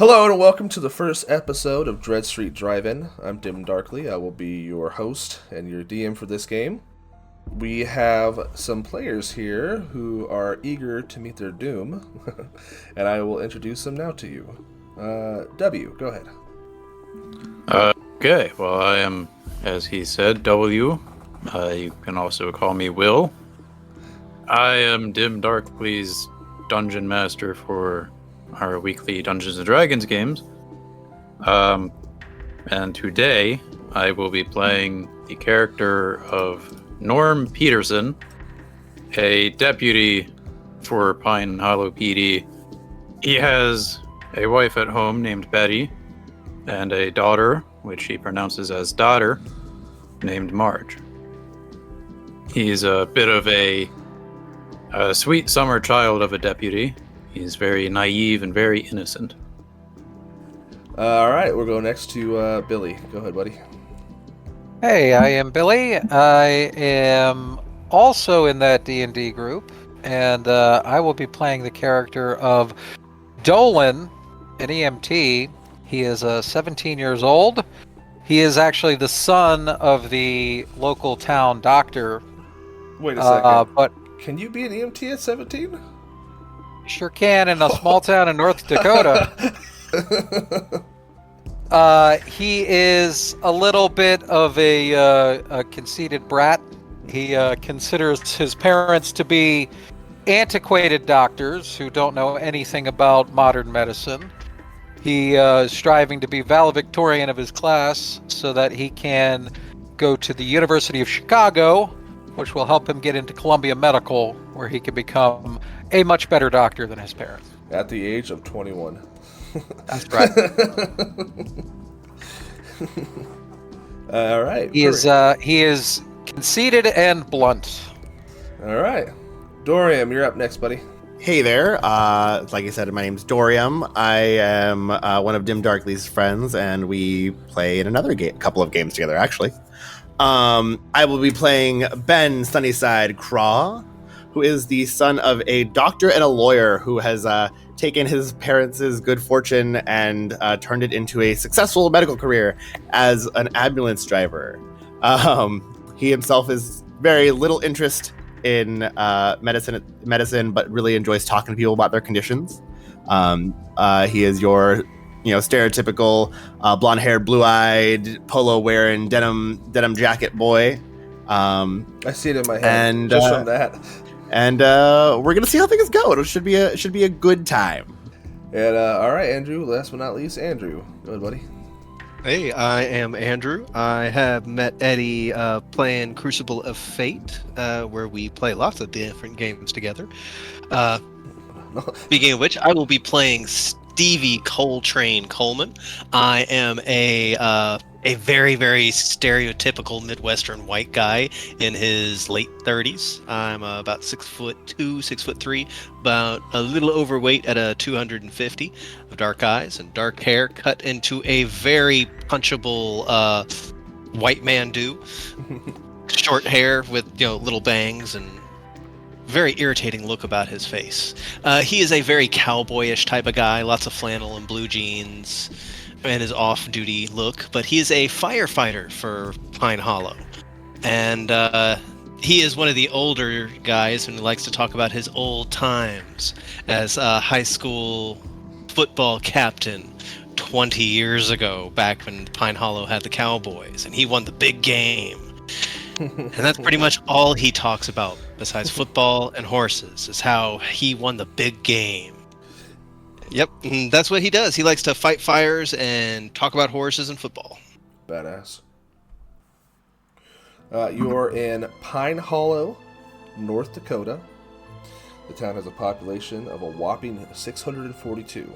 Hello and welcome to the first episode of Dread Street Drive-In. I'm Dim Darkly. I will be your host and your DM for this game. We have some players here who are eager to meet their doom, and I will introduce them now to you. W, go ahead. Okay, well, I am, as he said, W. You can also call me Will. I am Dim Darkly's Dungeon Master for our weekly Dungeons & Dragons games. And today, I will be playing the character of Norm Peterson, a deputy for Pine Hollow PD. He has a wife at home named Betty, and a daughter, which he pronounces as daughter, named Marge. He's a bit of a sweet summer child of a deputy. He's very naive and very innocent. All right, we'll go next to Billy. Go ahead, buddy. Hey, I am Billy. I am also in that D&D group, and I will be playing the character of Dolan, an EMT. He is 17 years old. He is actually the son of the local town doctor. Wait a second. But Can you be an EMT at 17? sure can in a small town in North Dakota. He is a little bit of a conceited brat. He considers his parents to be antiquated doctors who don't know anything about modern medicine. He is striving to be valedictorian of his class so that he can go to the University of Chicago, which will help him get into Columbia Medical, where he can become a much better doctor than his parents. At the age of 21. That's right. All right. He is conceited and blunt. All right. Dorian, you're up next, buddy. Hey there. Like I said, my name's Dorium. I am one of Dim Darkly's friends, and we play in another couple of games together, actually. I will be playing Ben Sunnyside Craw, who is the son of a doctor and a lawyer who has taken his parents' good fortune and turned it into a successful medical career as an ambulance driver. He himself is very little interest in medicine, but really enjoys talking to people about their conditions. He is your, stereotypical blonde-haired, blue-eyed, polo-wearing, denim jacket boy. I see it in my head. And just from that. And we're gonna see how things go. It should be a good time. And all right, Andrew. Last but not least, Andrew. Go ahead, buddy. Hey, I am Andrew. I have met Eddie playing Crucible of Fate, where we play lots of different games together. Speaking of which, I will be playing Stevie Coltrane Coleman. I am a very, very stereotypical Midwestern white guy in his late 30s. I'm about 6'2", 6'3", about a little overweight at a 250, of dark eyes and dark hair cut into a very punchable white man do. Short hair with little bangs and very irritating look about his face. He is a very cowboyish type of guy, lots of flannel and blue jeans, and his off-duty look, but he is a firefighter for Pine Hollow. And he is one of the older guys and likes to talk about his old times as a high school football captain 20 years ago, back when Pine Hollow had the Cowboys, and he won the big game. And that's pretty much all he talks about, besides football and horses, is how he won the big game. Yep, and that's what he does. He likes to fight fires and talk about horses and football. Badass. You're in Pine Hollow, North Dakota. The town has a population of a whopping 642.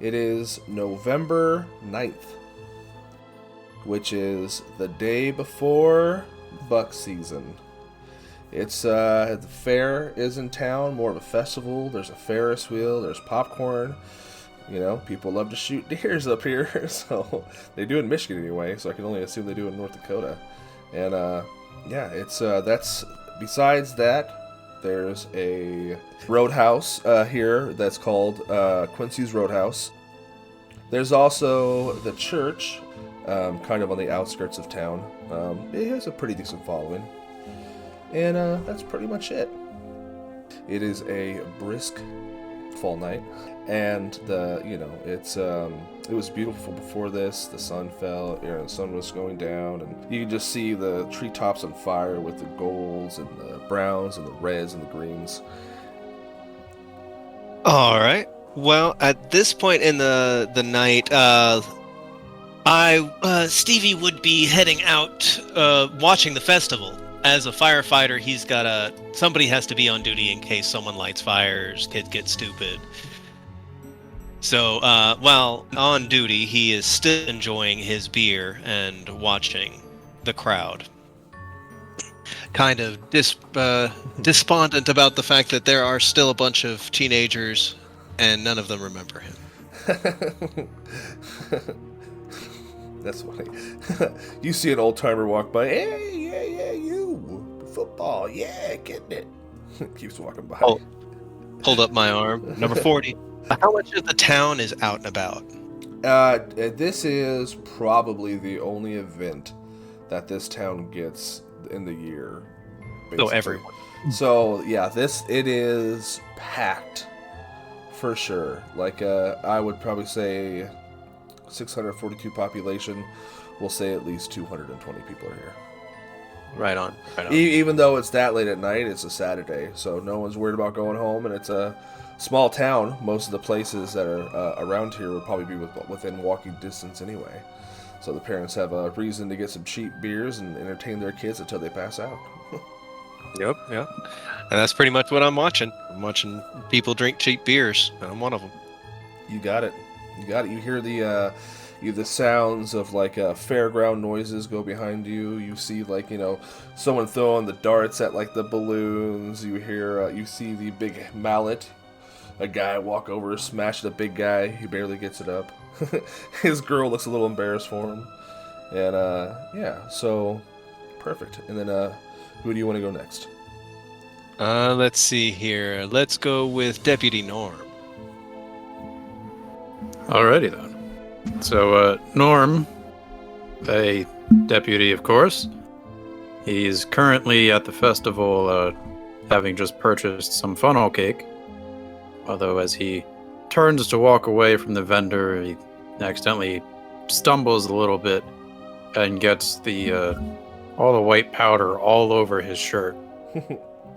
It is November 9th, which is the day before buck season. It's the fair is in town, more of a festival. There's a Ferris wheel, there's popcorn. People love to shoot deers up here, so they do in Michigan anyway, so I can only assume they do in North Dakota. And it's that's besides that, There's a roadhouse here that's called Quincy's Roadhouse. There's also the church, kind of on the outskirts of town. It has a pretty decent following. And that's pretty much it. It is a brisk fall night, and it was beautiful before this. The sun fell, the sun was going down, and you can just see the treetops on fire with the golds and the browns and the reds and the greens. All right. Well, at this point in the night, Stevie would be heading out, watching the festival. As a firefighter, he's got somebody has to be on duty in case someone lights fires, kids get stupid. So, while on duty, he is still enjoying his beer and watching the crowd. Kind of despondent about the fact that there are still a bunch of teenagers and none of them remember him. That's funny. You see an old timer walk by. Hey, yeah, you football, yeah, getting it. Keeps walking by. Oh, hold up my arm. Number 40. How much of the town is out and about? This is probably the only event that this town gets in the year. So everyone. So yeah, it is packed for sure. Like I would probably say 642 population. We'll say at least 220 people are here. Right on. Even though it's that late at night, it's a Saturday, so no one's worried about going home, and it's a small town. Most of the places that are around here would probably be within walking distance anyway. So the parents have a reason to get some cheap beers and entertain their kids until they pass out. Yep. And that's pretty much what I'm watching. I'm watching people drink cheap beers, and I'm one of them. You got it. You hear the sounds of like fairground noises go behind you. You see someone throwing the darts at like the balloons. You hear you see the big mallet. A guy walk over, smash the big guy. He barely gets it up. His girl looks a little embarrassed for him. And yeah, so perfect. And then who do you want to go next? Let's see here. Let's go with Deputy Norm. Alrighty then. So, Norm, a deputy, of course. He's currently at the festival, having just purchased some funnel cake. Although, as he turns to walk away from the vendor, he accidentally stumbles a little bit and gets all the white powder all over his shirt.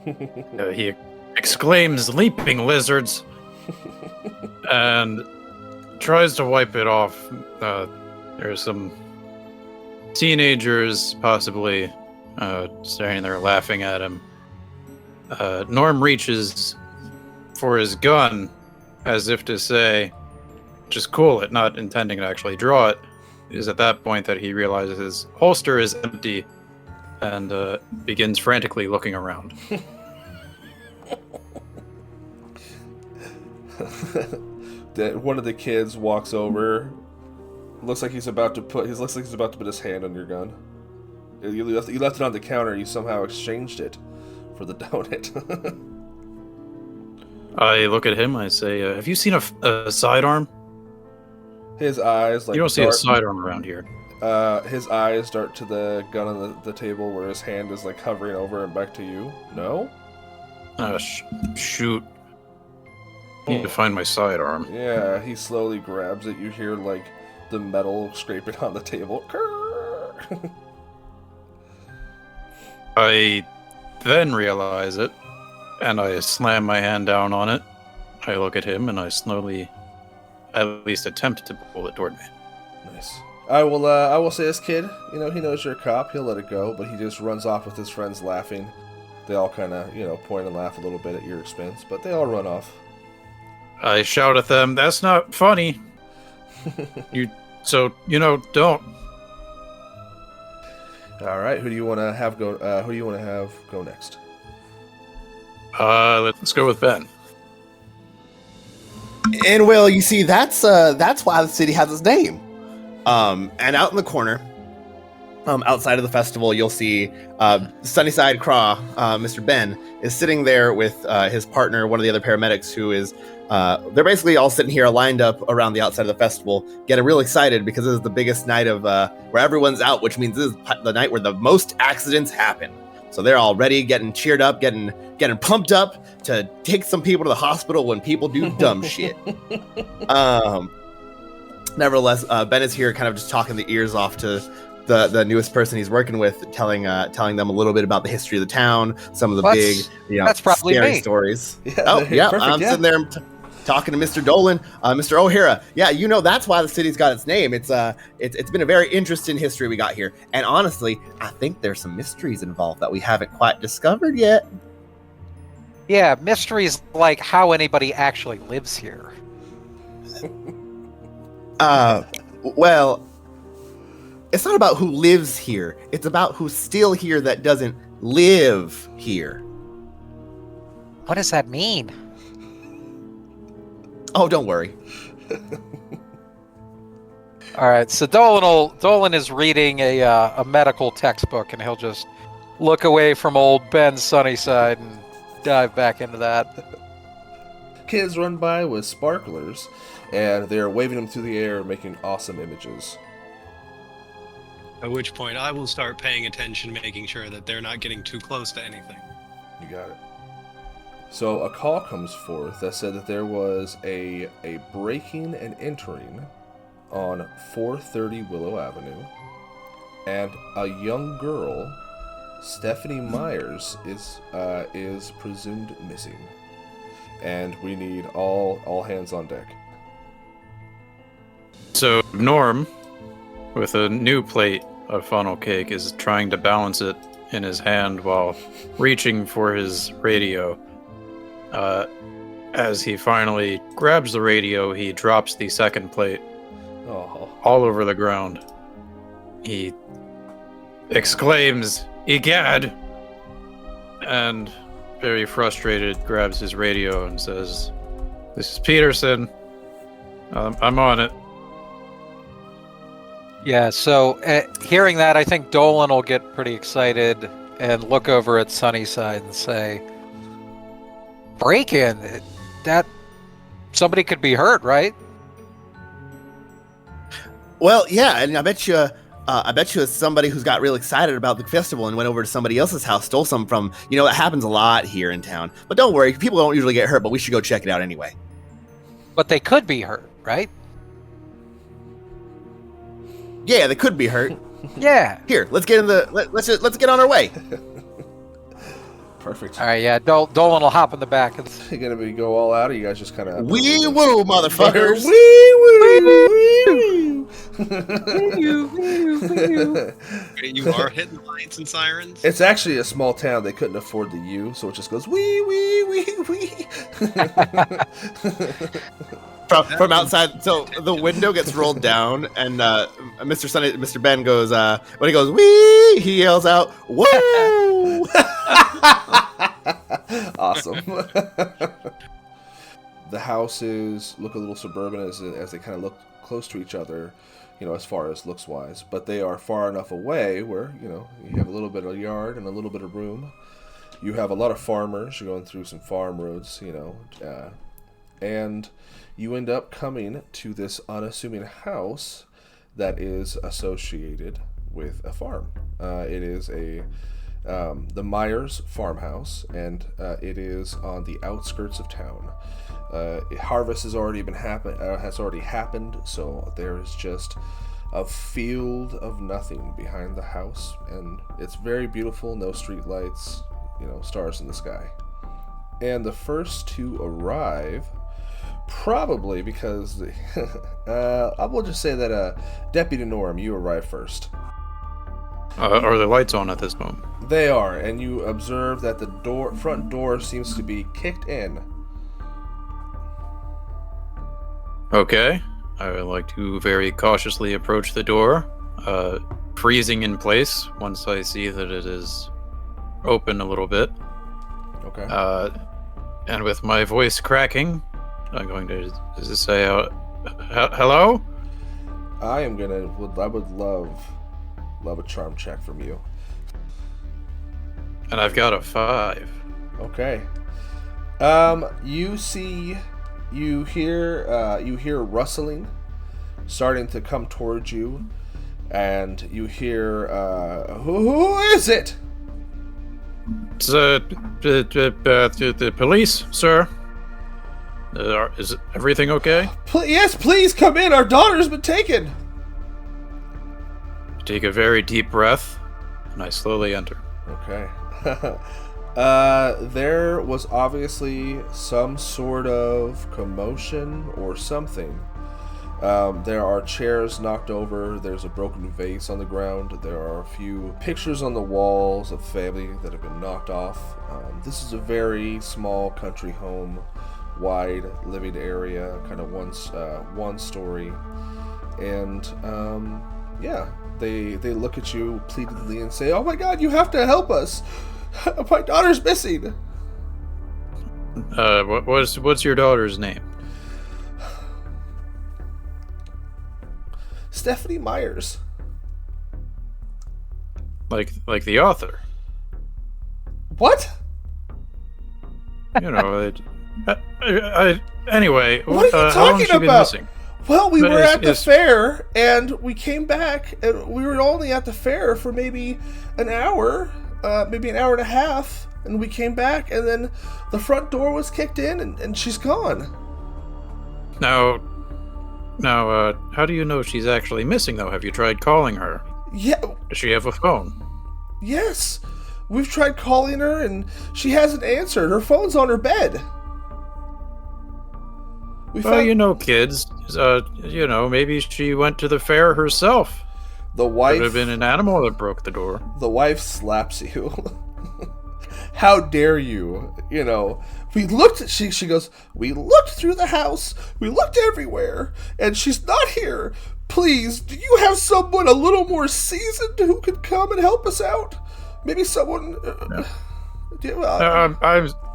He exclaims, "Leaping lizards!" and tries to wipe it off. There's some teenagers possibly standing there laughing at him. Norm reaches for his gun as if to say, just cool it, not intending to actually draw it. It is at that point that he realizes his holster is empty and begins frantically looking around. One of the kids walks over. Looks like he's about to put his hand on your gun. You left it on the counter. You somehow exchanged it for the donut. I look at him. I say, "Have you seen a sidearm?" His eyes you don't see a sidearm around here. His eyes dart to the gun on the table where his hand is like hovering over and back to you. No? Shoot. I need to find my sidearm. Yeah, he slowly grabs it. You hear like the metal scraping on the table. I then realize it, and I slam my hand down on it. I look at him, and I slowly, at least attempt to pull it toward me. Nice. I will say this kid, he knows you're a cop. He'll let it go, but he just runs off with his friends laughing. They all kind of, point and laugh a little bit at your expense, but they all run off. I shout at them, "That's not funny." Don't. All right, who do you want to have go? Who do you want to have go next? Let's go with Ben. And Will, you see, that's why the city has its name. And out in the corner, outside of the festival, you'll see Sunnyside Craw, Mr. Ben, is sitting there with his partner, one of the other paramedics, who is. They're basically all sitting here lined up around the outside of the festival, getting real excited because this is the biggest night of where everyone's out, which means this is the night where the most accidents happen. So they're all ready, getting cheered up, getting pumped up to take some people to the hospital when people do dumb shit. Nevertheless, Ben is here, kind of just talking the ears off to the newest person he's working with, telling them a little bit about the history of the town, some of the big, that's probably scary me. stories. Yeah, perfect, I'm sitting there talking to Mr. Dolan, Mr. O'Hara. Yeah, that's why the city's got its name. It's been a very interesting history we got here, and honestly, I think there's some mysteries involved that we haven't quite discovered yet. Yeah, mysteries like how anybody actually lives here. Well, it's not about who lives here. It's about who's still here that doesn't live here. What does that mean? Oh, don't worry. All right, so Dolan is reading a medical textbook, and he'll just look away from old Ben Sunnyside and dive back into that. Kids run by with sparklers, and they're waving them through the air, making awesome images. At which point I will start paying attention, making sure that they're not getting too close to anything. You got it. So a call comes forth that said that there was a breaking and entering on 430 Willow Avenue, and a young girl, Stephanie Myers, is presumed missing, and we need all hands on deck. So Norm, with a new plate of funnel cake, is trying to balance it in his hand while reaching for his radio. As he finally grabs the radio, he drops the second plate all over the ground. He exclaims, "Egad!" and, very frustrated, grabs his radio and says, "This is Peterson. I'm on it." Yeah, so hearing that, I think Dolan will get pretty excited and look over at Sunnyside and say, "Break-in? That somebody could be hurt, right?" Well, yeah, and I bet you it's somebody who's got real excited about the festival and went over to somebody else's house, stole some from. It happens a lot here in town. But don't worry, people don't usually get hurt, but we should go check it out anyway. But they could be hurt, right? Yeah, they could be hurt. Yeah. Here, let's get let's get on our way. Perfect. All right, yeah, Dolan will hop in the back. And... You gonna go all out, or you guys just kind of... Wee woo, motherfuckers! Wee woo! You are hitting lights and sirens? It's actually a small town. They couldn't afford the U, so it just goes wee wee wee wee. From outside, so the window gets rolled down, and Mr. Ben goes, when he goes wee, he yells out, "Woo!" Awesome. The houses look a little suburban as they kind of look close to each other, as far as looks wise, but they are far enough away where, you have a little bit of yard and a little bit of room. You have a lot of farmers. You're going through some farm roads, and you end up coming to this unassuming house that is associated with a farm. It is the Myers farmhouse, and it is on the outskirts of town. Harvest has already happened, so there is just a field of nothing behind the house, and it's very beautiful. No street lights, stars in the sky. And the first to arrive, probably because I will just say that Deputy Norm, you arrive first. Are the lights on at this moment? They are, and you observe that the front door seems to be kicked in. Okay. I would like to very cautiously approach the door, freezing in place once I see that it is open a little bit. Okay. And with my voice cracking, I'm going to say, "Hello?" I would love love a charm check from you. And I've got a 5. Okay. You hear rustling starting to come towards you, and you hear, who is it? It's the police, sir. Is everything okay? Yes, please come in. Our daughter's been taken. Take a very deep breath, and I slowly enter. Okay. There was obviously some sort of commotion or something. There are chairs knocked over. There's a broken vase on the ground. There are a few pictures on the walls of family that have been knocked off. This is a very small country home, wide living area, kind of one story. And yeah, they look at you pleadingly and say, "Oh my God, you have to help us! My daughter's missing." What's your daughter's name? Stephanie Myers. Like the author. What? You know, anyway. What are you how long has talking she been about? missing? Well, we But were at the is- fair, and we came back, and we were only at the fair for maybe an hour, maybe an hour and a half, and we came back, and then the front door was kicked in, and she's gone. Now, how do you know she's actually missing, though? Have you tried calling her? Yeah, Does she have a phone? yes. We've tried calling her, and she hasn't answered. Her phone's on her bed. We Well, found you know, kids. Maybe she went to the fair herself. the Could wife. have been an animal that broke the door. The wife slaps you. How dare you? You know, we looked. She goes. We looked through the house. We looked everywhere, and she's not here. Please, do you have someone a little more seasoned who could come and help us out? Maybe someone.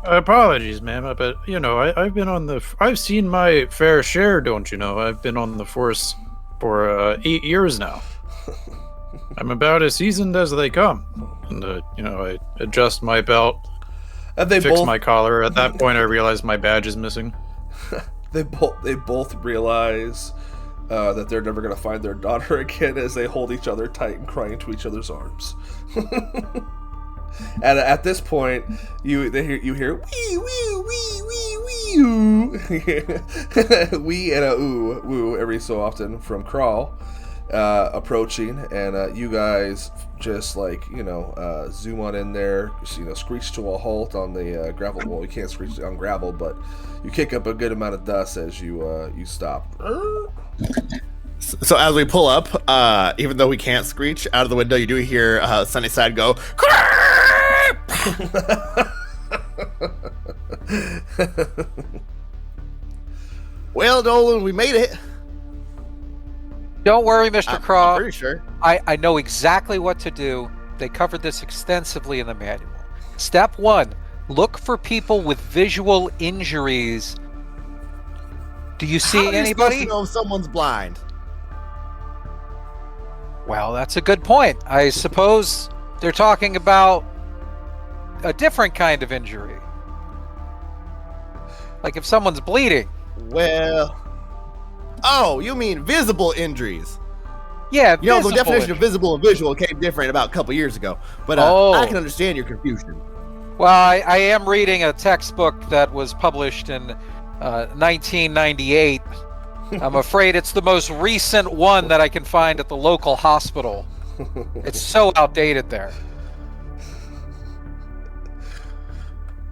Apologies, ma'am, but I've been on I've seen my fair share, don't you know? I've been on the force for 8 years now. I'm about as seasoned as they come. And I adjust my belt, And they fix both. my collar. At that point, I realize my badge is missing. They both realize that they're never gonna find their daughter again as they hold each other tight and cry into each other's arms. And at this point, you hear wee wee wee wee wee oo. Wee and a ooh woo every so often from Crawl approaching, and you guys just zoom on in there, screech to a halt on the gravel. Well, you can't screech on gravel, but you kick up a good amount of dust as you stop. So as we pull up, even though we can't screech out of the window, you do hear Sunnyside go. Well, Dolan, we made it. Don't worry, Mr. I'm Craw. pretty sure. I know exactly what to do. They covered this extensively in the manual. Step 1, look for people with visual injuries. Do you see How are you supposed anybody? to know if someone's blind? Well, that's a good point. I suppose they're talking about a different kind of injury. Like if someone's bleeding. Well, oh, you mean visible injuries? Yeah, You know, the visible definition of injury. visible and visual came different about a couple years ago, but Oh. I can understand your confusion. Well, I am reading a textbook that was published in 1998. I'm afraid it's the most recent one that I can find at the local hospital. It's so outdated there.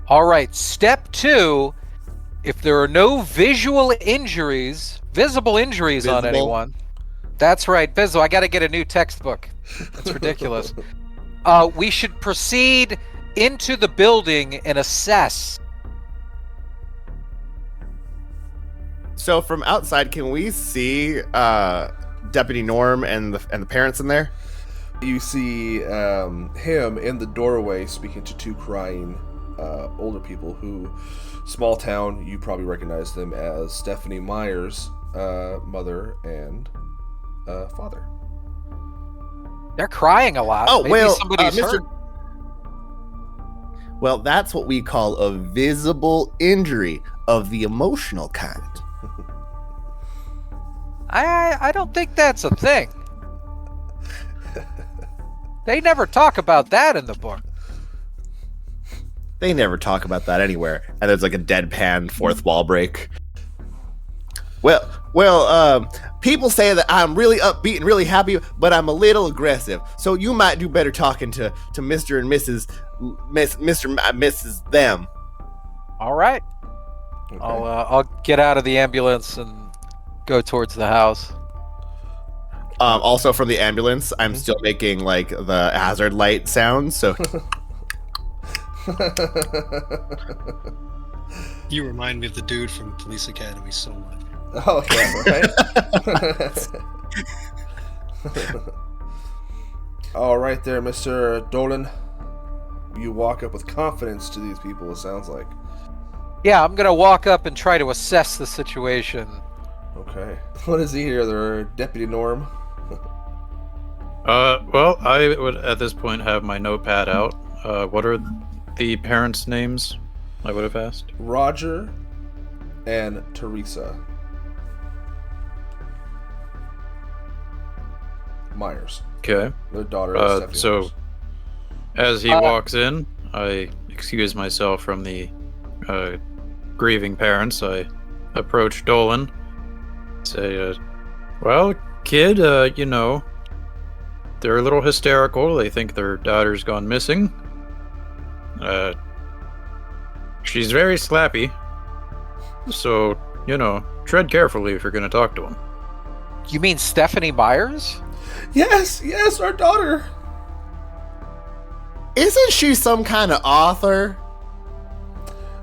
All right, step 2, if there are no visible injuries on Visible? anyone. That's right, visible. I got to get a new textbook. That's ridiculous. We should proceed into the building and assess. So from outside, can we see Deputy Norm and the parents in there? You see him in the doorway speaking to two crying older people who, small town, you probably recognize them as Stephanie Myers' mother and father. They're crying a lot. Oh, Maybe well, somebody's Mr. hurt. Well, that's what we call a visible injury of the emotional kind. I don't think that's a thing. They never talk about that in the book. They never talk about that anywhere. And there's like a deadpan fourth wall break. Well, people say that I'm really upbeat and really happy, but I'm a little aggressive. So you might do better talking to Mr. and Mrs. them. All right. Okay. I'll get out of the ambulance and go towards the house. Also from the ambulance, I'm still making like the hazard light sound. So You remind me of the dude from Police Academy so much. Oh, yeah, right? All right there, Mr. Dolan. You walk up with confidence to these people, it sounds like. Yeah, I'm gonna walk up and try to assess the situation. Okay. What is he here? Their Deputy Norm? Well, I would at this point have my notepad out. What are the parents' names? I would have asked. Roger and Teresa Myers. Okay. Their daughter is Stephanie So, Myers. as he walks in, I excuse myself from the grieving parents. I approach Dolan. Say, well, kid, you know, they're a little hysterical. They think their daughter's gone missing. She's very slappy. So, you know, tread carefully if you're going to talk to him. You mean Stephanie Myers? Yes, our daughter. isn't she some kind of author?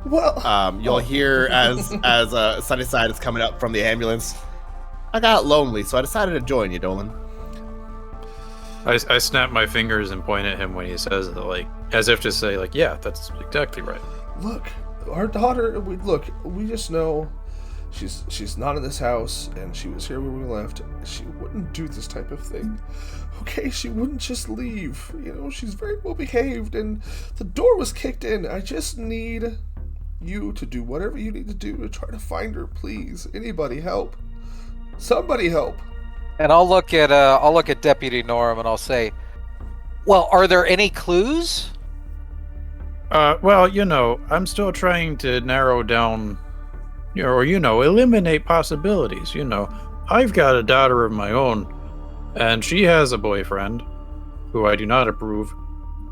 Well, You'll hear as Sunnyside is coming up from the ambulance. I got lonely, so I decided to join you, Dolan. I snap my fingers and point at him when he says it, like, as if to say, like, yeah, that's exactly right. look, our daughter. We just know she's not in this house, and she was here when we left. She wouldn't do this type of thing. Okay, she wouldn't just leave. You know, she's very well behaved, and the door was kicked in. I just need you to do whatever you need to do to try to find her, please. Anybody help? Somebody help. And I'll look at Deputy Norm and I'll say, "Well, are there any clues?" Well, you know, I'm still trying to narrow down, or, you know, eliminate possibilities. You know, I've got a daughter of my own, and she has a boyfriend who I do not approve.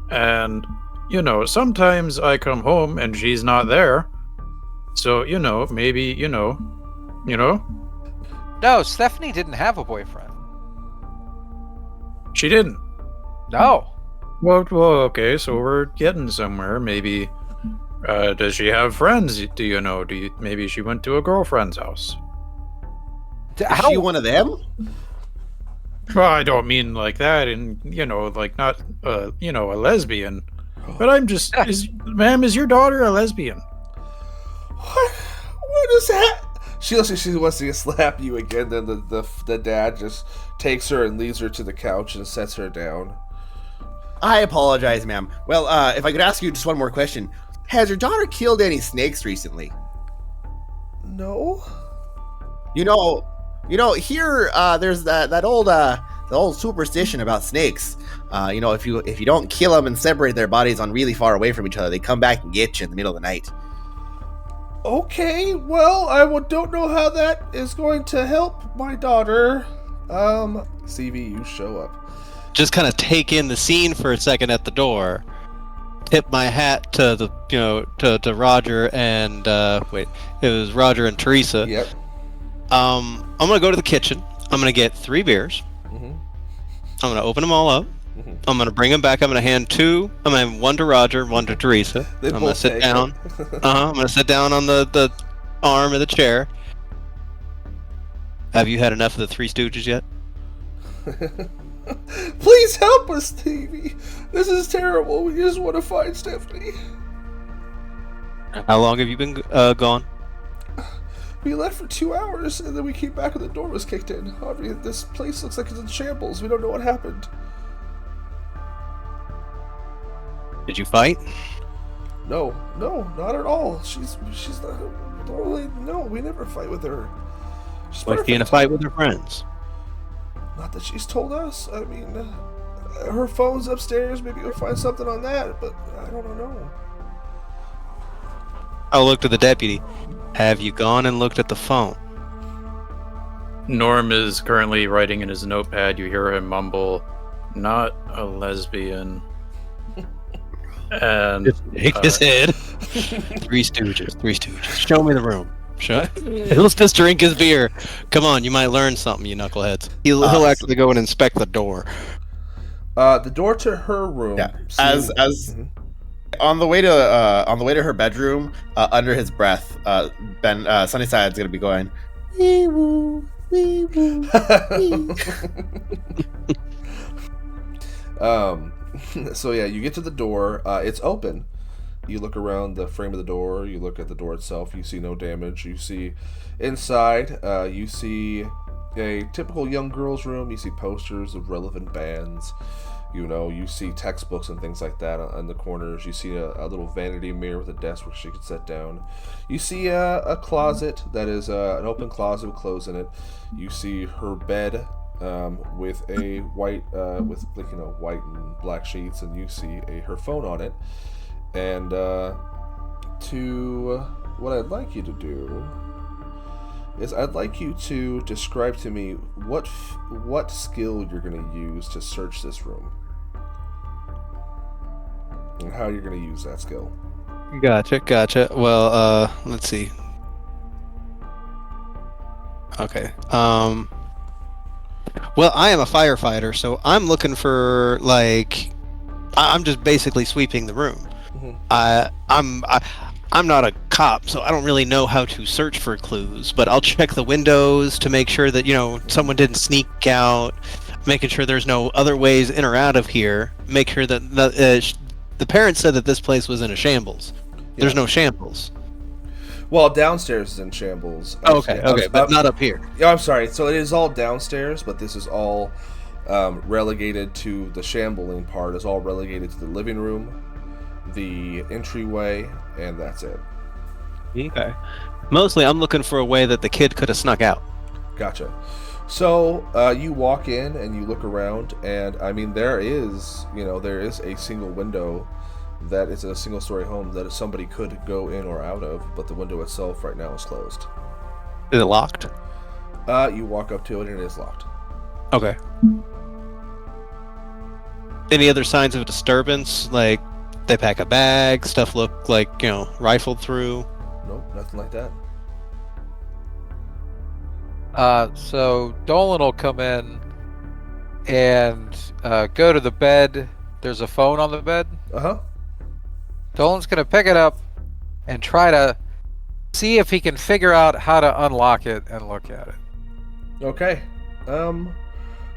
And, you know, sometimes I come home and she's not there. So, you know, maybe, you know. No, Stephanie didn't have a boyfriend. She didn't. No. Well, okay, so we're getting somewhere. Maybe, does she have friends? Do you know? Maybe she went to a girlfriend's house? Is she one of them? Well, I don't mean like that, and, you know, like not, you know, a lesbian. But I'm just, ma'am, is your daughter a lesbian? What is that? She wants to slap you again. Then the dad just takes her and leads her to the couch and sets her down. I apologize, ma'am. Well, if I could ask you just one more question. Has your daughter killed any snakes recently? No. You know, here there's the old superstition about snakes. You know, if you don't kill them and separate their bodies on really far away from each other, they come back and get you in the middle of the night. Okay, well, I don't know how that is going to help my daughter. CV, you show up. Just kind of take in the scene for a second at the door. Tip my hat to the to Roger and it was Roger and Teresa. Yep. I'm gonna go to the kitchen. I'm gonna get 3 beers. Mm-hmm. I'm gonna open them all up. Mm-hmm. I'm gonna bring them back. I'm gonna hand 2. I'm gonna have 1 to Roger, 1 to Teresa. They I'm both gonna sit take down. it. I'm gonna sit down on the arm of the chair. Have you had enough of the Three Stooges yet? Please help us, Stevie. This is terrible. We just want to find Stephanie. How long have you been gone? We left for 2 hours, and then we came back and the door was kicked in. I mean, this place looks like it's in shambles. We don't know what happened. Did you fight? No, not at all. She's not. Totally, no, we never fight with her. She's Was she in a perfect. fight with her friends? Not that she's told us. I mean, her phone's upstairs. Maybe you'll find something on that, but I don't know. I'll look to the deputy. Have you gone and looked at the phone? Norm is currently writing in his notepad. You hear him mumble, "Not a lesbian." And Shake his head. Three Stooges. Show me the room. Let's just drink his beer. Come on, you might learn something, you knuckleheads. He'll actually go and inspect the door. The door to her room. Yeah. As Mhm. on the way to her bedroom, under his breath, Sunnyside's gonna be going. Wee woo, wee woo, wee. So yeah, you get to the door. It's open. You look around the frame of the door. You look at the door itself. You see no damage. You see inside. You see a typical young girl's room. You see posters of relevant bands. You see textbooks and things like that on the corners. You see a little vanity mirror with a desk where she could sit down. You see a closet that is an open closet with clothes in it. You see her bed with a white, white and black sheets, and you see her phone on it. And what I'd like you to do is I'd like you to describe to me what skill you're going to use to search this room. And how you're going to use that skill. Gotcha. Well, let's see. Okay. Well, I am a firefighter, so I'm looking for I'm just basically sweeping the room. Mm-hmm. I'm not a cop, so I don't really know how to search for clues, but I'll check the windows to make sure that, someone didn't sneak out, making sure there's no other ways in or out of here, make sure that the parents said that this place was in a shambles. There's no shambles. Well, downstairs is in shambles. Okay, but not up here. Yeah, I'm sorry. So it is all downstairs, but this is all relegated to the shambling part. Is all relegated to the living room, the entryway, and that's it. Okay. Mostly, I'm looking for a way that the kid could have snuck out. Gotcha. So you walk in and you look around, and I mean there is a single window that is a single-story home that somebody could go in or out of, but the window itself right now is closed. Is it locked? You walk up to it and it is locked. Okay. Any other signs of disturbance? Like they pack a bag, stuff look like, rifled through? Nope, nothing like that. So Dolan will come in and go to the bed. There's a phone on the bed. Uh-huh. Dolan's going to pick it up and try to see if he can figure out how to unlock it and look at it. Okay.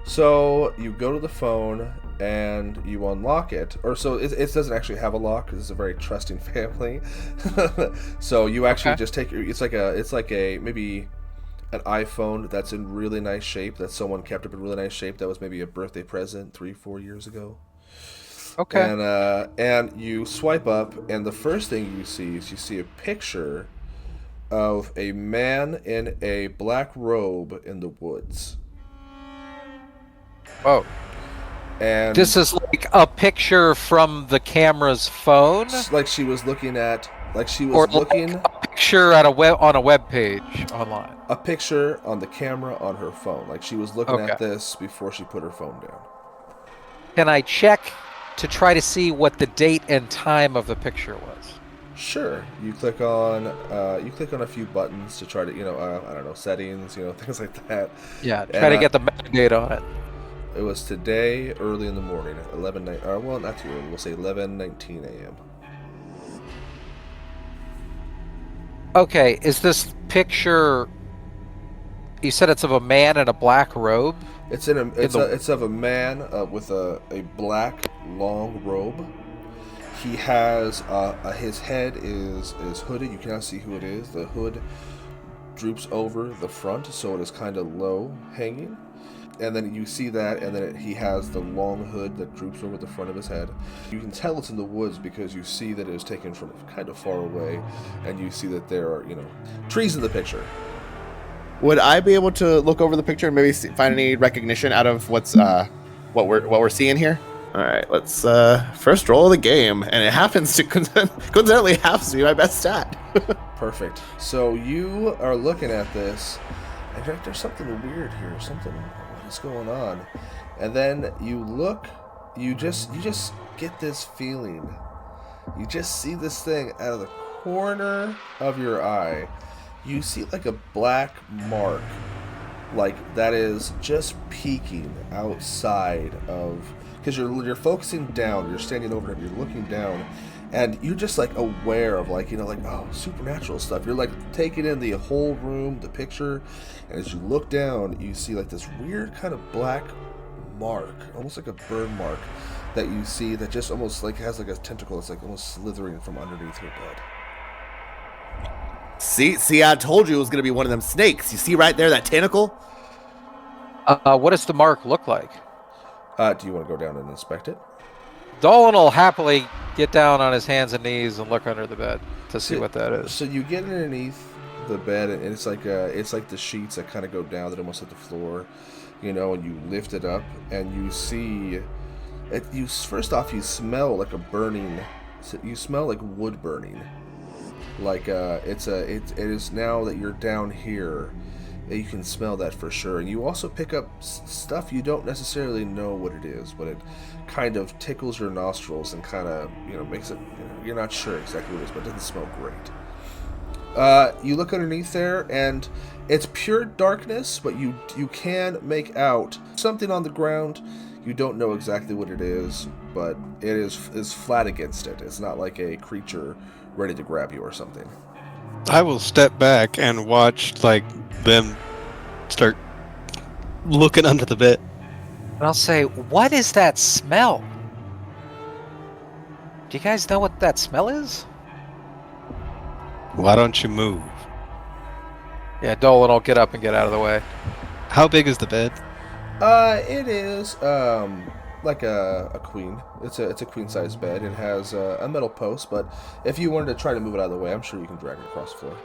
So you go to the phone and you unlock it, it doesn't actually have a lock because it's a very trusting family. So you actually just take it's like a maybe an iPhone that's in really nice shape that someone kept up in really nice shape that was maybe a birthday present 3-4 years ago. Okay. And you swipe up, and the first thing you see is a picture of a man in a black robe in the woods. Oh. And This is like a picture from the camera's phone? like she was looking at, Or like a picture at on a web page online? a picture on the camera on her phone. Like she was looking at Okay. this before she put her phone down. Can I check to try to see what the date and time of the picture was? Sure. You click on a few buttons to try to, I don't know, settings, things like that. Yeah, try to And, get the date on it. It was today, early in the morning, 11:19. Well, not too early. We'll say 11:19 a.m. Okay, is this picture? You said it's of a man in a black robe. It's of a man with a black long robe. He has his head is hooded. You cannot see who it is. The hood droops over the front, so it is kind of low hanging. and then you see that, and then he has the long hood that droops over the front of his head. You can tell it's in the woods because you see that it was taken from kind of far away, and you see that there are, trees in the picture. Would I be able to look over the picture and maybe find any recognition out of what we're seeing here? All right, let's first roll of the game, and it happens to coincidentally happens to be my best stat. Perfect. So you are looking at this, and you're like, there's something weird here. What is going on? And then you look, you just get this feeling. You just see this thing out of the corner of your eye. You see like a black mark, like that is just peeking outside of, because you're focusing down, you're standing over him, you're looking down, and you're just like aware of supernatural stuff. You're like taking in the whole room, the picture, and as you look down, you see like this weird kind of black mark, almost like a burn mark that you see that just almost like has like a tentacle that's like almost slithering from underneath your bed. See, I told you it was going to be one of them snakes. You see right there, that tentacle? What does the mark look like? Do you want to go down and inspect it? Dolan will happily get down on his hands and knees and look under the bed to see what that is. So you get underneath the bed, and it's like the sheets that kind of go down that almost hit the floor, and you lift it up, and you see it. First off, you smell like a burning. You smell like wood burning. Like it is now that you're down here, you can smell that for sure. And you also pick up stuff you don't necessarily know what it is, but it kind of tickles your nostrils and kind of makes it. You're not sure exactly what it is, but it doesn't smell great. You look underneath there, and it's pure darkness, but you can make out something on the ground. You don't know exactly what it is, but it is flat against it. It's not like a creature ready to grab you or something. I will step back and watch them start looking under the bed. And I'll say, what is that smell? Do you guys know what that smell is? Why don't you move? Yeah, Dolan will get up and get out of the way. How big is the bed? It is like a queen. It's a queen size bed. It has a metal post, but if you wanted to try to move it out of the way, I'm sure you can drag it across the floor.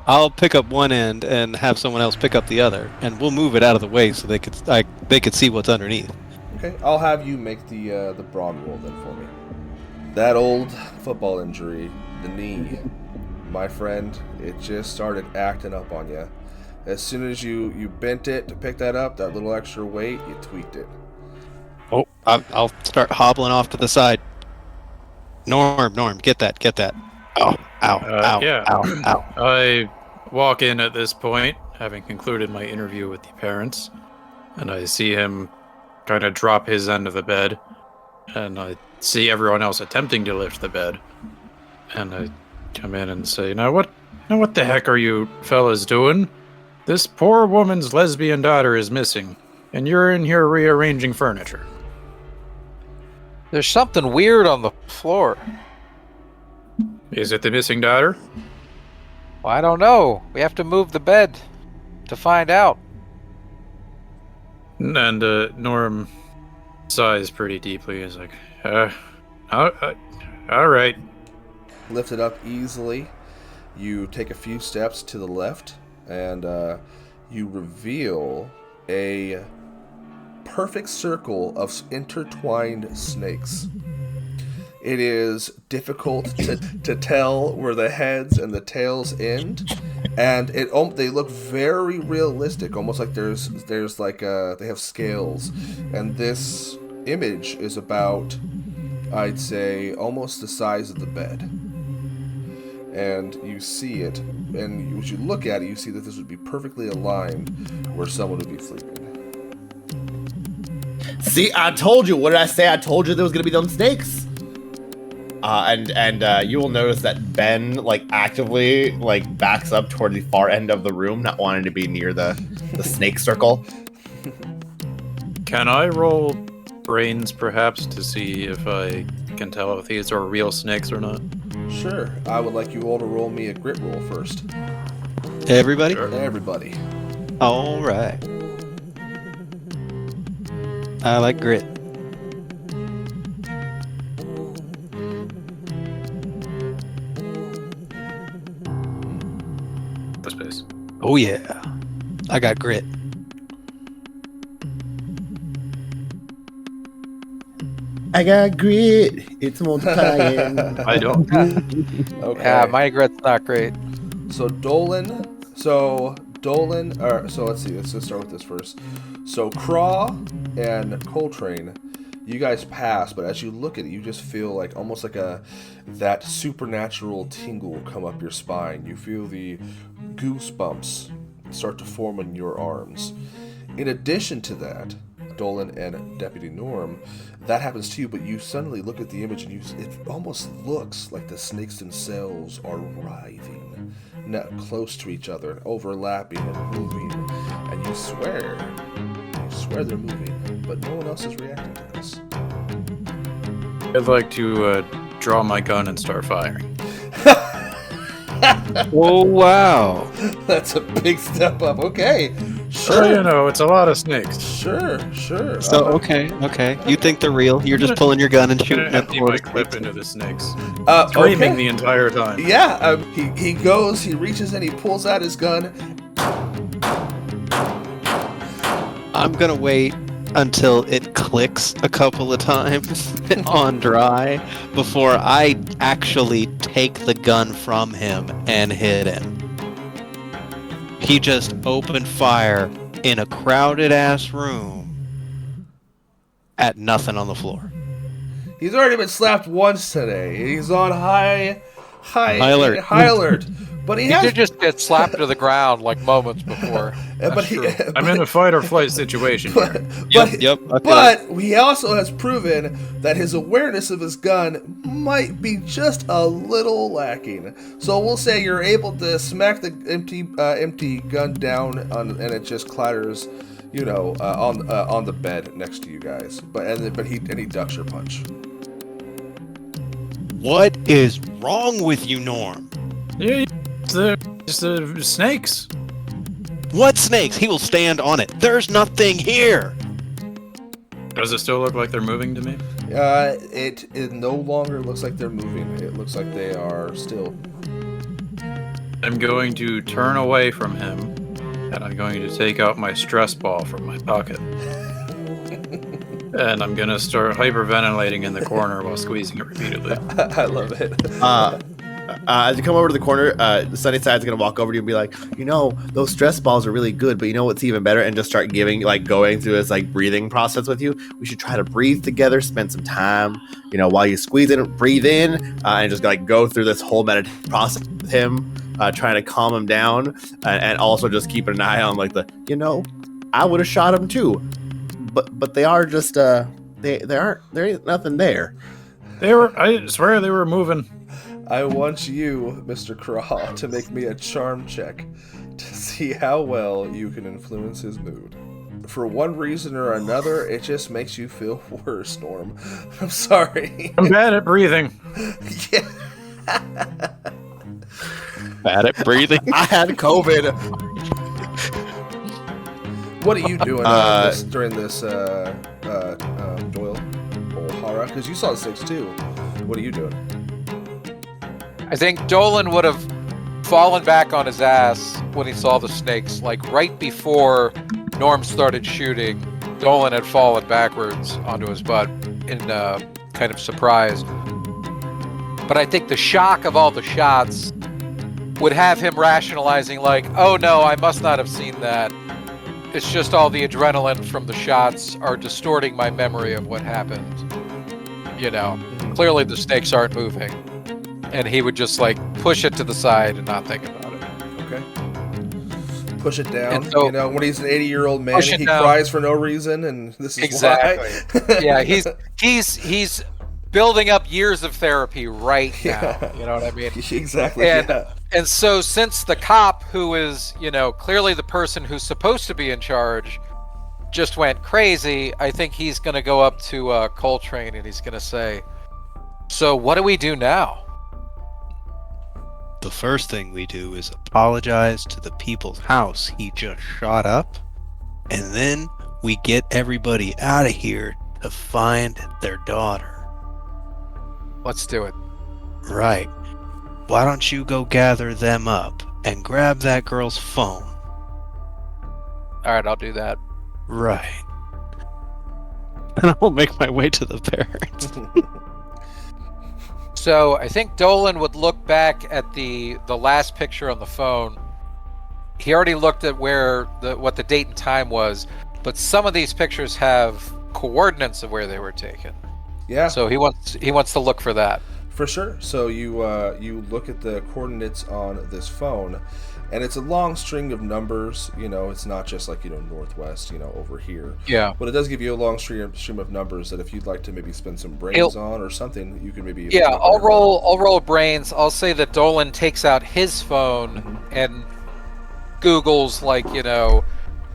I'll pick up one end and have someone else pick up the other, and we'll move it out of the way so they could see what's underneath. Okay, I'll have you make the brawn roll then for me. That old football injury, the knee, my friend, it just started acting up on you. As soon as you bent it to pick that up, that little extra weight, you tweaked it. Oh, I'll start hobbling off to the side. Norm, get that. Ow, ow, yeah. ow. I walk in at this point, having concluded my interview with the parents, and I see him kind of drop his end of the bed, and I see everyone else attempting to lift the bed, and I come in and say, Now what the heck are you fellas doing? This poor woman's lesbian daughter is missing, and you're in here rearranging furniture. There's something weird on the floor. Is it the missing daughter? Well, I don't know. We have to move the bed to find out. And Norm sighs pretty deeply. He's like, all right. Lift it up easily. You take a few steps to the left, and you reveal a perfect circle of intertwined snakes. It is difficult to tell where the heads and the tails end, and they look very realistic, almost like there's like they have scales. And this image is about, I'd say, almost the size of the bed. And you see it, and as you look at it, you see that this would be perfectly aligned where someone would be sleeping. See, I told you. What did I say? I told you there was gonna be them snakes. And you will notice that Ben actively backs up toward the far end of the room, not wanting to be near the snake circle. Can I roll brains perhaps to see if I can tell if these are real snakes or not? Sure. I would like you all to roll me a grit roll first. Everybody? Sure. Everybody. All right. I like grit. Space. Oh yeah, I got grit. I got grit. It's multiplying. I don't. Okay. Yeah, my grit's not great. So Dolan, or so let's see. Let's just start with this first. So Craw and Coltrane, you guys pass, but as you look at it, you just feel like almost like that supernatural tingle come up your spine. You feel the goosebumps start to form on your arms. In addition to that, Dolan and Deputy Norm, that happens to you, but you suddenly look at the image and it almost looks like the snakes themselves are writhing, close to each other, overlapping and moving, and you swear they're moving, but no one else is reacting to this. I'd like to draw my gun and start firing. Whoa, wow. That's a big step up. Okay, So, sure, it's a lot of snakes. sure. So okay. You think they're real? You're just pulling your gun and I'm gonna shooting at empty the my clip into the snakes. okay. Screaming the entire time. Yeah, he goes, he reaches and he pulls out his gun. I'm gonna wait until it clicks a couple of times on dry before I actually take the gun from him and hit him. He just opened fire in a crowded ass room at nothing on the floor. He's already been slapped once today. He's on high alert. alert. But he He has. did just get slapped to the ground like moments before. but he, I'm in a fight or flight situation here. Yep. But he also has proven that his awareness of his gun might be just a little lacking. So we'll say you're able to smack the empty gun down, and it just clatters, on the bed next to you guys. But he ducks your punch. What is wrong with you, Norm? Yeah, it's the snakes. What snakes? He will stand on it. There's nothing here. Does it still look like they're moving to me? It no longer looks like they're moving. It looks like they are still. I'm going to turn away from him, and I'm going to take out my stress ball from my pocket. And I'm going to start hyperventilating in the corner while squeezing it repeatedly. I love it. As you come over to the corner, Sunnyside's gonna walk over to you and be like, those stress balls are really good, but you know what's even better? And just start going through this breathing process with you. We should try to breathe together, spend some time, while you squeeze in, breathe in, and just go through this whole meditative process with him, trying to calm him down, and also just keeping an eye on I would have shot him too, but they are just there ain't nothing there. I swear they were moving. I want you, Mr. Craw, to make me a charm check to see how well you can influence his mood. For one reason or another, it just makes you feel worse, Norm. I'm sorry. I'm bad at breathing. Yeah. Bad at breathing. I had COVID. What are you doing during this, Doyle? O'Hara? Because you saw the 6 too. What are you doing? I think Dolan would have fallen back on his ass when he saw the snakes. Like right before Norm started shooting, Dolan had fallen backwards onto his butt in kind of surprise. But I think the shock of all the shots would have him rationalizing like, oh no, I must not have seen that. It's just all the adrenaline from the shots are distorting my memory of what happened. Clearly the snakes aren't moving. And he would just push it to the side and not think about it. Okay. Push it down. And so- when he's an 80-year-old man, Push it he down. cries for no reason, and this is Exactly. why. Yeah, he's building up years of therapy right now. Yeah. You know what I mean? Exactly. And yeah. and so since the cop, who is clearly the person who's supposed to be in charge, just went crazy, I think he's going to go up to Coltrane and he's going to say, "So what do we do now?" The first thing we do is apologize to the people's house he just shot up, and then we get everybody out of here to find their daughter. Let's do it. Right. Why don't you go gather them up and grab that girl's phone? All right, I'll do that. Right. And I will make my way to the parents. So I think Dolan would look back at the last picture on the phone. He already looked at what the date and time was, but some of these pictures have coordinates of where they were taken. Yeah. So he wants to look for that. For sure. So you look at the coordinates on this phone, and it's a long string of numbers. It's not just like northwest, over here. Yeah. But it does give you a long stream of numbers that if you'd like to maybe spend some brains on or something, you can maybe. Yeah, I'll roll brains. I'll say that Dolan takes out his phone and Google's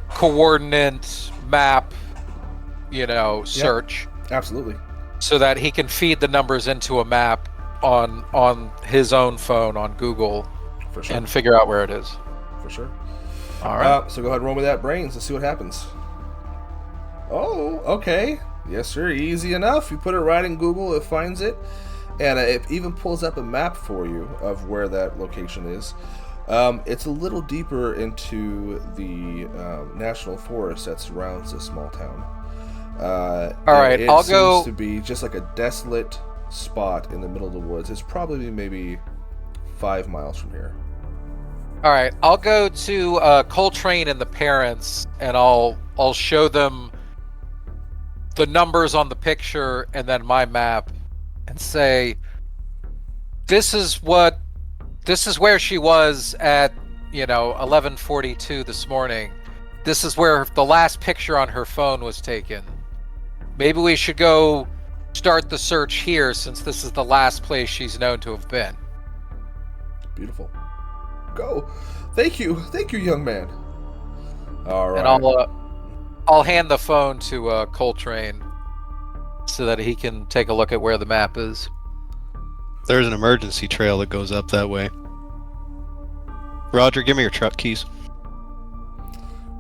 coordinate map, search. Absolutely. So that he can feed the numbers into a map on his own phone on Google. For sure. And figure out where it is. For sure. All right. So go ahead and roll me that brains. Let's see what happens. Oh, okay. Yes, sir. Easy enough. You put it right in Google, it finds it, and it even pulls up a map for you of where that location is. It's a little deeper into the national forest that surrounds this small town. All right, I'll go. It seems to be just like a desolate spot in the middle of the woods. It's probably maybe 5 miles from here. All right, I'll go to Coltrane and the parents, and I'll show them the numbers on the picture and then my map, and say, this is where she was at 11:42 this morning. This is where the last picture on her phone was taken. Maybe we should go start the search here, since this is the last place she's known to have been. Beautiful. Go. Thank you, young man. All right. And I'll hand the phone to Coltrane so that he can take a look at where the map is. There's an emergency trail that goes up that way. Roger, give me your truck keys.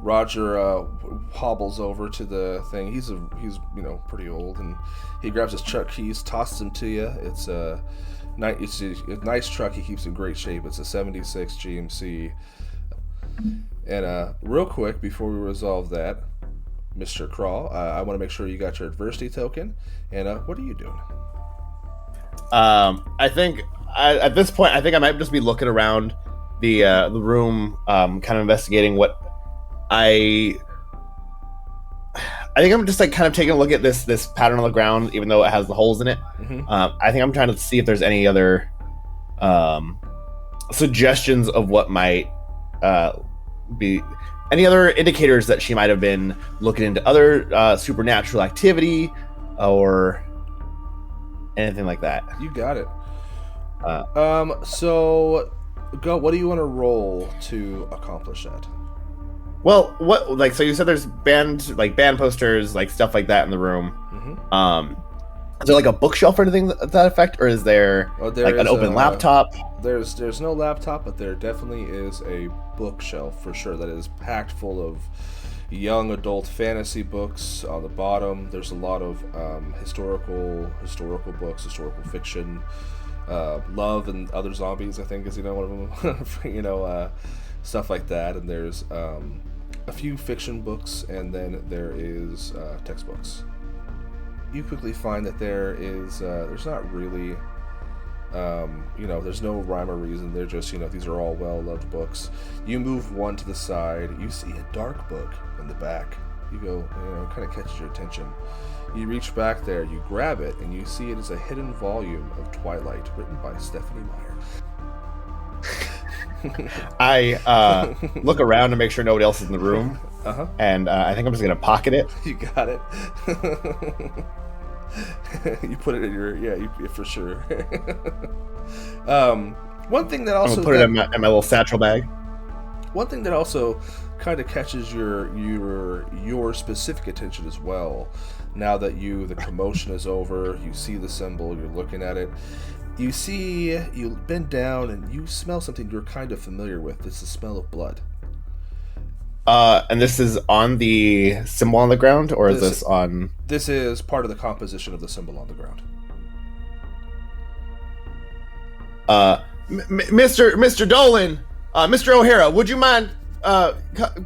Roger hobbles over to the thing. He's pretty old, and he grabs his truck keys, tosses them to you. It's a nice truck. He keeps in great shape. It's a 76 GMC. And real quick, before we resolve that, Mr. Crawl, I want to make sure you got your adversity token. And what are you doing? I think at this point, I think I might just be looking around the room, kind of investigating what I think I'm just kind of taking a look at this pattern on the ground, even though it has the holes in it. Mm-hmm. I think I'm trying to see if there's any other suggestions of what might be any other indicators that she might have been looking into other supernatural activity or anything like that. You got it. So go. What do you want to roll to accomplish that? Well, so you said there's band posters, stuff like that in the room. Mm-hmm. Is there a bookshelf or anything to that effect, or is there, an open laptop? There's no laptop, but there definitely is a bookshelf for sure that is packed full of young adult fantasy books. On the bottom, there's a lot of historical books, historical fiction, Love and Other Zombies, I think is one of them. Stuff like that, and there's a few fiction books, and then there is textbooks. You quickly find that there's not really, there's no rhyme or reason. They're just, these are all well-loved books. You move one to the side, you see a dark book in the back. You go, it kind of catches your attention. You reach back there, you grab it, and you see it is a hidden volume of Twilight written by Stephanie Meyer. I look around to make sure nobody else is in the room, and I think I'm just gonna pocket it. You got it. You put it in your for sure. One thing that also I'm gonna put it in my little satchel bag. One thing that also kind of catches your specific attention as well. Now that the commotion is over, you see the symbol, you're looking at it. You bend down and you smell something you're kind of familiar with. It's the smell of blood. And this is on the symbol on the ground, or is This- this on? This is part of the composition of the symbol on the ground. Mr. Dolan, Mr. O'Hara, would you mind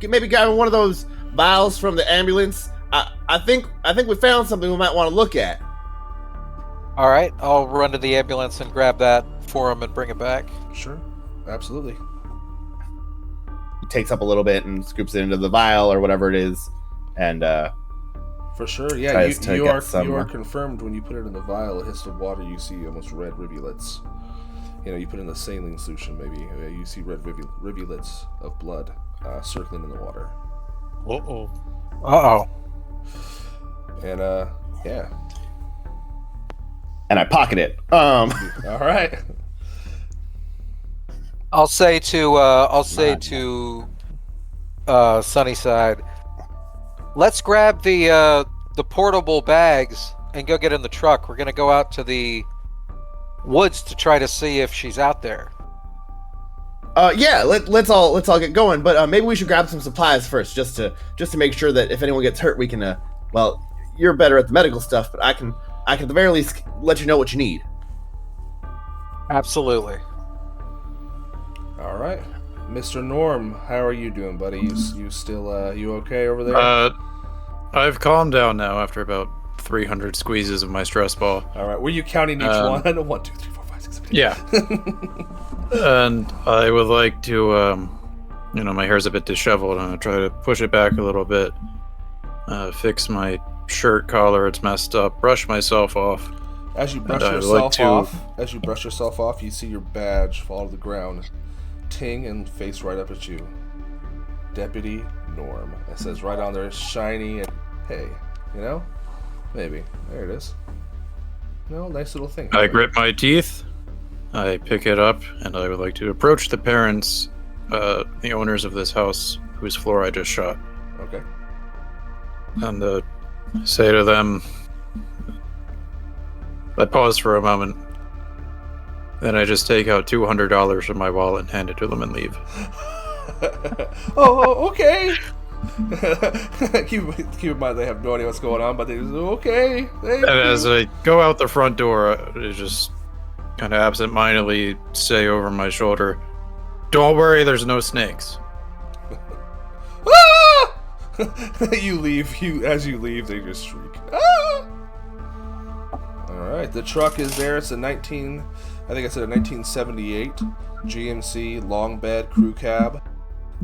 maybe grabbing one of those vials from the ambulance? I think we found something we might want to look at. All right, I'll run to the ambulance and grab that for him and bring it back. Sure, absolutely. He takes up a little bit and scoops it into the vial or whatever it is, and For sure, yeah. Tries to You get are some- confirmed when you put it in the vial. It hits the water. You see almost red rivulets. You know, you put it in the saline solution, maybe you see red rivulets of blood circling in the water. Uh-oh. Uh-oh. And yeah. and I pocket it. All right. I'll say to Sunnyside, let's grab the portable bags and go get in the truck. We're gonna go out to the woods to try to see if she's out there. Yeah, let's all get going, but maybe we should grab some supplies first, just to make sure that if anyone gets hurt, we can. Well, you're better at the medical stuff, but I can at the very least let you know what you need. Absolutely. All right. Mr. Norm, how are you doing, buddy? You still you okay over there? I've calmed down now after about 300 squeezes of my stress ball. All right. Were you counting each one? 1, 2, 3, 4, 5, 6, 7, 8. Yeah. And I would like to, my hair's a bit disheveled, and I try to push it back a little bit, fix my shirt collar, it's messed up, brush myself off. As you brush And I would yourself off, you see your badge fall to the ground, ting and face right up at you. Deputy Norm. It says right on there, shiny and hey, maybe there it is. No, nice little thing. I grit my teeth, I pick it up, and I would like to approach the parents, the owners of this house, whose floor I just shot, Okay. and say to them, I pause for a moment, then I just take out $200 from my wallet and hand it to them and leave. Oh, okay. keep in mind they have no idea what's going on, but they just okay. Thank And you. as I go out the front door, I just kind of absentmindedly say over my shoulder, "Don't worry, there's no snakes." Ah! You leave. As you leave, they just shriek. Ah! All right, the truck is there. It's a 1978 GMC long bed crew cab.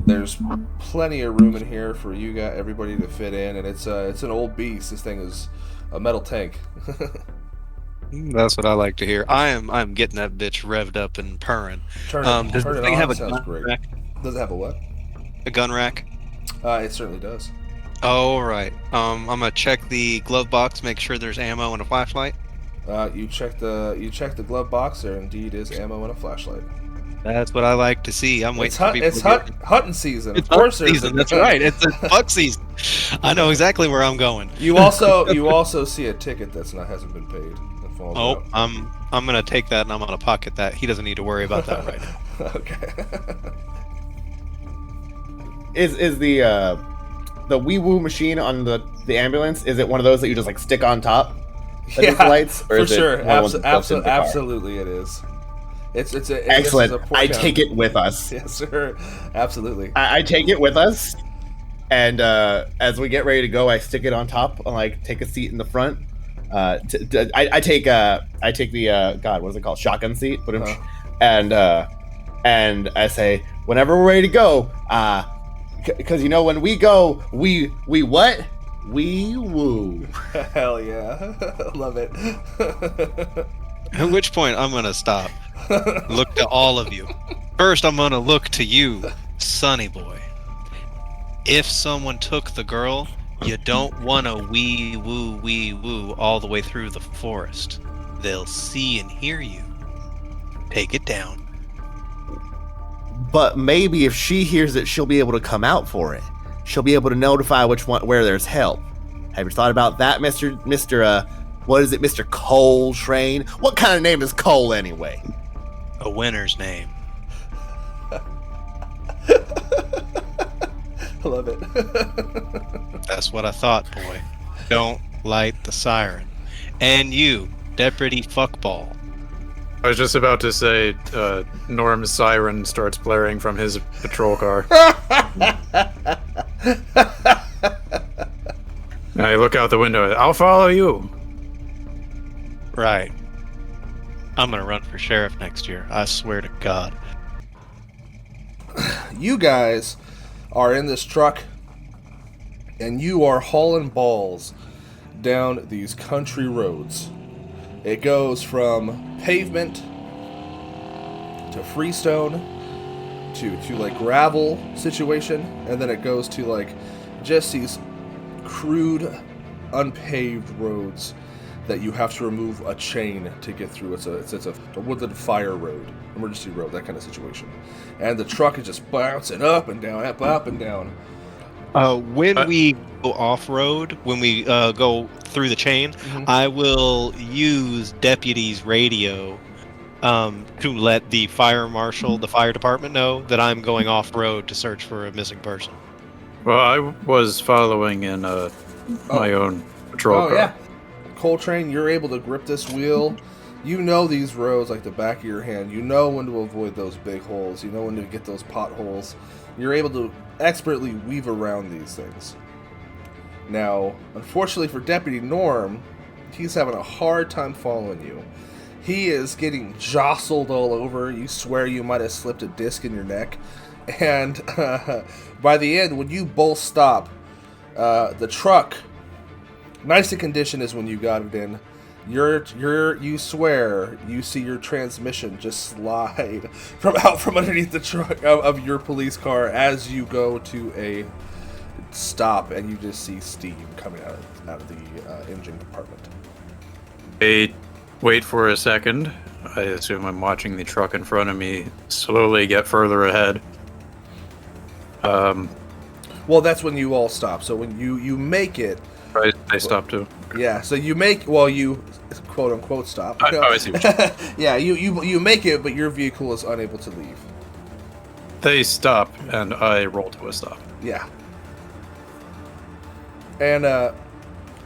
There's plenty of room in here for you guys, everybody to fit in, and it's an old beast. This thing is a metal tank. That's what I like to hear. I'm getting that bitch revved up and purring. Turn Does it the thing on. have a Sounds gun great. rack? Does it have a what? A gun rack? It certainly does. Oh, right. I'm gonna check the glove box, make sure there's ammo and a flashlight. You check the glove box. There indeed is ammo and a flashlight. That's what I like to see. I'm waiting for people It's to get- hunting season. It's Of course, duck there's season. That's right. It's a buck season. I know exactly where I'm going. You also see a ticket hasn't been paid. That falls Oh, out. I'm gonna take that and I'm gonna pocket that. He doesn't need to worry about that right now. Okay. Is the wee woo machine on the ambulance? Is it one of those that you just like stick on top? Of these lights, or for is it sure. one of the ones that goes in the car? Absolutely, it is. It's a Excellent. this is a I port take cam. it with us. Yes, sir. Absolutely. I take it with us, and as we get ready to go, I stick it on top and like take a seat in the front. I take the God, what is it called? Shotgun seat. And I say, whenever we're ready to go, because when we go, we what? We woo. Hell yeah. Love it. At which point I'm gonna stop. Look to all of you. First, I'm gonna look to you, Sonny boy. If someone took the girl, you don't wanna wee woo all the way through the forest. They'll see and hear you. Take it down. But maybe if she hears it, she'll be able to come out for it. She'll be able to notify where there's help. Have you thought about that, Mr. What is it, Mr. Cole Train? What kind of name is Cole anyway? A winner's name. I love it. That's what I thought, boy. Don't light the siren. And you, Deputy Fuckball. I was just about to say, Norm's siren starts blaring from his patrol car. I look out the window. I'll follow you. Right. I'm gonna run for sheriff next year. I swear to God. You guys are in this truck, and you are hauling balls down these country roads. It goes from pavement to freestone to like gravel situation, and then it goes to like just these crude, unpaved roads that you have to remove a chain to get through. It's a woodland fire road, emergency road, that kind of situation. And the truck is just bouncing up and down, up and down. When we go off-road, when we go through the chain, I will use Deputy's radio to let the fire marshal, the fire department know that I'm going off-road to search for a missing person. Well, I was following in my own patrol car. Yeah. Coltrane, you're able to grip this wheel. You know these roads like the back of your hand. You know when to avoid those big holes. You know when to get those potholes. You're able to expertly weave around these things. Now, unfortunately for Deputy Norm, he's having a hard time following you. He is getting jostled all over. You swear you might have slipped a disc in your neck. And by the end, when you both stop, the truck, nice and condition is when you got it in. You swear you see your transmission just slide from underneath the truck of your police car as you go to a stop, and you just see steam coming out of the engine compartment. I wait for a second. I assume I'm watching the truck in front of me slowly get further ahead. Well, that's when you all stop. So when you make it, I stop too. yeah. So you make you quote unquote stop. I see what you mean. Yeah, you make it, but your vehicle is unable to leave. They stop, and I roll to a stop. Yeah. And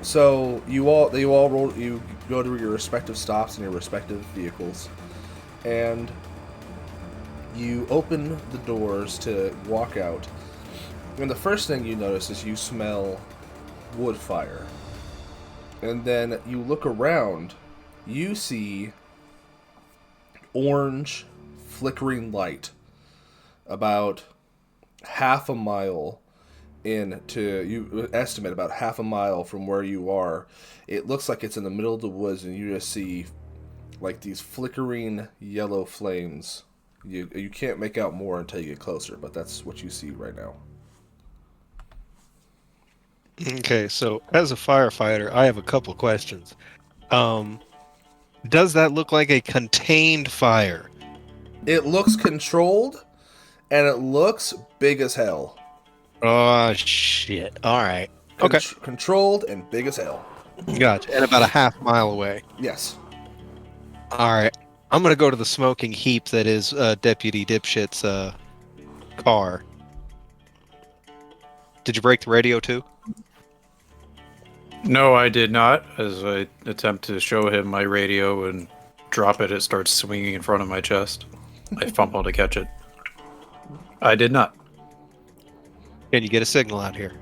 so you all roll. You go to your respective stops in your respective vehicles, and you open the doors to walk out. And the first thing you notice is you smell wood fire. And then you look around, you see orange flickering light about half a mile you estimate about half a mile from where you are. It looks like it's in the middle of the woods, and you just see like these flickering yellow flames. You can't make out more until you get closer, but that's what you see right now. Okay, so as a firefighter, I have a couple questions. Does that look like a contained fire? It looks controlled, and it looks big as hell. Oh, shit. All right. Okay. Controlled and big as hell. Gotcha. And about a half mile away. Yes. All right. I'm going to go to the smoking heap that is Deputy Dipshit's car. Did you break the radio too? No, I did not. As I attempt to show him my radio and drop it, it starts swinging in front of my chest. I fumble to catch it. I did not. Can you get a signal out here?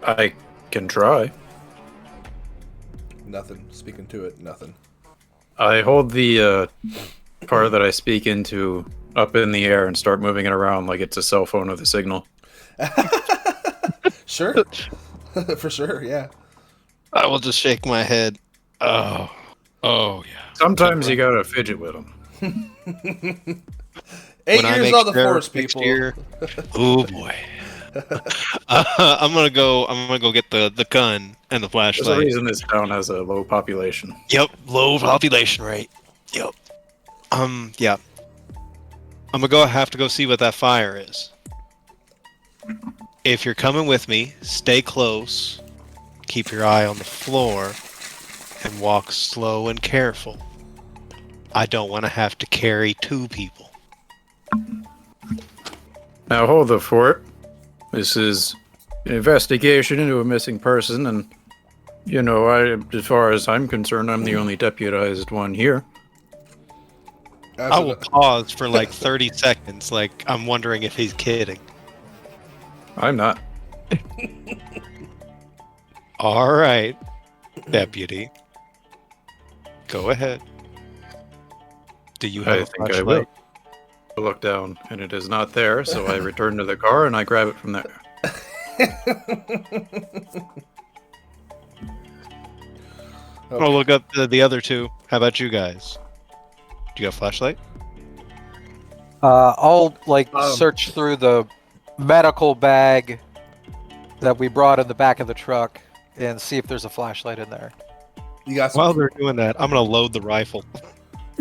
I can try. Nothing. Speaking to it, nothing. I hold the part that I speak into up in the air and start moving it around like it's a cell phone with a signal. Sure. For sure, yeah. I will just shake my head. Oh, yeah. Sometimes you gotta fidget with them. 8 years on the force, people. Oh boy. I'm gonna go get the gun and the There's flashlight. a reason this town has a low population. Yep, low population rate. Yep. Yeah. I'm gonna have to go see what that fire is. If you're coming with me, stay close, keep your eye on the floor, and walk slow and careful. I don't want to have to carry two people. Now hold the fort. This is an investigation into a missing person, and as far as I'm concerned, I'm the only deputized one here. I will pause for like 30 seconds, like I'm wondering if he's kidding. I'm not. All right, deputy. Go ahead. Do you have I a think I will. flashlight? I look down, and it is not there, so I return to the car and I grab it from there. I'll look up the other two. How about you guys? Do you have a flashlight? I'll search through the medical bag that we brought in the back of the truck and see if there's a flashlight in there. You got While they're doing that, I'm gonna load the rifle.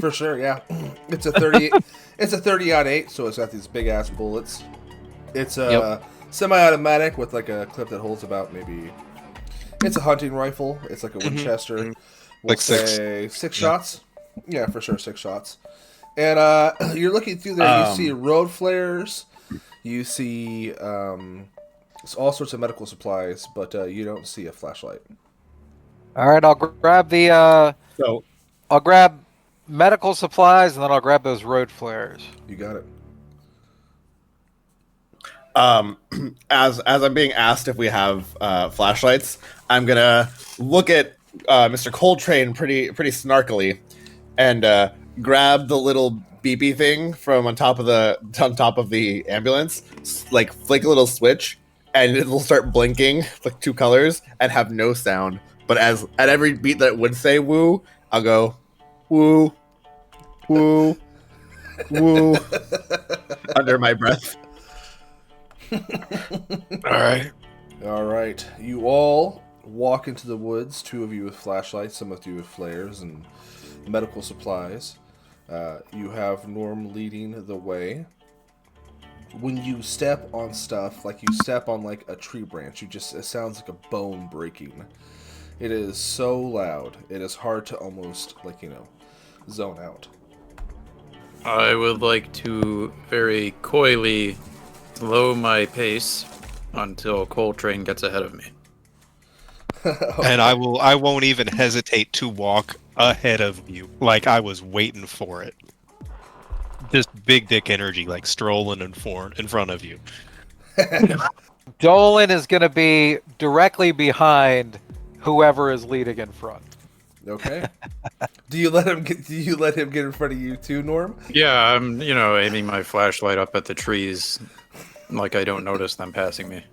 for sure, yeah. It's a 30. It's a 30-08, so it's got these big ass bullets. It's a semi-automatic with like a clip that holds about maybe. It's a hunting rifle. It's like a Winchester. We'll Like say six shots. Yeah, for sure, 6 shots. And you're looking through there. You see road flares. You see all sorts of medical supplies, but you don't see a flashlight. All right, I'll grab I'll grab medical supplies, and then I'll grab those road flares. You got it. As I'm being asked if we have flashlights, I'm gonna look at Mr. Coltrane pretty snarkily, and grab the little beepy thing from on top of the ambulance, like flick a little switch, and it'll start blinking like 2 colors and have no sound. But at every beat that it would say "woo," I'll go "woo, woo, woo" under my breath. All right. You all walk into the woods, 2 of you with flashlights, some of you with flares and medical supplies. You have Norm leading the way. When you step on stuff, like you step on like a tree branch, it sounds like a bone breaking. It is so loud. It is hard to almost zone out. I would like to very coyly slow my pace until Coltrane gets ahead of me. And I won't even hesitate to walk ahead of you. Like I was waiting for it. Just big dick energy, like strolling in front of you. Dolan is going to be directly behind whoever is leading in front. Okay. Do you let him get in front of you too, Norm? Yeah, I'm aiming my flashlight up at the trees, like I don't notice them passing me.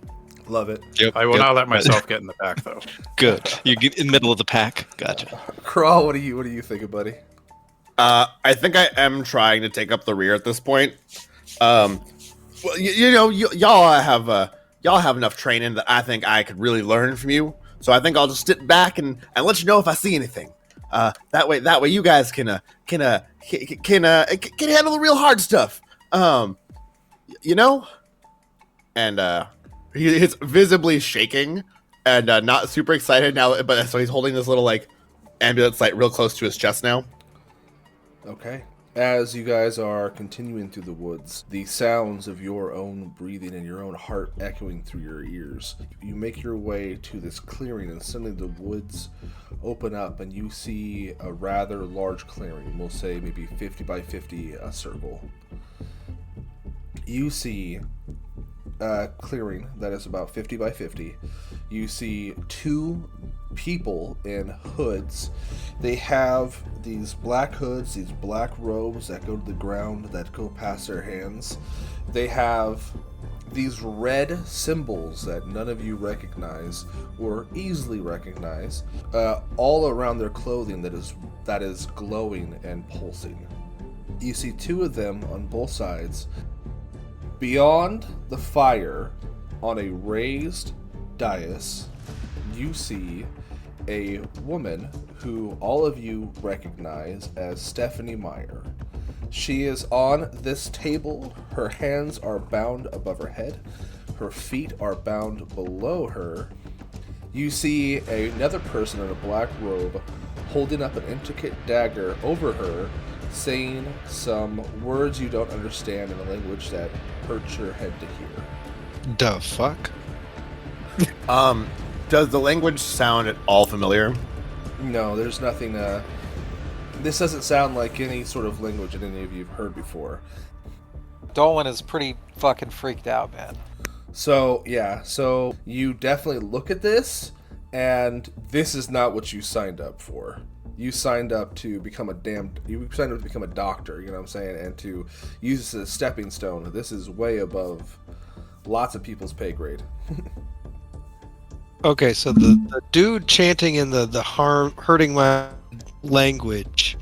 Love it. Yep, I will not let myself get in the back though. Good. You get in the middle of the pack. Gotcha. Crawl, what do you thinking, buddy? I think I am trying to take up the rear at this point. Well, y'all have enough training that I think I could really learn from you. So I think I'll just sit back and let you know if I see anything. That way you guys can handle the real hard stuff. And he's visibly shaking and not super excited now. But so he's holding this little like ambulance light real close to his chest now. Okay. As you guys are continuing through the woods, the sounds of your own breathing and your own heart echoing through your ears, you make your way to this clearing, and suddenly the woods open up and you see a rather large clearing. We'll say maybe 50 by 50 a circle. You see a clearing that is about 50 by 50. You see 2 people in hoods. They have these black hoods, these black robes that go to the ground, that go past their hands. They have these red symbols that none of you recognize or easily recognize, all around their clothing that is glowing and pulsing. You see 2 of them on both sides. Beyond the fire, on a raised dais, you see a woman who all of you recognize as Stephanie Meyer. She is on this table. Her hands are bound above her head. Her feet are bound below her. You see another person in a black robe holding up an intricate dagger over her saying some words you don't understand in a language that hurts your head to hear. The fuck? Does the language sound at all familiar? No, there's nothing. This doesn't sound like any sort of language that any of you have heard before. Dolan is pretty fucking freaked out, man. So, yeah, so you definitely look at this, and this is not what you signed up for. You signed up to become a doctor, you know what I'm saying, and to use this as a stepping stone. This is way above lots of people's pay grade. Okay, so the dude chanting in the hurting language.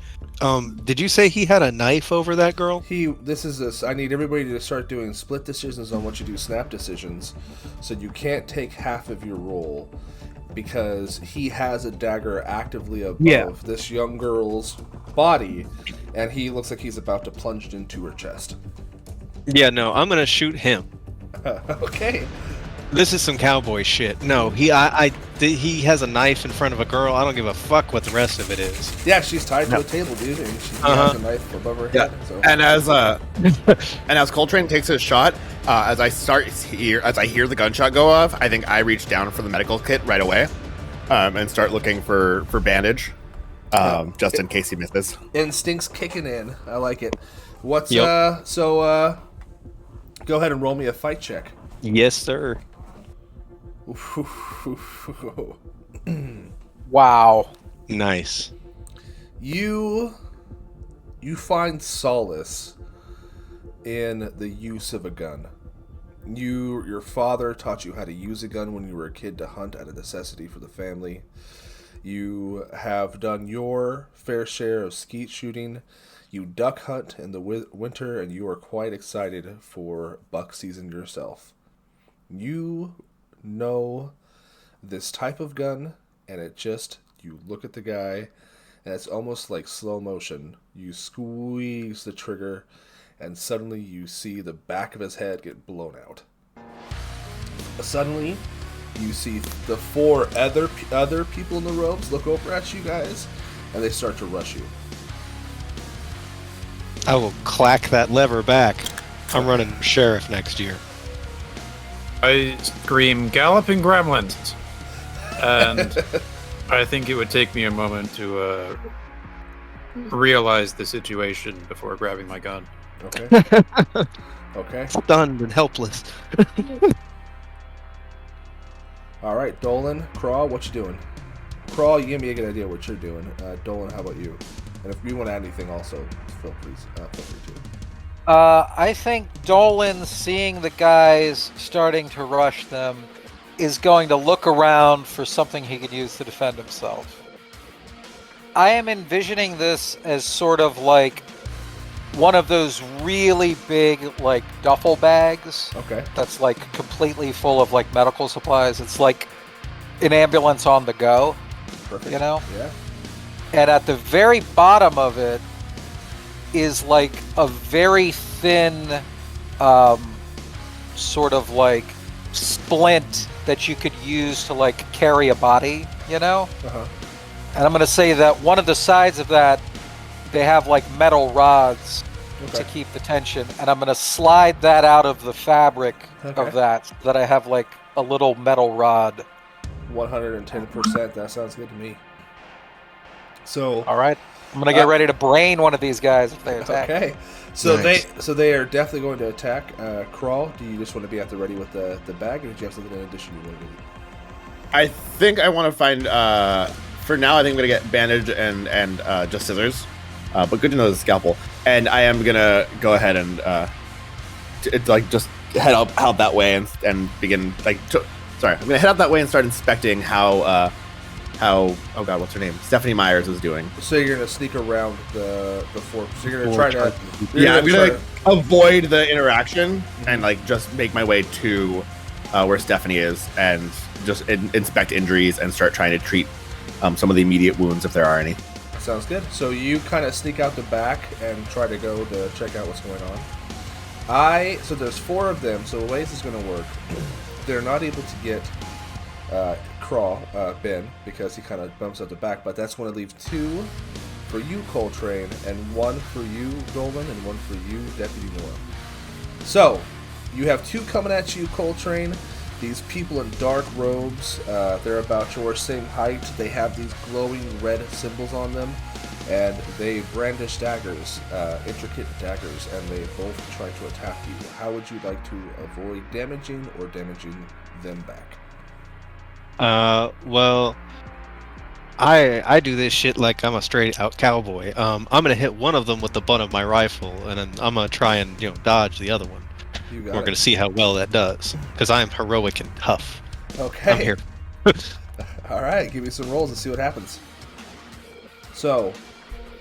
Did you say he had a knife over that girl? I need everybody to start doing split decisions on what you do, snap decisions. So you can't take half of your roll because he has a dagger actively above this young girl's body, and he looks like he's about to plunge it into her chest. Yeah, no, I'm gonna shoot him. Okay. This is some cowboy shit. No, he has a knife in front of a girl. I don't give a fuck what the rest of it is. Yeah, she's tied to a table, dude, and she has a knife above her head. So. And as Coltrane takes his shot, as I hear the gunshot go off, I think I reach down for the medical kit right away, and start looking for bandage, just in case he misses. Instincts kicking in. I like it. Go ahead and roll me a fight check. Yes, sir. Wow. Nice. You find solace in the use of a gun. Your father taught you how to use a gun when you were a kid to hunt out of necessity for the family. You have done your fair share of skeet shooting. You duck hunt in the winter, and you are quite excited for buck season yourself. You know this type of gun, and you look at the guy, and it's almost like slow motion. You squeeze the trigger, and suddenly you see the back of his head get blown out. Suddenly, you see the four other people in the robes look over at you guys, and they start to rush you. I will clack that lever back. I'm running sheriff next year. I scream, "Galloping gremlins!" And I think it would take me a moment to realize the situation before grabbing my gun. Okay. Okay. Stunned and helpless. All right, Dolan, Crawl, what you doing? Crawl, you give me a good idea what you're doing. Dolan, how about you? And if you want to add anything also, feel free to. I think Dolan, seeing the guys starting to rush them, is going to look around for something he could use to defend himself. I am envisioning this as sort of like one of those really big, like, duffel bags. Okay. That's like completely full of like medical supplies. It's like an ambulance on the go. Perfect. You know? Yeah. And at the very bottom of it is like a very thin sort of like splint that you could use to like carry a body, you know? Uh-huh. And I'm going to say that one of the sides of that, they have like metal rods to keep the tension. And I'm going to slide that out of the fabric of that, so that I have like a little metal rod. 110%. That sounds good to me. So. All right. I'm going to get ready to brain one of these guys if they attack. Okay. So Nice. they are definitely going to attack. Crawl, do you just want to be at the ready with the bag, or did you have something in addition you want to do? I think I want to find. For now, I think I'm gonna get bandage and just scissors. But good to know the scalpel. And I am gonna go ahead and just head up out that way and begin I'm gonna head up that way and start inspecting how oh god, what's her name? Stephanie Myers is doing. So you're gonna sneak around the fort. So you're gonna try to. I'm gonna avoid the interaction and just make my way to where Stephanie is and just inspect injuries and start trying to treat some of the immediate wounds if there are any. Sounds good. So you kind of sneak out the back and try to go to check out what's going on. So there's 4 of them. So the way this is going to work, they're not able to get Ben, because he kind of bumps out the back. But that's going to leave 2 for you, Coltrane, and 1 for you, Dolan, and 1 for you, Deputy Norm. So, you have 2 coming at you, Coltrane. These people in dark robes, they're about your same height. They have these glowing red symbols on them, and they brandish daggers, intricate daggers, and they both try to attack you. How would you like to avoid damaging or damaging them back? Well, I do this shit like I'm a straight out cowboy. I'm gonna hit one of them with the butt of my rifle, and then I'm gonna try and dodge the other one. You We're got it. gonna see how well that does, because I am heroic and tough. Okay. I'm here. All right, give me some rolls and see what happens. So,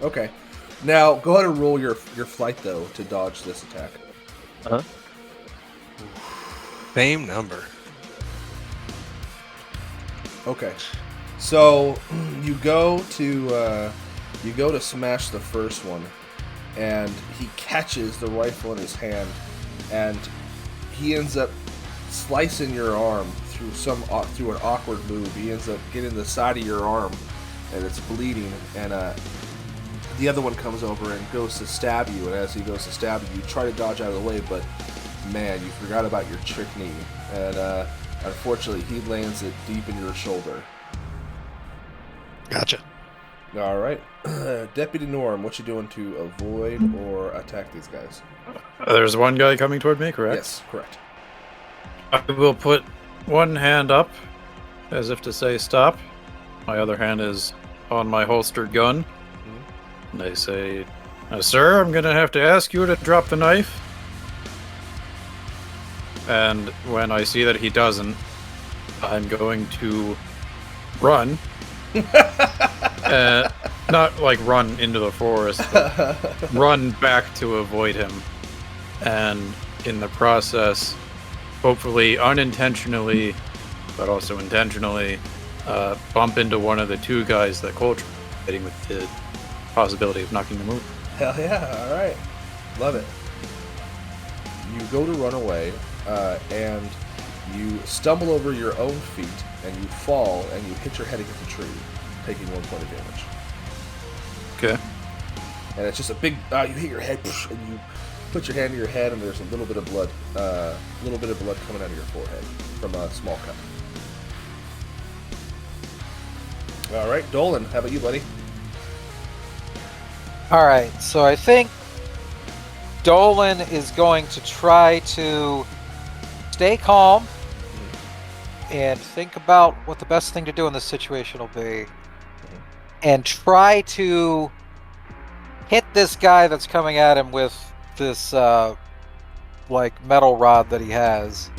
okay. Now, go ahead and roll your flight, though, to dodge this attack. Same number. Okay. So, you go to smash the first one, and he catches the rifle in his hand, and he ends up slicing your arm through an awkward move. He ends up getting the side of your arm, and it's bleeding, and the other one comes over and goes to stab you, and as he goes to stab you, you try to dodge out of the way, but man, you forgot about your trick knee, and unfortunately he lands it deep in your shoulder. Gotcha. All right. Deputy Norm, what you doing to avoid or attack these guys? There's one guy coming toward me, correct? Yes, correct. I will put one hand up, as if to say stop. My other hand is on my holstered gun. And I say, sir, I'm going to have to ask you to drop the knife. And when I see that he doesn't, I'm going to run. Not like run into the forest, but run back to avoid him. And in the process, hopefully unintentionally, but also intentionally, bump into one of the 2 guys that Coltrane is fighting with the possibility of knocking them over. Hell yeah, all right. Love it. You go to run away, and you stumble over your own feet, and you fall, and you hit your head against a tree, taking 1 point of damage. Okay. And it's just a big, you hit your head, and you put your hand to your head, and there's a little bit of blood coming out of your forehead from a small cut. All right, Dolan, how about you, buddy? All right, so I think Dolan is going to try to stay calm and think about what the best thing to do in this situation will be, and try to hit this guy that's coming at him with this like metal rod that he has.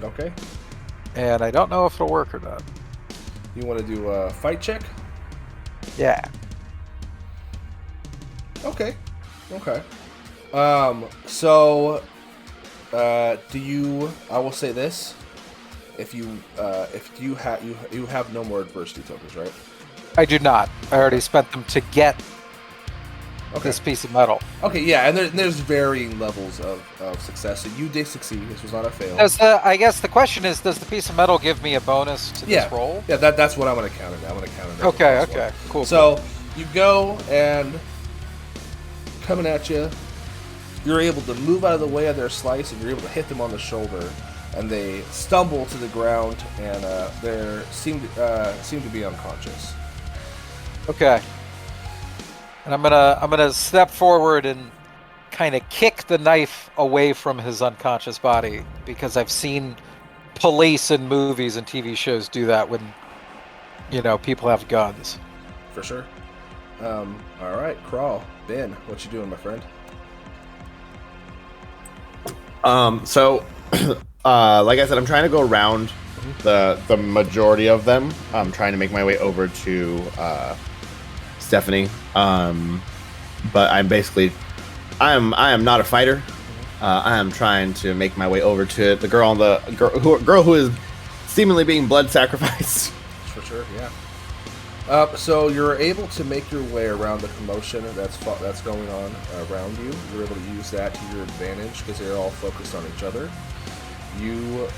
Okay. And I don't know if it'll work or not. You want to do a fight check? Yeah. Okay. Okay. So, do you? I will say this: if you have no more adversity tokens, right? I do not. I already spent them to get Okay. this piece of metal. Okay. Yeah, and there's varying levels of success. So you did succeed. This was not a fail. I guess the question is, does the piece of metal give me a bonus to Yeah. this roll? Yeah. That's what I'm going to count it. I'm going to count it. Okay. as Okay. well. Cool. So you go and coming at you. You're able to move out of the way of their slice, and you're able to hit them on the shoulder, and they stumble to the ground, and they seem to be unconscious. Okay. And I'm gonna step forward and kind of kick the knife away from his unconscious body, because I've seen police in movies and TV shows do that when people have guns. For sure. All right, Crawl. Ben, what you doing, my friend? So, like I said, I'm trying to go around the majority of them. I'm trying to make my way over to Stephanie. But I'm basically, I am not a fighter. I am trying to make my way over to the girl who is seemingly being blood sacrificed. For sure, yeah. So you're able to make your way around the commotion that's going on around you. You're able to use that to your advantage because they're all focused on each other. You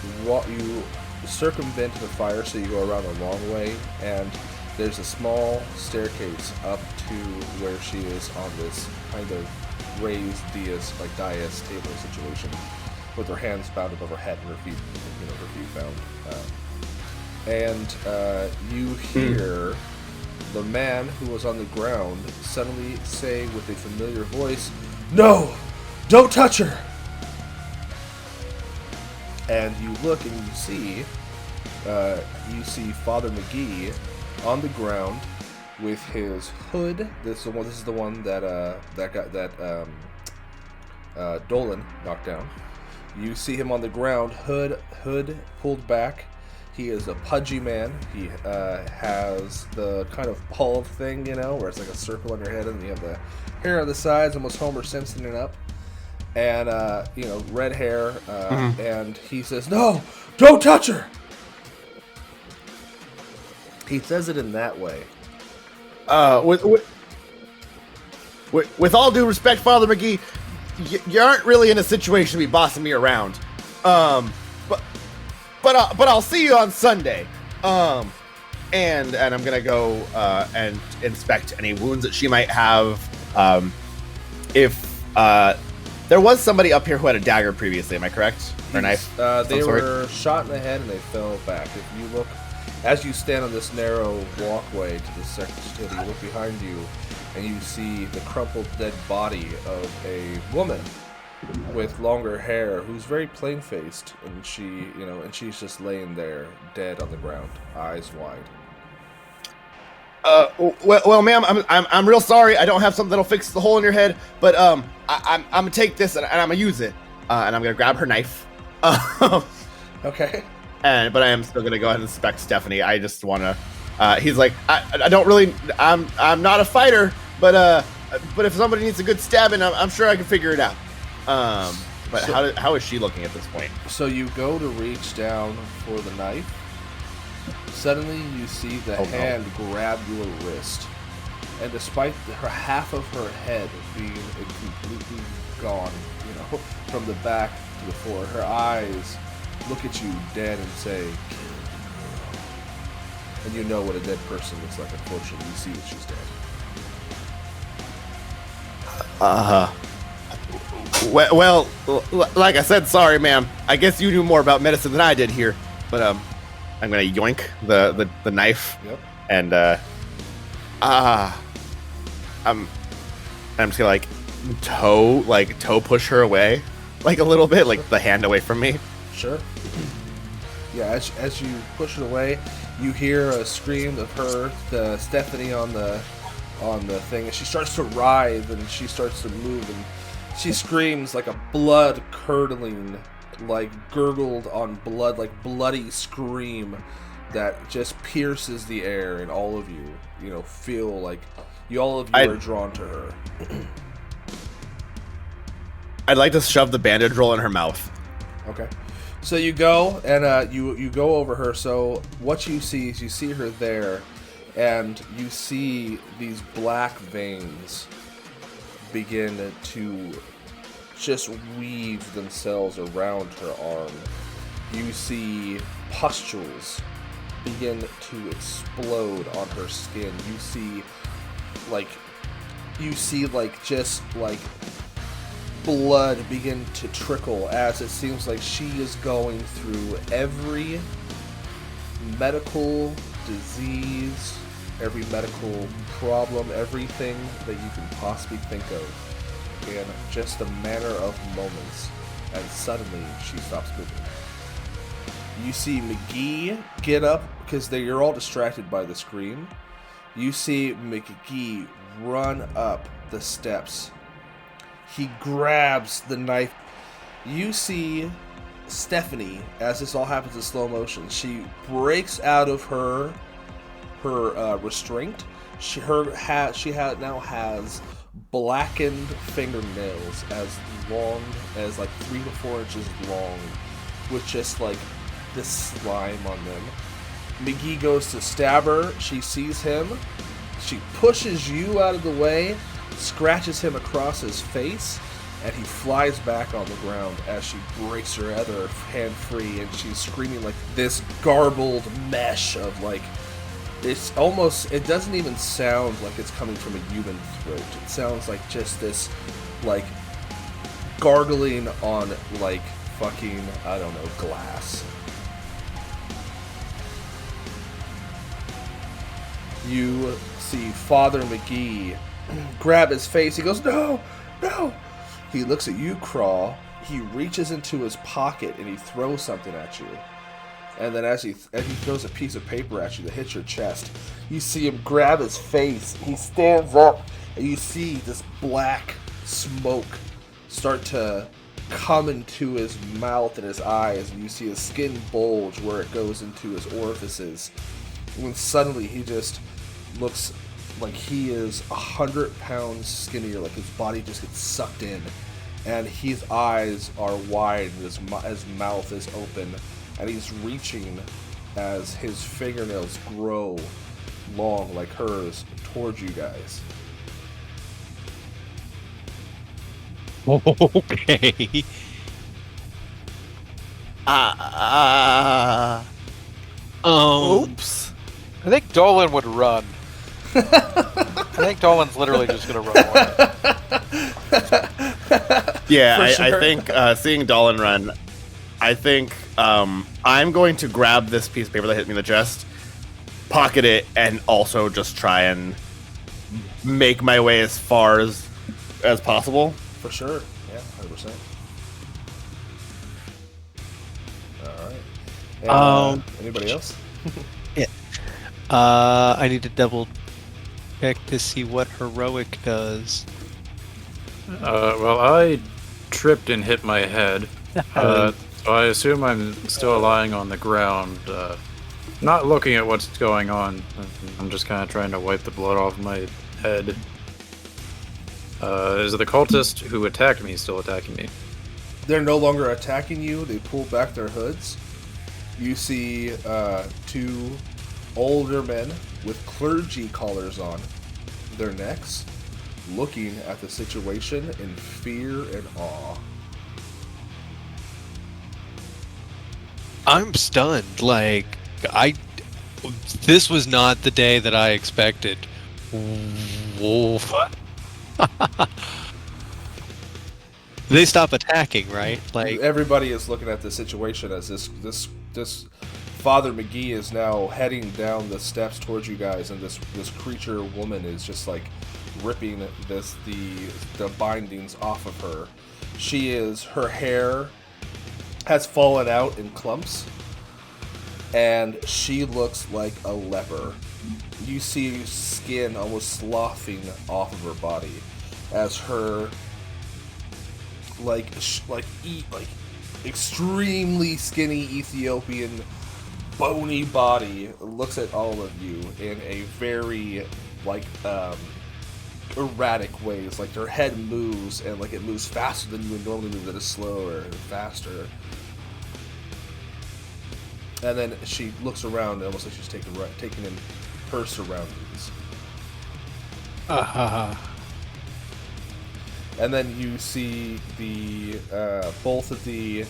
circumvent the fire, so you go around a long way, and There's a small staircase up to where she is on this kind of raised dais table situation, with her hands bound above her head and her feet, her feet bound. And you hear the man who was on the ground suddenly say with a familiar voice, "No! Don't touch her!" And you look and you see Father McGee on the ground with his hood. This is the one that Dolan knocked down. You see him on the ground, hood pulled back. He is a pudgy man. He has the kind of bald thing, where it's like a circle on your head, and you have the hair on the sides, almost Homer Simpsoning up, and red hair. And he says, "No, don't touch her." He says it in that way. With all due respect, Father McGee, you aren't really in a situation to be bossing me around. But I'll see you on Sunday. And I'm gonna go and inspect any wounds that she might have. If there was somebody up here who had a dagger previously, am I correct? Or a knife? They were shot in the head and they fell back. If you look, as you stand on this narrow walkway to the secretary, you look behind you and you see the crumpled dead body of a woman with longer hair who's very plain-faced, and she's just laying there dead on the ground, eyes wide. Well, ma'am, I'm real sorry. I don't have something that'll fix the hole in your head, but I'm gonna take this and I'm gonna use it, and I'm gonna grab her knife. Okay. But I am still gonna go ahead and inspect Stephanie. I just wanna. He's like, I don't really. I'm not a fighter, but if somebody needs a good stabbing, I'm sure I can figure it out. But how is she looking at this point? So you go to reach down for the knife. Suddenly you see the hand grab your wrist. And despite half of her head being completely gone, from the back to the floor, her eyes look at you dead and say, "Kill the girl." And you know what a dead person looks like, unfortunately. You see that she's dead. Well, like I said, sorry, ma'am. I guess you knew more about medicine than I did here. But I'm gonna yoink the knife. Yep. And I'm just gonna toe push her away, like a little bit, like the hand away from me. Sure. Yeah, as you push it away, you hear a scream of the Stephanie on the thing, and she starts to writhe and she starts to move, and she screams like a blood-curdling, like gurgled on blood, like bloody scream that just pierces the air, and all of you, feel like all of you are drawn to her. I'd like to shove the bandage roll in her mouth. Okay. So you go and you go over her. So what you see is you see her there, and you see these black veins begin to just weave themselves around her arm. You see pustules begin to explode on her skin. You see blood begin to trickle, as it seems like she is going through every medical disease, every medical problem, everything that you can possibly think of in just a matter of moments, and suddenly she stops moving. You see McGee get up, because you're all distracted by the scream. You see McGee run up the steps. He grabs the knife. You see Stephanie, as this all happens in slow motion, she breaks out of her restraint. She now has blackened fingernails as long as 3 to 4 inches long, with just this slime on them. McGee goes to stab her. She sees him. She pushes you out of the way, scratches him across his face, and he flies back on the ground as she breaks her other hand free, and she's screaming like this garbled mesh of It's almost, it doesn't even sound like it's coming from a human throat. It sounds like just this, like, gargling on, like, fucking, I don't know, glass. You see Father McGee grab his face. He goes, no, no. He looks at you, Craw. He reaches into his pocket and he throws something at you. And then as he throws a piece of paper at you that hits your chest, you see him grab his face. He stands up, and you see this black smoke start to come into his mouth and his eyes, and you see his skin bulge where it goes into his orifices. And then suddenly he just looks like he is 100 pounds skinnier, like his body just gets sucked in, and his eyes are wide, and his mouth is open. And he's reaching as his fingernails grow long like hers towards you guys. Okay. Oops. I think Dolan would run. I think Dolan's literally just going to run away. Yeah, For I sure. think seeing Dolan run, I think I'm going to grab this piece of paper that hit me in the chest, pocket it, and also just try and make my way as far as possible. For sure. Yeah, 100%. Alright. And, anybody else? I need to double check to see what heroic does. Well, I tripped and hit my head. So I assume I'm still lying on the ground, not looking at what's going on. I'm just kind of trying to wipe the blood off my head. Is the cultist who attacked me still attacking me? They're no longer attacking you. They pull back their hoods. You see two older men with clergy collars on their necks, looking at the situation in fear and awe. I'm stunned. Like, this was not the day that I expected. Wolf. They stop attacking, right? Like, Everybody is looking at the situation as this Father McGee is now heading down the steps towards you guys, and this creature woman is just like ripping the bindings off of her. Her hair has fallen out in clumps, and she looks like a leper. You see skin almost sloughing off of her body as her extremely skinny Ethiopian bony body looks at all of you in a very erratic ways. Like her head moves, and like it moves faster than you would normally move, that is slower and faster. And then she looks around, almost like she's taking in her surroundings. And then you see the both of the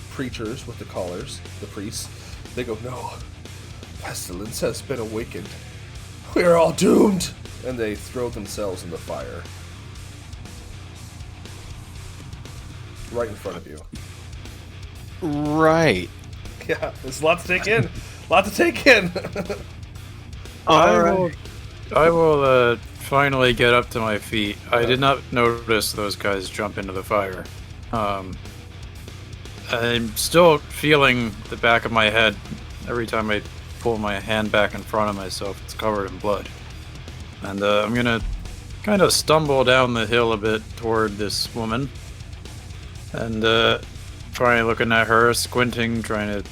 preachers with the collars, the priests. They go, "No, pestilence has been awakened. We are all doomed!" And they throw themselves in the fire. Right in front of you. right. Yeah, there's a lot to take in. I will finally get up to my feet. I did not notice those guys jump into the fire. I'm still feeling the back of my head. Every time I pull my hand back in front of myself, it's covered in blood. And I'm gonna kind of stumble down the hill a bit toward this woman. And trying looking at her, squinting, trying to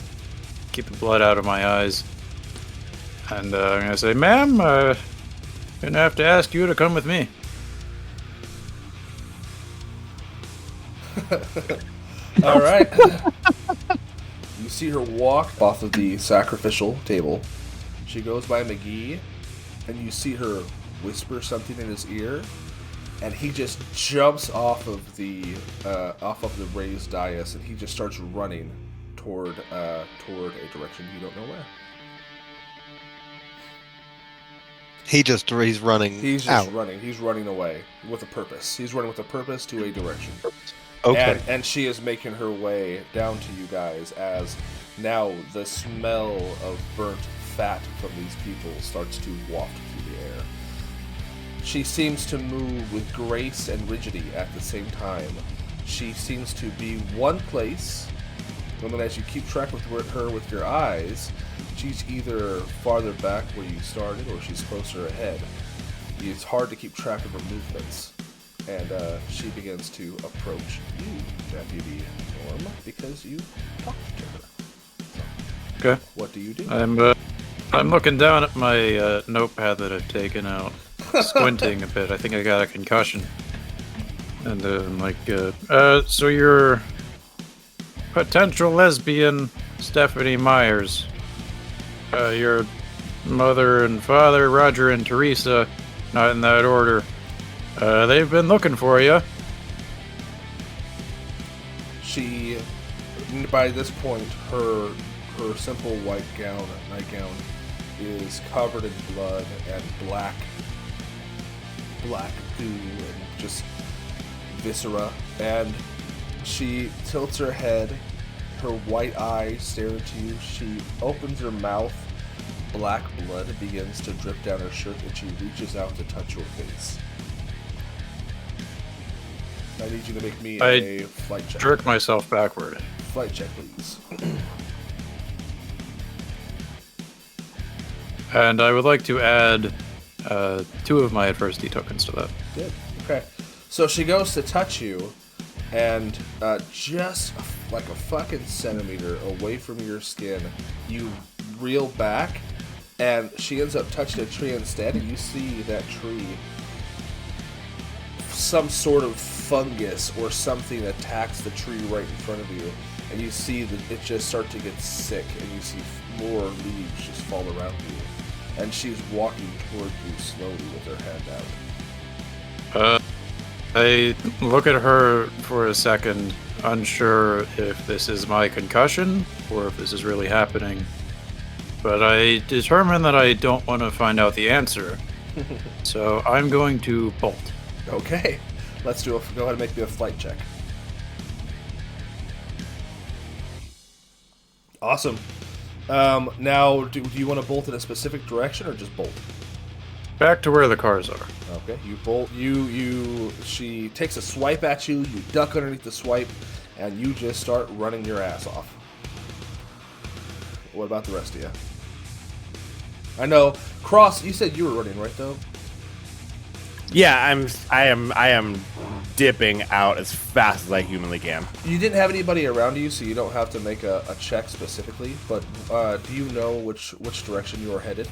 keep the blood out of my eyes. And I'm gonna say, "Ma'am, I'm gonna have to ask you to come with me." All right. You see her walk off of the sacrificial table. She goes by McGee, and you see her whisper something in his ear, and he just jumps off of the raised dais, and he just starts running toward a direction you don't know where. He's running. He's just out. running. He's running away with a purpose. He's running with a purpose to a direction. Okay. And she is making her way down to you guys as now the smell of burnt fat from these people starts to waft through the air. She seems to move with grace and rigidity at the same time. She seems to be one place, and then as you keep track with her with your eyes, she's either farther back where you started or she's closer ahead. It's hard to keep track of her movements. And she begins to approach you, Deputy Norm, because you talked to her. Okay. What do you do? I'm looking down at my notepad that I've taken out, squinting a bit. I think I got a concussion. And I'm like, so you're potential lesbian Stephanie Myers. Your mother and father, Roger and Teresa, not in that order. They've been looking for you. She, by this point, her simple white nightgown, is covered in blood and black goo and just viscera. And she tilts her head, her white eye staring at you. She opens her mouth. Black blood begins to drip down her shirt, and she reaches out to touch your face. I need you to make me a flight check. Jerk myself backward. Flight check, please. And I would like to add 2 of my adversity tokens to that. Good. Okay. So she goes to touch you, and just like a fucking centimeter away from your skin, you reel back, and she ends up touching a tree instead, and you see that tree, some sort of fungus or something attacks the tree right in front of you, and you see that it just start to get sick, and you see more leaves just fall around you, and she's walking toward you slowly with her hand out. I look at her for a second, unsure if this is my concussion or if this is really happening. But I determine that I don't want to find out the answer. So I'm going to bolt. Okay, let's go ahead and make me a flight check. Awesome. Now, do you want to bolt in a specific direction or just bolt? Back to where the cars are. Okay, you bolt. She takes a swipe at you. You duck underneath the swipe, and you just start running your ass off. What about the rest of you? I know, Cross. You said you were running, right? Though. Yeah, I am dipping out as fast as I humanly can. You didn't have anybody around you, so you don't have to make a check specifically. But do you know which direction you are headed?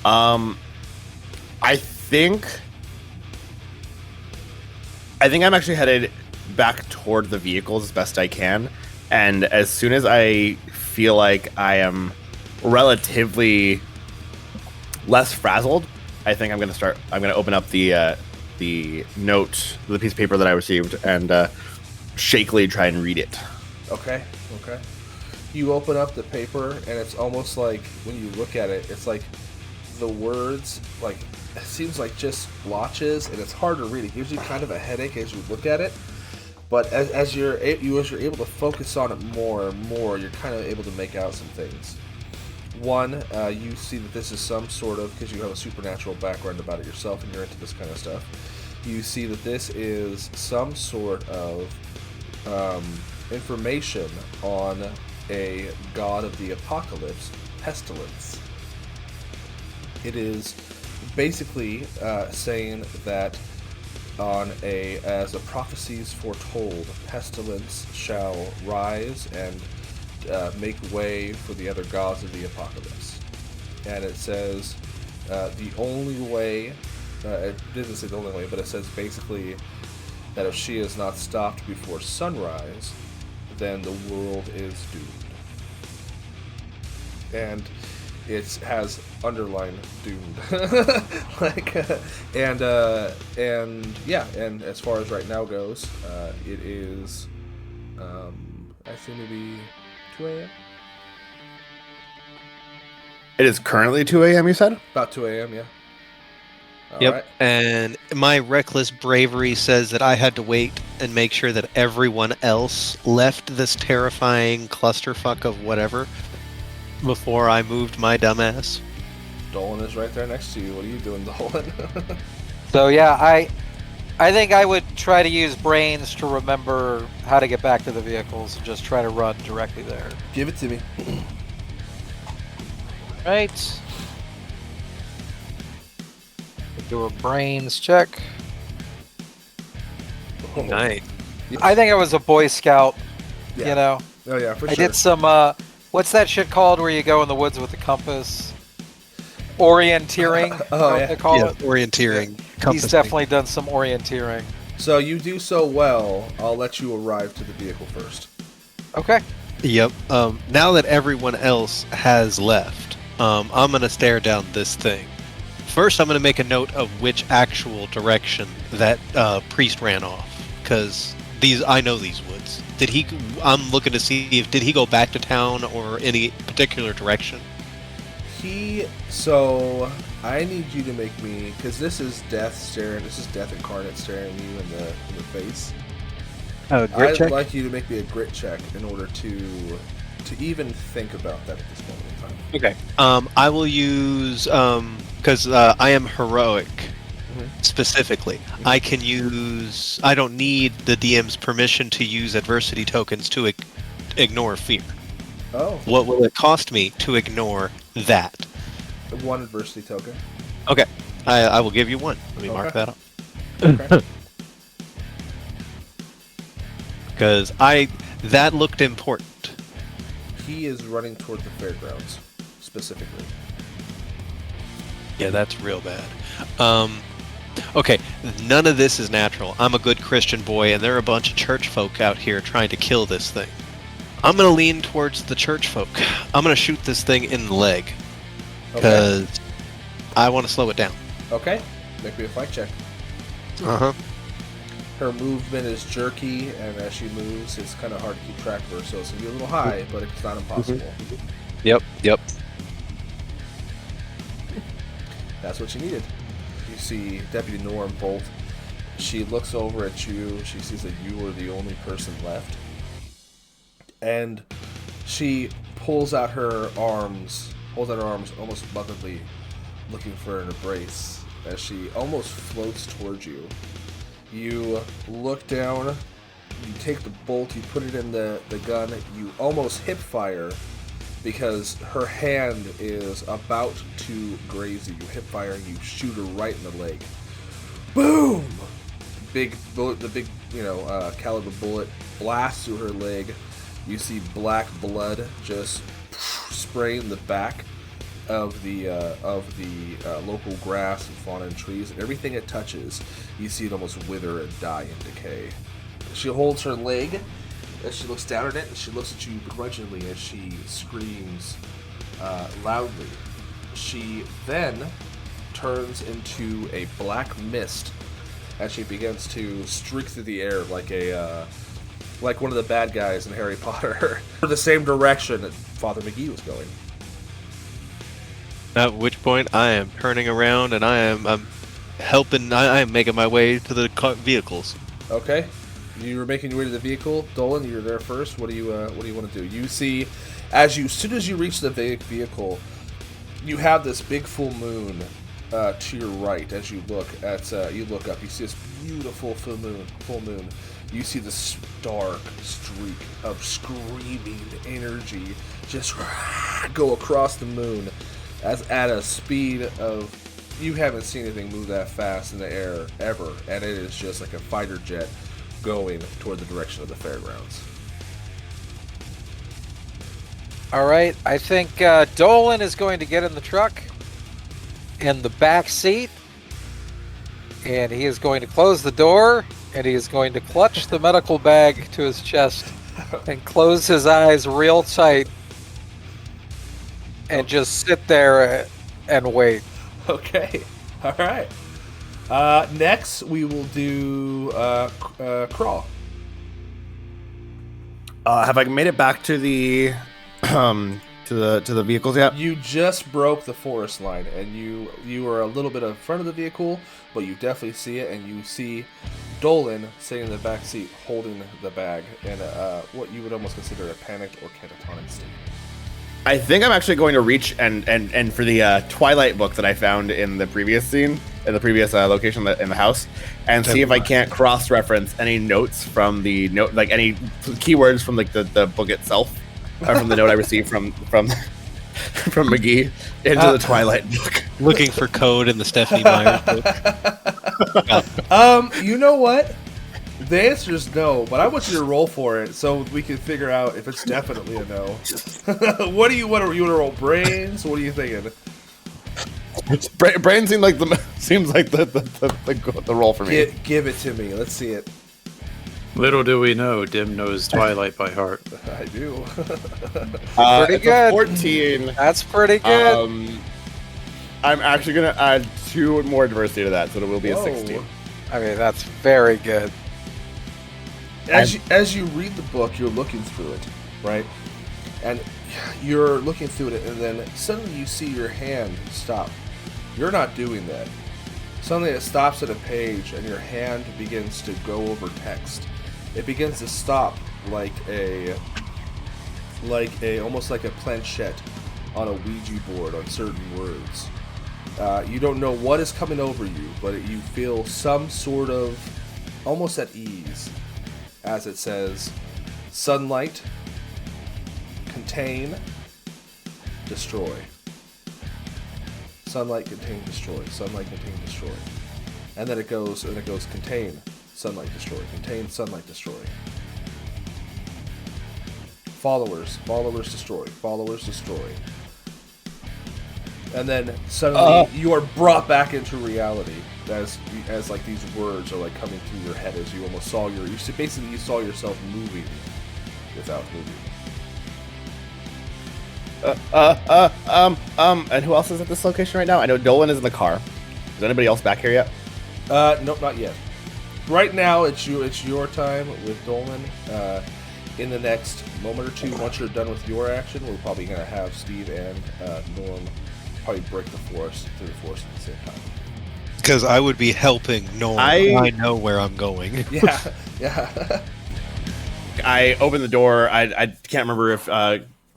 I think I'm actually headed back toward the vehicles as best I can, and as soon as I feel like I am relatively less frazzled, I think I'm gonna open up the note, the piece of paper that I received, and shakily try and read it. Okay. You open up the paper, and it's almost like when you look at it, it's like the words, like, it seems like just blotches, and it's hard to read. It gives you kind of a headache as you look at it. But as you're able to focus on it more and more, you're kind of able to make out some things. One, you see that this is some sort of, because you have a supernatural background about it yourself and you're into this kind of stuff, you see that this is some sort of information on a god of the apocalypse, Pestilence. It is basically saying that as the prophecies foretold, Pestilence shall rise and make way for the other gods of the apocalypse. And it says the only way, it doesn't say the only way, but it says basically that if she is not stopped before sunrise, then the world is doomed. And it has underlined doomed. And as far as right now goes, it is I assume maybe 2 a.m. It is currently 2 a.m., you said? About 2 a.m., yeah. All Yep. right. And my reckless bravery says that I had to wait and make sure that everyone else left this terrifying clusterfuck of whatever before I moved my dumbass. Dolan is right there next to you. What are you doing, Dolan? So yeah, I think I would try to use brains to remember how to get back to the vehicles and just try to run directly there. Give it to me. Right. Do a brains check. Nice. I think I was a Boy Scout. Yeah. You know, Oh, yeah, for I sure. did some. What's that shit called where you go in the woods with the compass? Orienteering. Oh, is yeah. They call Yeah, it. orienteering. He's compassing. definitely done some orienteering. So you do so well, I'll let you arrive to the vehicle first. Okay. Yep. Now that everyone else has left, I'm gonna stare down this thing. First, I'm gonna make a note of which actual direction that priest ran off, because I know these woods. Did he? I'm looking to see if did he go back to town or any particular direction. So I need you to make me, because this is death incarnate staring you in the face. Oh, I'd like you to make me a grit check in order to even think about that at this moment in time. Okay. I will use because I am heroic. Mhm. Specifically, I can use. I don't need the DM's permission to use adversity tokens to ignore fear. Oh, What will it cost me to ignore that? one adversity token. Okay, I will give you one. Let me mark Okay. that up. Okay. Because that looked important. He is running toward the fairgrounds, specifically. Yeah, that's real bad. Okay, none of this is natural. I'm a good Christian boy, and there are a bunch of church folk out here trying to kill this thing. I'm gonna lean towards the church folk. I'm gonna shoot this thing in the leg Okay. because I want to slow it down. Okay. Make me a fight check. Uh huh. Her movement is jerky, and as she moves, it's kind of hard to keep track of her, so it's going to be a little high, but it's not impossible. Yep. That's what you needed. You see Deputy Norm Bolt. She looks over at you. She sees that you are the only person left. And she pulls out her arms almost lovingly, looking for an embrace, as she almost floats towards you. You look down, you take the bolt, you put it in the gun, you almost hip fire because her hand is about to graze you. You hip fire and you shoot her right in the leg. Boom! Big bullet, the big, caliber bullet blasts through her leg. You see black blood just spraying the back of the local grass and fauna and trees, and everything it touches, you see it almost wither and die and decay. She holds her leg as she looks down at it, and she looks at you begrudgingly as she screams loudly. She then turns into a black mist as she begins to streak through the air like one of the bad guys in Harry Potter, for the same direction that Father McGee was going. At which point, I am turning around and I'm helping. I am making my way to the vehicles. Okay, you were making your way to the vehicle, Dolan. You're there first. What do you want to do? You see, soon as you reach the vehicle, you have this big full moon to your right. As you look up, you see this beautiful full moon. You see this dark streak of screaming energy just go across the moon, as at a speed of, you haven't seen anything move that fast in the air ever, and it is just like a fighter jet going toward the direction of the fairgrounds. All right. I think Dolan is going to get in the truck in the back seat, and he is going to close the door, and he is going to clutch the medical bag to his chest and close his eyes real tight and just sit there and wait. Okay, all right. Next, we will do Crawl. Have I made it back to the the vehicles yet? You just broke the forest line, and you are a little bit in front of the vehicle, but you definitely see it, and you see Dolan sitting in the back seat holding the bag in what you would almost consider a panicked or catatonic state. I think I'm actually going to reach and for the Twilight book that I found in the previous scene, in the previous location in the house, and see if I can't cross-reference any notes from the note, like any keywords from like the book itself, or from the note I received from McGee into the Twilight book. Looking for code in the Stephanie Myers book. You know what? The answer is no, but I want you to roll for it so we can figure out if it's definitely a no. What do you want to roll? Brains? What are you thinking? Brain seems like the role for me. Give it to me. Let's see it. Little do we know, Dim knows Twilight by heart. I do. Pretty good. 14. That's pretty good. I'm actually gonna add 2 more diversity to that, so it will be a Whoa. 16. I mean, that's very good. As you read the book, you're looking through it, right? And you're looking through it, and then suddenly you see your hand stop. You're not doing that. Suddenly it stops at a page, and your hand begins to go over text. It begins to stop like almost like a planchette on a Ouija board on certain words. You don't know what is coming over you, but you feel some sort of almost at ease as it says, sunlight, contain, destroy. Sunlight, contain, destroy. Sunlight, contain, destroy. And then it goes contain, sunlight, destroy. Contain, sunlight, destroy. Followers, destroy. Followers, destroy. And then suddenly you are brought back into reality as like these words are like coming through your head as you almost saw you saw yourself moving without moving. And who else is at this location right now? I know Dolan is in the car. Is anybody else back here yet? Nope, not yet. Right now, it's your time with Dolan. In the next moment or two, once you're done with your action, we're probably gonna have Steve and Norm probably break the forest through the forest at the same time. Because I would be helping Norm. I know where I'm going. Yeah. I opened the door. I can't remember if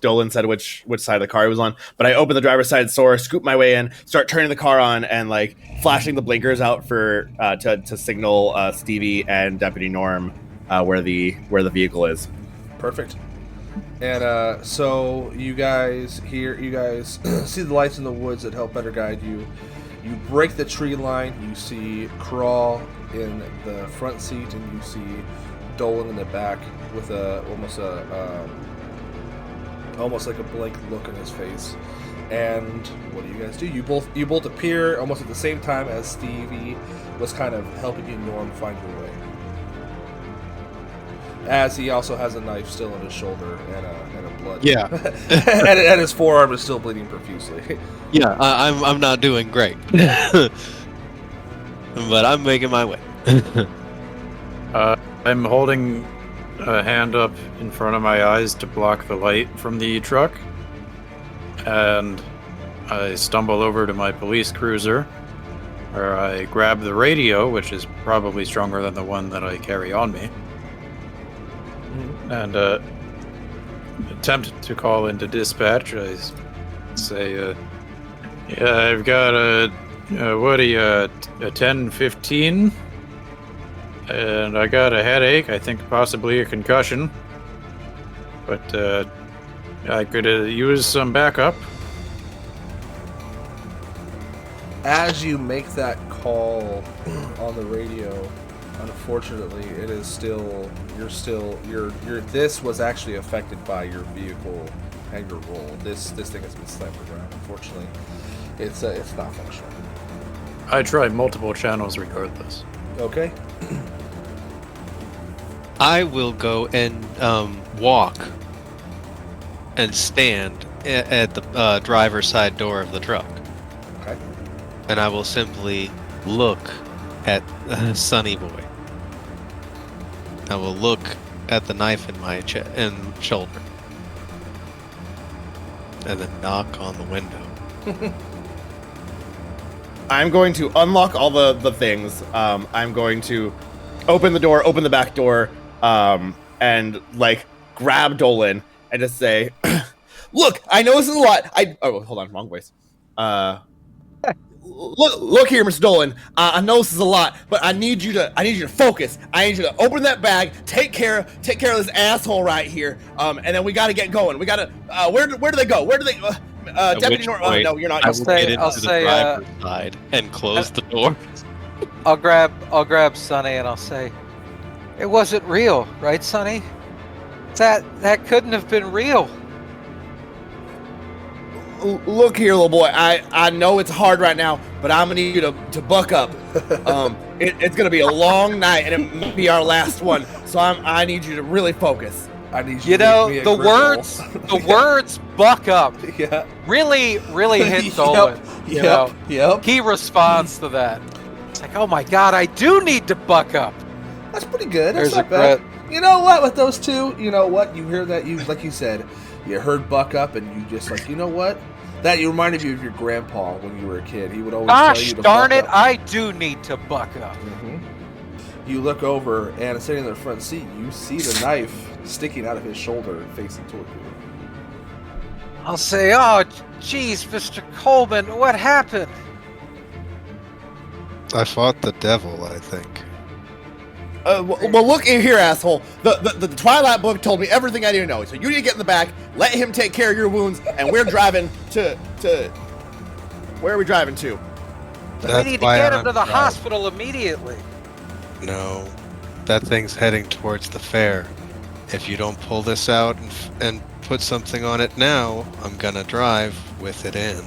Dolan said which side of the car he was on, but I opened the driver's side door, scoop my way in, start turning the car on, and like flashing the blinkers out for to signal Stevie and Deputy Norm where the vehicle is. Perfect. And so you guys see the lights in the woods that help better guide you. You break the tree line. You see Crawl in the front seat, and you see Dolan in the back with almost like a blank look on his face. And what do you guys do? You both appear almost at the same time as Stevie was kind of helping you, Norm, find your way. As he also has a knife still in his shoulder and a blood. Yeah. and his forearm is still bleeding profusely. Yeah, I'm not doing great, but I'm making my way. I'm holding a hand up in front of my eyes to block the light from the truck, and I stumble over to my police cruiser, where I grab the radio, which is probably stronger than the one that I carry on me, and attempt to call into dispatch. I say, yeah, I've got a 10-15, and I got a headache, I think possibly a concussion, but I could use some backup. As you make that call on the radio, unfortunately, it is still this was actually affected by your vehicle and your roll. This thing has been slammed around. Unfortunately, it's not functional. I try multiple channels regardless. Okay. I will go and walk and stand at the driver's side door of the truck. Okay. And I will simply look at Sonny Boy. I will look at the knife in my shoulder. and then knock on the window. I'm going to unlock all the things. I'm going to open the door, open the back door, and like grab Dolan and just say, "Look, I know this is a lot. Hold on, wrong voice. Look here, Mr. Dolan. I know this is a lot, but I need you to focus. I need you to open that bag, take care of this asshole right here, and then we got to get going. We got to. Where do they go? Where do they? Deputy Norton. No, you're not. I will get into I'll the say, driver's side and close the door. I'll grab Sonny and I'll say, it wasn't real, right, Sonny? That couldn't have been real. Look here, little boy. I know it's hard right now, but I'm gonna need you to buck up. It's gonna be a long night, and it might be our last one. So I need you to really focus. I need You to know, make me a the griddle. words "buck up" Yeah. really hit Dolan. You know? Yep. He responds to that. It's like, oh my god, I do need to buck up. That's pretty good. That's There's a not bad. crit. You know what? With those two, you know what? You hear that? You like you said, you heard buck up, and you just like, you know what? That you reminded me of your grandpa when you were a kid. He would always tell Gosh you to darn buck it, up. I do need to buck up. Mhm. You look over, and sitting in the front seat, you see the knife sticking out of his shoulder and facing toward you. I'll say, oh, geez, Mr. Coleman, what happened? I fought the devil, I think. Well, look here, asshole. The Twilight book told me everything I need to know. So you need to get in the back, let him take care of your wounds, and we're driving to. Where are we driving to? We need to get him to the hospital immediately. No, that thing's heading towards the fair. If you don't pull this out and put something on it now, I'm gonna drive with it in.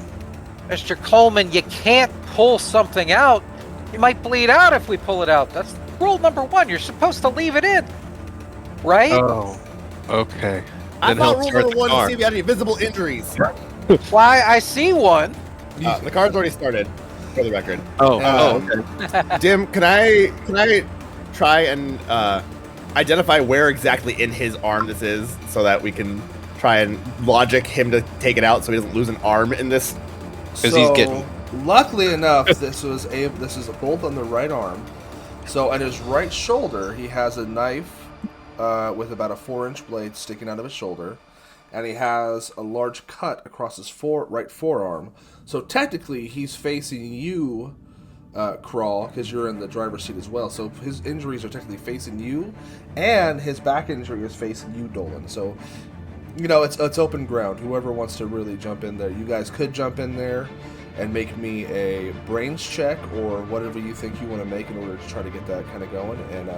Mr. Coleman, you can't pull something out. You might bleed out if we pull it out. That's rule number 1. You're supposed to leave it in. Right? Oh, okay. I Then thought he'll rule start number the 1 to car. see if you had any visible injuries. Why, I see one. The car's already started, for the record. Oh, okay. Dim, can I try and identify where exactly in his arm this is, so that we can try and logic him to take it out, so he doesn't lose an arm in this? Because he's getting- Luckily enough, this is a bolt on the right arm. So on his right shoulder, he has a knife with about a 4-inch blade sticking out of his shoulder, and he has a large cut across his right forearm. So technically, he's facing you, Crawl, because you're in the driver's seat as well. So his injuries are technically facing you, and his back injury is facing you, Dolan. So, you know, it's open ground. Whoever wants to really jump in there, you guys could jump in there and make me a brains check or whatever you think you want to make in order to try to get that kind of going, and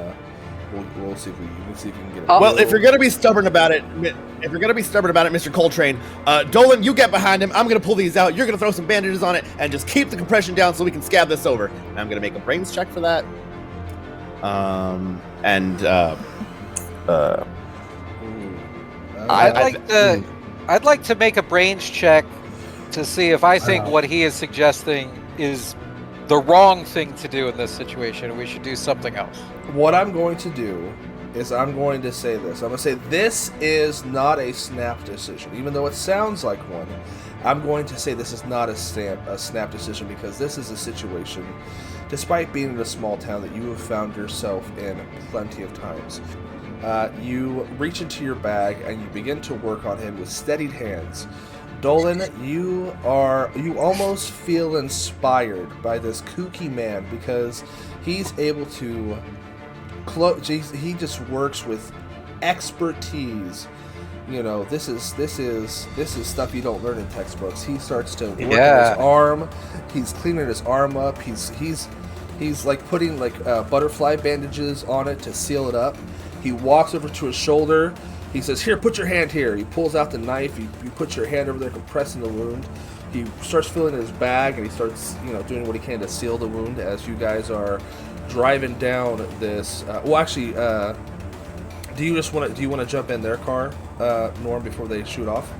we'll see if we can get it. Well, if you're gonna be stubborn about it, Mr. Coltrane, Dolan, you get behind him. I'm gonna pull these out. You're gonna throw some bandages on it and just keep the compression down so we can scab this over. And I'm gonna make a brains check for that. I'd like to make a brains check to see if I think what he is suggesting is the wrong thing to do in this situation, and we should do something else. What I'm going to do is I'm going to say this. I'm going to say this is not a snap decision. Even though it sounds like one, I'm going to say this is not a snap decision, because this is a situation, despite being in a small town, that you have found yourself in plenty of times. You reach into your bag and you begin to work on him with steadied hands. Dolan, you almost feel inspired by this kooky man, because he's able to he just works with expertise. You know, this is stuff you don't learn in textbooks. He starts to work on his arm. He's cleaning his arm up. He's like putting like butterfly bandages on it to seal it up. He walks over to his shoulder. He says, "Here, put your hand here." He pulls out the knife. You put your hand over there, compressing the wound. He starts filling his bag, and he starts, doing what he can to seal the wound as you guys are driving down this. Do you want to jump in their car, Norm, before they shoot off?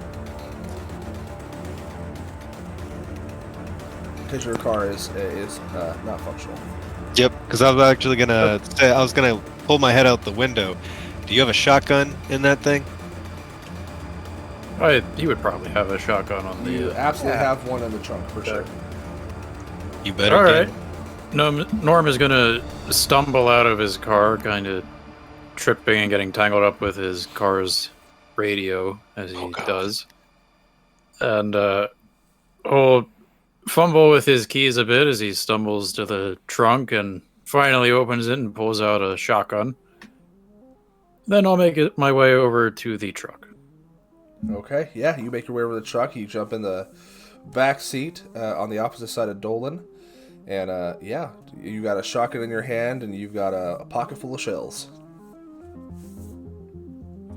Because your car is not functional. Yep, because I was actually gonna say, I was gonna pull my head out the window. Do you have a shotgun in that thing? He would probably have a shotgun on You the. absolutely have one in the trunk for sure. You better. All get right. Norm is gonna stumble out of his car, kind of tripping and getting tangled up with his car's radio as he does, and he'll fumble with his keys a bit as he stumbles to the trunk and finally opens it and pulls out a shotgun. Then I'll make my way over to the truck. Okay, yeah, you make your way over to the truck. You jump in the back seat on the opposite side of Dolan. And, yeah, you got a shotgun in your hand, and you've got a pocket full of shells.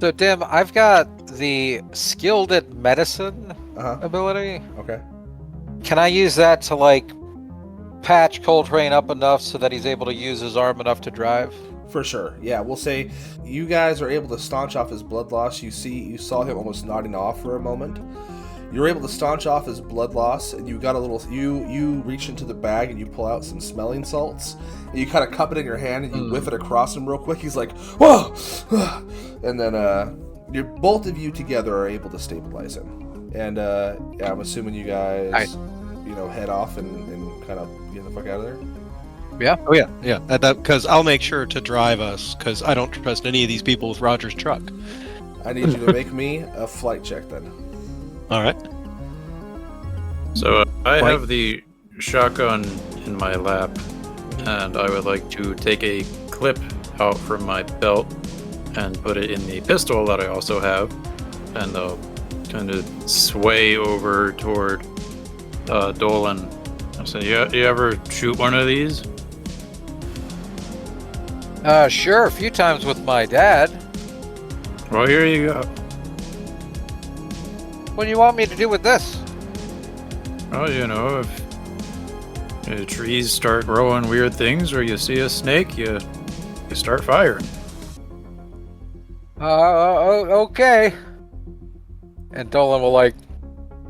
So, Dim, I've got the skilled at medicine ability. Okay. Can I use that to, like, patch Coltrane up enough so that he's able to use his arm enough to drive? For sure. Yeah, we'll say you guys are able to staunch off his blood loss. You saw him almost nodding off for a moment. You're able to staunch off his blood loss, and you got a little. You reach into the bag and you pull out some smelling salts. And you kind of cup it in your hand and you whiff it across him real quick. He's like, "Whoa!" And then both of you together are able to stabilize him. And yeah, I'm assuming you guys, head off and kind of get the fuck out of there. Yeah. Oh yeah. Because I'll make sure to drive us, because I don't trust any of these people with Roger's truck. I need you to make me a flight check then. All right. So I have the shotgun in my lap, and I would like to take a clip out from my belt and put it in the pistol that I also have, and I'll kind of sway over toward Dolan. So you ever shoot one of these? Sure, a few times with my dad. Well, here you go. What do you want me to do with this? Well, if the trees start growing weird things, or you see a snake, you start firing. Okay. And Dolan will, like,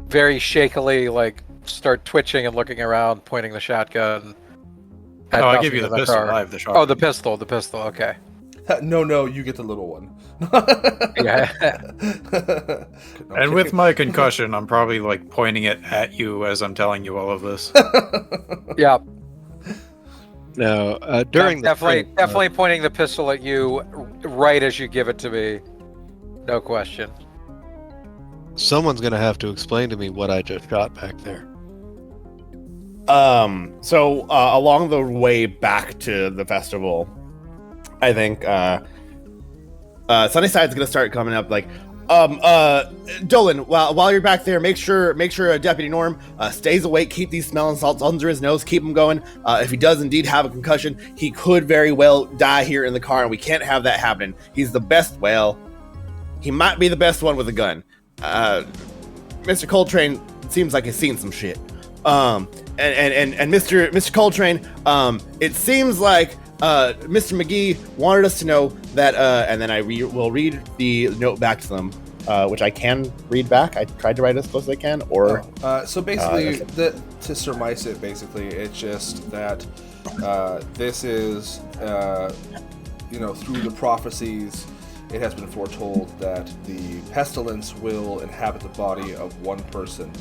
very shakily, like, start twitching and looking around, pointing the shotgun. I'll give you the pistol. I have the shotgun. Oh, the pistol, okay. No, you get the little one. Yeah. And with my concussion, I'm probably, like, pointing it at you as I'm telling you all of this. Yeah. No, during definitely pointing the pistol at you right as you give it to me. No question. someone's gonna have to explain to me what I just shot back there. So along the way back to the festival, I think Sunnyside's gonna start coming up like, Dolan, while you're back there, make sure Deputy Norm stays awake, keep these smelling salts under his nose, keep him going. If he does indeed have a concussion, he could very well die here in the car, and we can't have that happening. He's the best, well, he might be the best one with a gun. Mr. Coltrane seems like he's seen some shit. And Mr. Coltrane, it seems like Mr. McGee wanted us to know that, and then I will read the note back to them, which I can read back. I tried to write as close as I can, or... so basically, to surmise it, basically, it's just that this is, through the prophecies, it has been foretold that the pestilence will inhabit the body of one person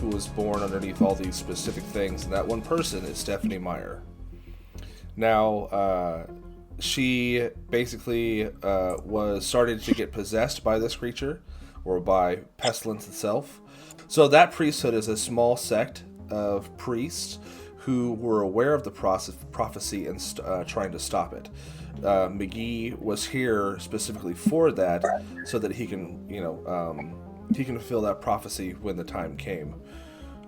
who was born underneath all these specific things, and that one person is Stephanie Meyer. Now, she basically was started to get possessed by this creature, or by pestilence itself. So that priesthood is a small sect of priests who were aware of the prophecy and trying to stop it. McGee was here specifically for that, so that he can, he can fulfill that prophecy when the time came.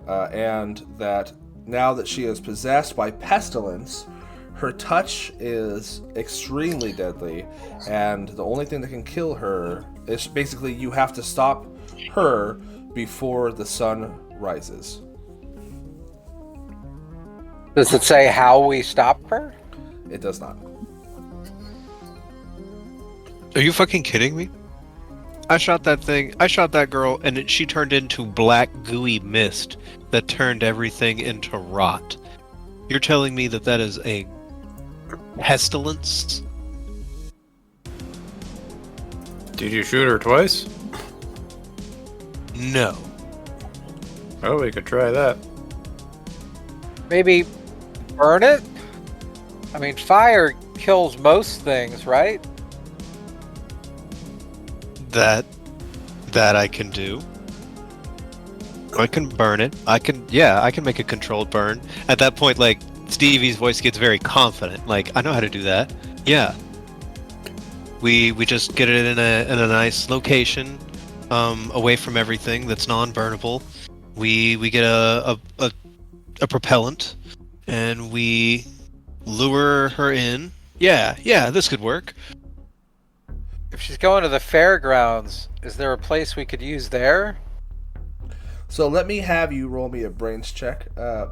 And that now that she is possessed by pestilence, her touch is extremely deadly, and the only thing that can kill her is basically you have to stop her before the sun rises. Does it say how we stop her? It does not. Are you fucking kidding me? I shot that girl, and she turned into black gooey mist that turned everything into rot. You're telling me that is a pestilence? Did you shoot her twice? No. Oh, we could try that. Maybe burn it? I mean, fire kills most things, right? That I can do. I can burn it. I can make a controlled burn. At that point, like, Stevie's voice gets very confident. Like, I know how to do that. Yeah. We just get it in a nice location, away from everything that's non-burnable. We get a propellant, and we lure her in. Yeah, this could work. If she's going to the fairgrounds, is there a place we could use there? So let me have you roll me a brains check,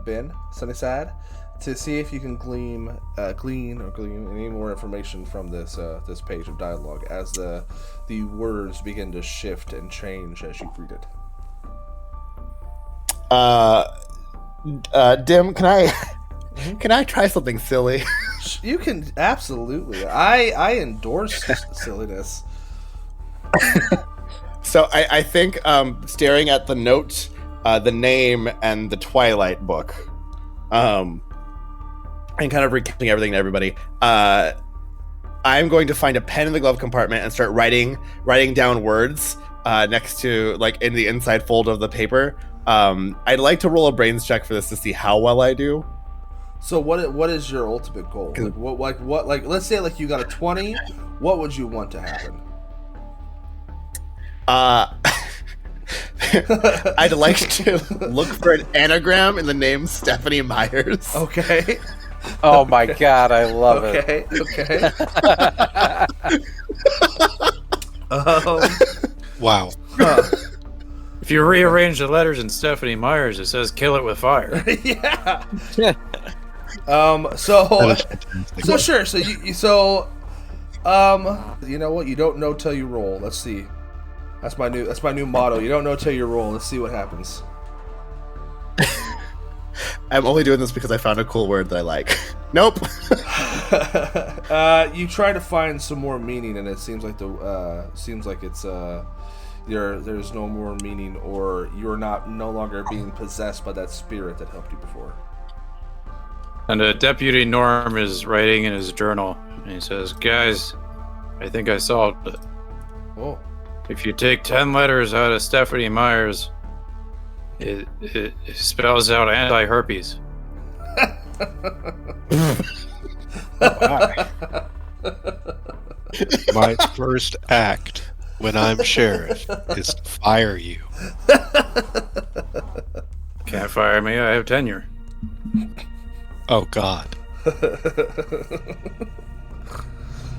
Ben Sunnyside, to see if you can glean any more information from this this page of dialogue as the words begin to shift and change as you read it. Dim, can I try something silly? You can absolutely. I endorse silliness. So I think staring at the note, the name, and the Twilight book, and kind of recounting everything to everybody, I'm going to find a pen in the glove compartment and start writing down words next to, like, in the inside fold of the paper. I'd like to roll a brains check for this to see how well I do. So what is your ultimate goal? Like let's say like you got a 20. What would you want to happen? I'd like to look for an anagram in the name Stephanie Myers. Okay. Oh my god, I love it. Okay. Wow. Huh. If you rearrange the letters in Stephanie Myers, it says "kill it with fire." Yeah. That So is fantastic. sure. So you know what? You don't know till you roll. Let's see. That's my new motto. You don't know till you roll. Let's see what happens. I'm only doing this because I found a cool word that I like. Nope. You try to find some more meaning, and it seems like it's there's no more meaning, or you're no longer being possessed by that spirit that helped you before. And Deputy Norm is writing in his journal, and he says, "Guys, I think I solved it. Oh. If you take 10 letters out of Stephanie Myers, it spells out anti-herpes." My first act when I'm sheriff is to fire you. Can't fire me, I have tenure. Oh God.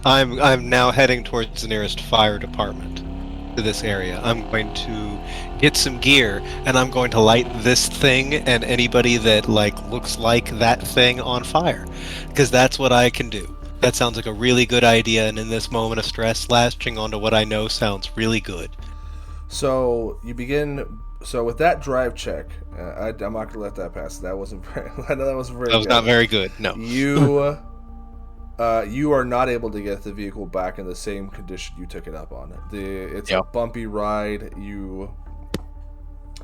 I'm now heading towards the nearest fire department to this area. I'm going to get some gear, and I'm going to light this thing and anybody that looks like that thing on fire, because that's what I can do. That sounds like a really good idea, and in this moment of stress, latching onto what I know sounds really good. So you begin. So with that drive check, I'm not gonna let that pass. That wasn't very. I know that wasn't very. That was good. not very good. No. You are not able to get the vehicle back in the same condition you took it up on. It's a bumpy ride. You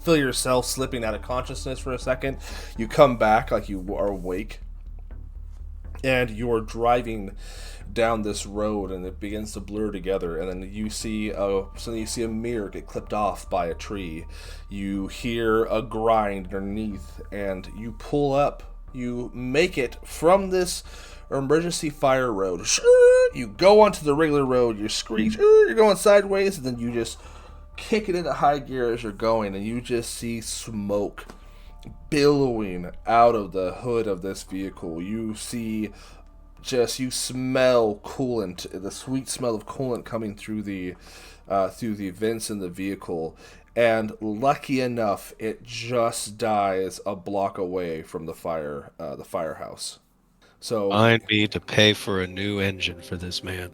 feel yourself slipping out of consciousness for a second. You come back like you are awake, and you're driving down this road, and it begins to blur together, and then you see a mirror get clipped off by a tree. You hear a grind underneath, and you pull up. You make it from this emergency fire road. You go onto the regular road. You screech. You're going sideways, and then you just kick it into high gear as you're going, and you just see smoke billowing out of the hood of this vehicle. You smell coolant, the sweet smell of coolant coming through the vents in the vehicle. And lucky enough, it just dies a block away from the firehouse. So I need to pay for a new engine for this man.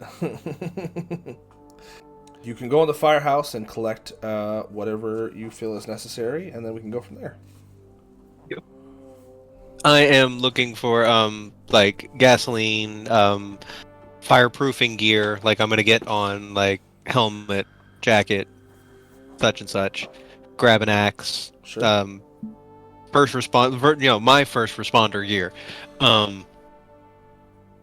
you can go in the firehouse and collect whatever you feel is necessary, and then we can go from there. I am looking for gasoline, fireproofing gear. Like, I'm gonna get on helmet, jacket, such and such. grab an axe. Sure. My first responder gear.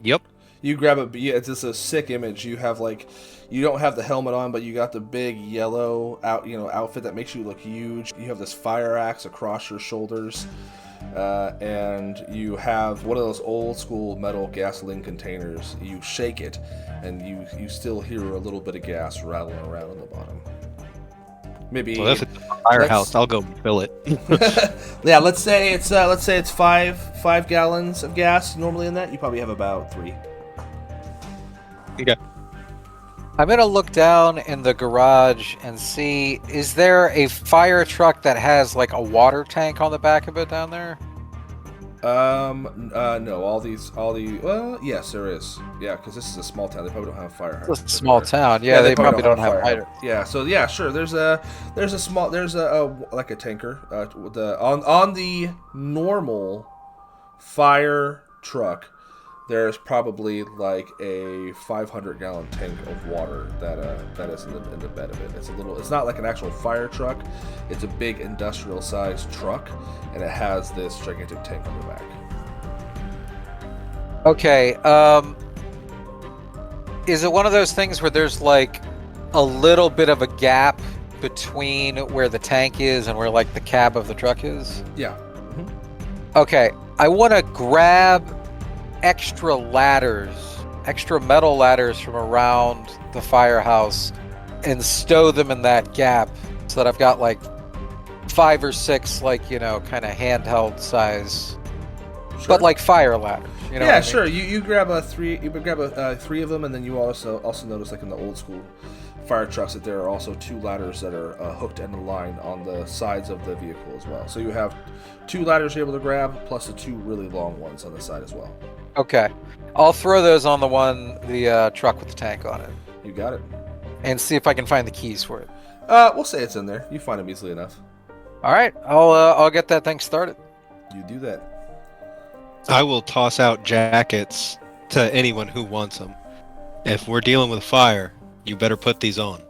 Yep. You grab a. Yeah, it's just a sick image. You have like, you don't have the helmet on, but you got the big yellow outfit that makes you look huge. You have this fire axe across your shoulders, and you have one of those old school metal gasoline containers. You shake it, and you still hear a little bit of gas rattling around on the bottom. Maybe. Well, if it's a firehouse, I'll go fill it. Yeah, let's say it's 5 gallons of gas normally in that. You probably have about 3. Okay. I'm gonna look down in the garage and see, is there a fire truck that has like a water tank on the back of it down there? No, well, yes, there is. Yeah, because this is a small town. They probably don't have fire hydrants. It's a small town. Yeah, they probably don't have fire fire. Yeah, so yeah, sure. There's a like a tanker. On the normal fire truck, there's probably like a 500-gallon tank of water that is in the bed of it. It's not like an actual fire truck. It's a big industrial-sized truck, and it has this gigantic tank on the back. Okay. Is it one of those things where there's like a little bit of a gap between where the tank is and where like the cab of the truck is? Yeah. Okay. I want to grab extra metal ladders from around the firehouse and stow them in that gap so that I've got like 5 or 6 kind of handheld size, Sure. but like fire ladders. You know Yeah, what I mean? sure. You grab 3. You grab 3 of them, and then you also notice, like in the old school fire trucks, that there are also 2 ladders that are hooked and aligned on the sides of the vehicle as well. So you have 2 ladders you're able to grab, plus the 2 really long ones on the side as well. Okay. I'll throw those on the truck with the tank on it You got it. and see if I can find the keys for it. We'll say it's in there. You find them easily enough. All right. I'll get that thing started. You do that. I will toss out jackets to anyone who wants them. If we're dealing with fire, you better put these on.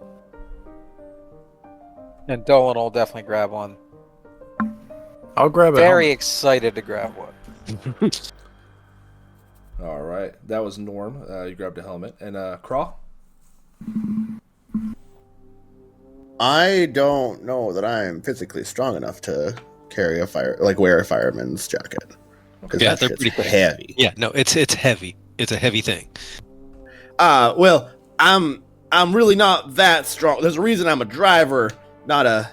And Dolan will definitely grab one. I'll grab it. Very excited to grab one. All right. That was Norm. You grabbed a helmet. And Craw? I don't know that I'm physically strong enough to carry wear a fireman's jacket. Because Yeah, that they're shit's pretty heavy. Yeah, no, it's heavy. It's a heavy thing. Well, I'm really not that strong. There's a reason I'm a driver, not a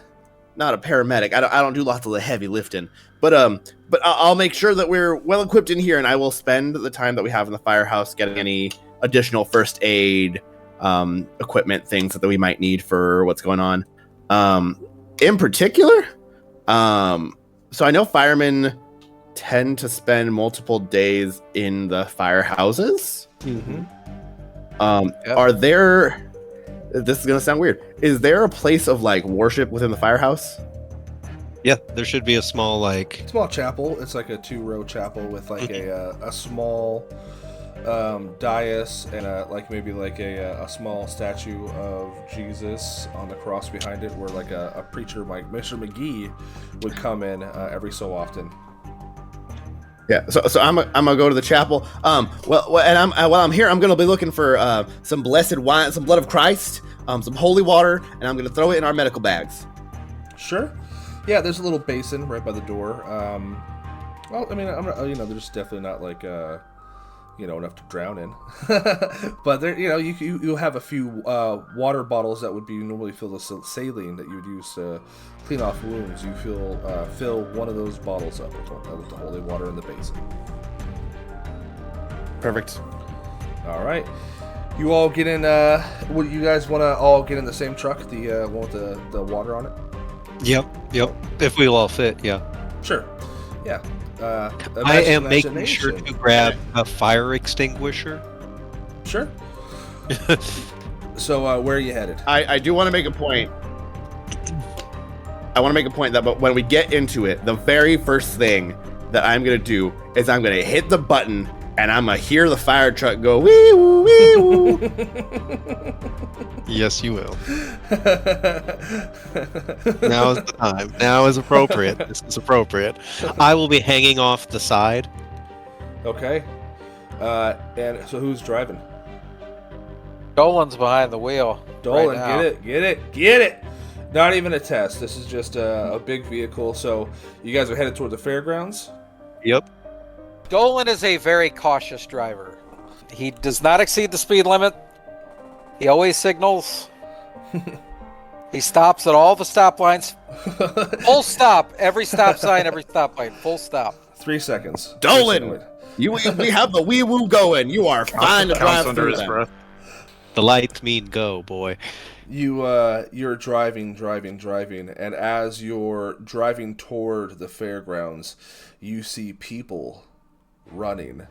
paramedic. I don't do lots of the heavy lifting. But I'll make sure that we're well equipped in here, and I will spend the time that we have in the firehouse getting any additional first aid equipment, things that we might need for what's going on. In particular, so I know firemen tend to spend multiple days in the firehouses. Mm-hmm. Yep. Are there? This is gonna sound weird. Is there a place of like worship within the firehouse? Yeah, there should be a small Small chapel. It's like a 2-row chapel with like a small dais and a small statue of Jesus on the cross behind it, where like a preacher like Mr. McGee would come in every so often. Yeah, so I'm gonna go to the chapel. While I'm here, I'm gonna be looking for some blessed wine, some blood of Christ, some holy water, and I'm gonna throw it in our medical bags. Sure. Yeah, there's a little basin right by the door. Well, I mean, there's definitely not like enough to drown in, but there, you'll have a few water bottles that would be normally filled with saline that you would use to clean off wounds. You fill one of those bottles up with the holy water in the basin. Perfect. All right, you all get in. Would you guys want to all get in the same truck, the one with the water on it? Yep. If we'll all fit, yeah. Sure. Yeah. I am making sure to grab a fire extinguisher. Sure. So, where are you headed? I do want to make a point. I want to make a point that, but when we get into it, the very first thing that I'm gonna do is I'm gonna hit the button and I'm gonna hear the fire truck go wee woo wee woo. Yes, you will. Now is the time. Now is appropriate. This is appropriate. I will be hanging off the side. Okay. And so who's driving? Dolan's behind the wheel. Dolan, right now. get it. Not even a test. This is just a big vehicle. So you guys are headed toward the fairgrounds? Yep. Dolan is a very cautious driver. He does not exceed the speed limit. He always signals. He stops at all the stoplights. Full stop. Every stop sign, every stoplight. Full stop. 3 seconds. Dolan, we have the wee woo going. You are fine to drive under through his them. breath. The lights mean go, boy. You're driving, and as you're driving toward the fairgrounds, you see people running,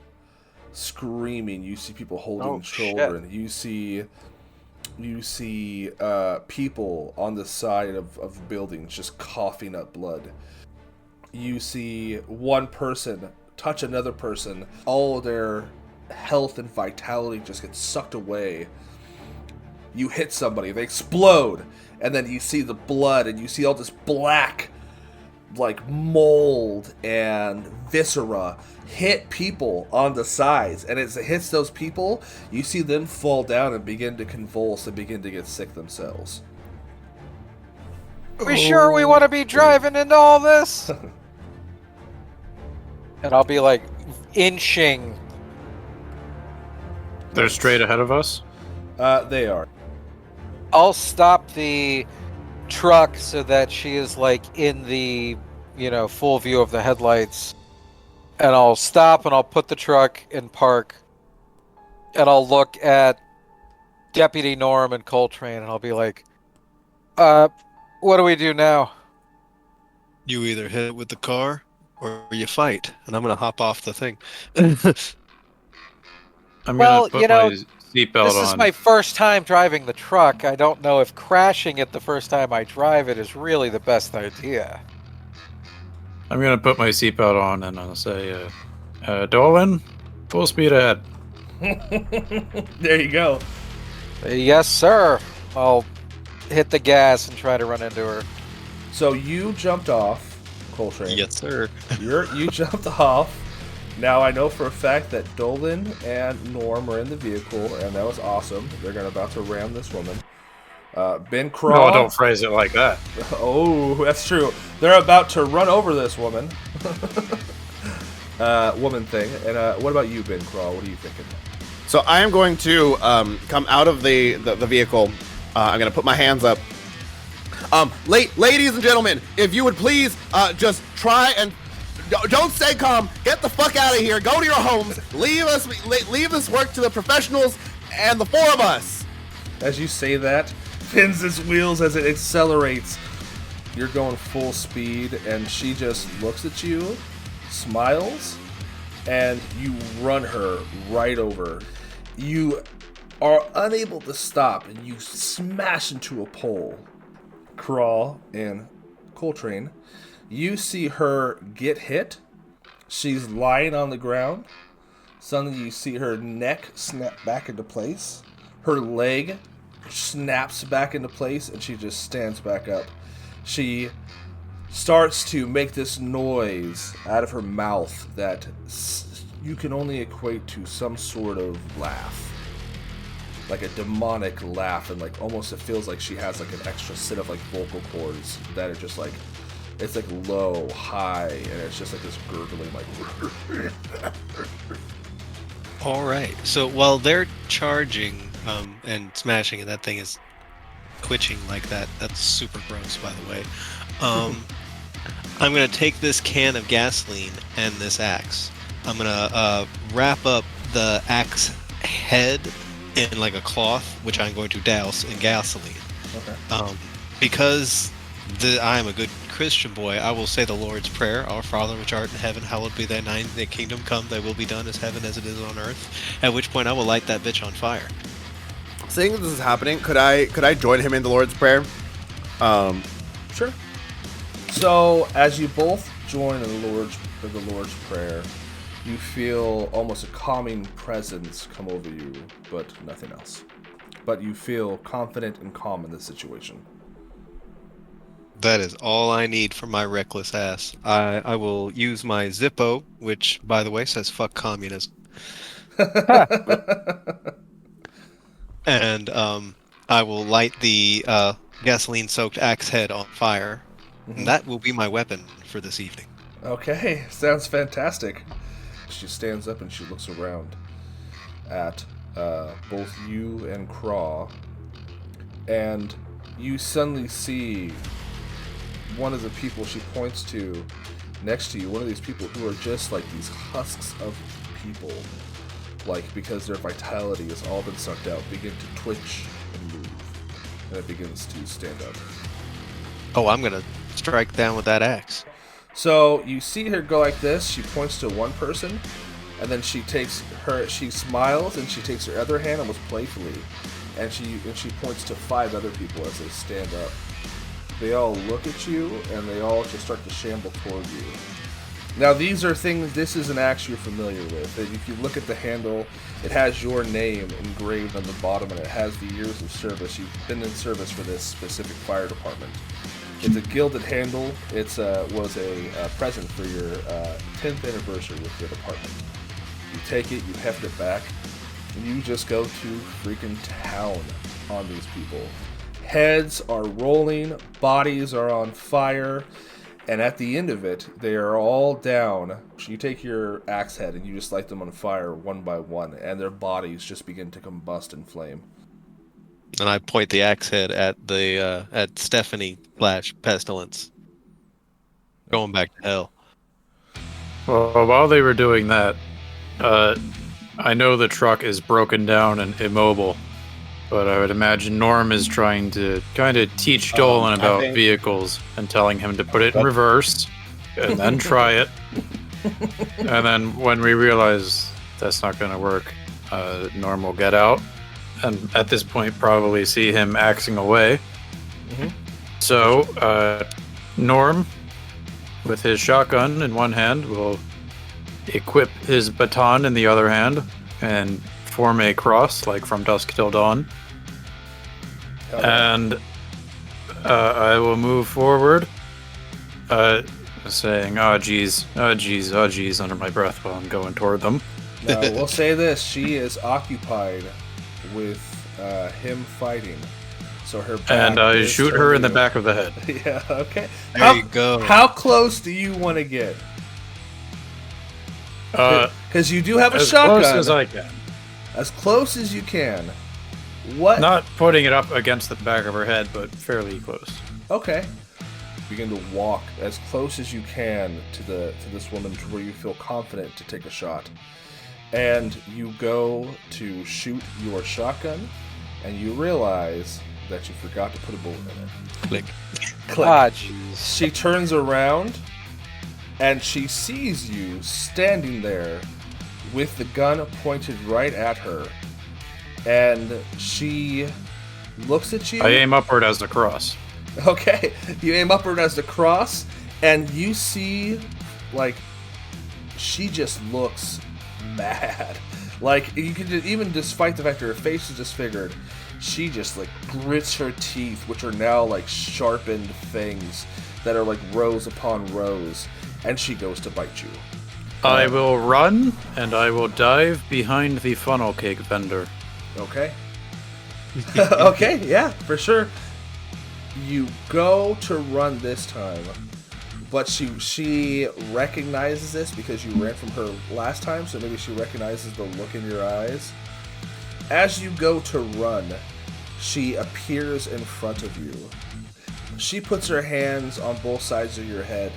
screaming. You see people holding children. Shit. You see people on the side of buildings just coughing up blood. You see one person touch another person. All of their health and vitality just gets sucked away. You hit somebody, they explode, and then you see the blood, and you see all this black, like, mold and viscera hit people on the sides. And as it hits those people, you see them fall down and begin to convulse and begin to get sick themselves. We sure we want to be driving into all this? And I'll be like inching. They're straight ahead of us. They are. I'll stop the truck so that she is like in the, full view of the headlights. And I'll stop and I'll put the truck in park. And I'll look at Deputy Norm and Coltrane and I'll be like, what do we do now? You either hit it with the car or you fight, and I'm gonna hop off the thing. I'm Well, gonna put my seatbelt This on. is my first time driving the truck. I don't know if crashing it the first time I drive it is really the best idea. I'm gonna put my seatbelt on and I'll say, Dolan, full speed ahead. There you go. Yes, sir. I'll hit the gas and try to run into her. So you jumped off, Coltrane. Yes, sir. You jumped off. Now I know for a fact that Dolan and Norm are in the vehicle, and that was awesome. They're about to ram this woman. Ben Craw. No, don't phrase it like that. Oh, that's true. They're about to run over this woman. Woman thing. And what about you, Ben Craw? What are you thinking? So I am going to come out of the vehicle. I'm going to put my hands up. Ladies and gentlemen, if you would please just try and don't stay calm. Get the fuck out of here. Go to your homes. Leave this work to the professionals and the four of us. As you say that, spins its wheels as it accelerates. You're going full speed, and she just looks at you, smiles, and you run her right over. You are unable to stop, and you smash into a pole. Crawl and Coltrane, you see her get hit. She's lying on the ground. Suddenly you see her neck snap back into place. Her leg snaps back into place, and she just stands back up. She starts to make this noise out of her mouth that you can only equate to some sort of laugh. Like a demonic laugh, and like almost it feels like she has like an extra set of like vocal cords that are just like, it's like low, high, and it's just like this gurgling like. All right. So while they're charging and smashing, and that thing is twitching like that, that's super gross, by the way. I'm gonna take this can of gasoline and this axe. I'm gonna wrap up the axe head in like a cloth, which I'm going to douse in gasoline. Okay. Because I am a good Christian boy, I will say the Lord's Prayer. Our Father which art in heaven, hallowed be thy name. Thy kingdom come, thy will be done as heaven as it is on earth. At which point I will light that bitch on fire. Seeing that this is happening, could I join him in the Lord's Prayer? Sure. So as you both join in the Lord's Prayer, You feel almost a calming presence come over you, but nothing else. But you feel confident and calm in this situation. That is all I need for my reckless ass. I will use my Zippo, which, by the way, says fuck communism. And I will light the gasoline-soaked axe head on fire. And that will be my weapon for this evening. Okay, sounds fantastic. She stands up and she looks around at both you and Craw, and you suddenly see one of the people she points to next to you, one of these people who are just like these husks of people, like because their vitality has all been sucked out, begin to twitch and move, and it begins to stand up. Oh, I'm gonna strike down with that axe. So you see her go like this. She points to one person, and then she smiles and she takes her other hand almost playfully, and she points to 5 other people as they stand up. They all look at you and they all just start to shamble toward you. Now these are things. This is an axe you're familiar with. If you look at the handle, it has your name engraved on the bottom, and it has the years of service. You've been in service for this specific fire department. It's a gilded handle. It was a present for your 10th anniversary with your department. You take it, you heft it back, and you just go to freaking town on these people. Heads are rolling, bodies are on fire, and at the end of it, they are all down. You take your axe head and you just light them on fire one by one, and their bodies just begin to combust in flame. And I point the axe head at the at Stephanie / Pestilence. Going back to hell. Well, while they were doing that, I know the truck is broken down and immobile, but I would imagine Norm is trying to kind of teach Dolan about vehicles and telling him to put it in reverse and then try it. And then when we realize that's not going to work, Norm will get out. And at this point, probably see him axing away. Mm-hmm. So, Norm, with his shotgun in one hand, will equip his baton in the other hand and form a cross, like from Dusk Till Dawn. And I will move forward, saying, oh geez, under my breath while I'm going toward them. Now, we'll say this, she is occupied with him fighting. So her back and I shoot her in the back of the head. Yeah, okay. There you go. How close do you want to get? Because you do have a shotgun. As close as I can. As close as you can. What? Not putting it up against the back of her head, but fairly close. Okay. Begin to walk as close as you can to this woman, to where you feel confident to take a shot. And you go to shoot your shotgun, and you realize that you forgot to put a bullet in it. Click. Click. Ah, jeez. She turns around, and she sees you standing there with the gun pointed right at her. And she looks at you. I aim upward as the cross. Okay, you aim upward as the cross, and you see, like, she just looks mad. Like, you can even, despite the fact that her face is disfigured, she just, like, grits her teeth, which are now, like, sharpened fangs that are, like, rows upon rows, and she goes to bite you. I will run, and I will dive behind the funnel cake vendor. Okay. Okay, yeah, for sure. You go to run this time, but she recognizes this because you ran from her last time, so maybe she recognizes the look in your eyes. As you go to run, she appears in front of you. She puts her hands on both sides of your head.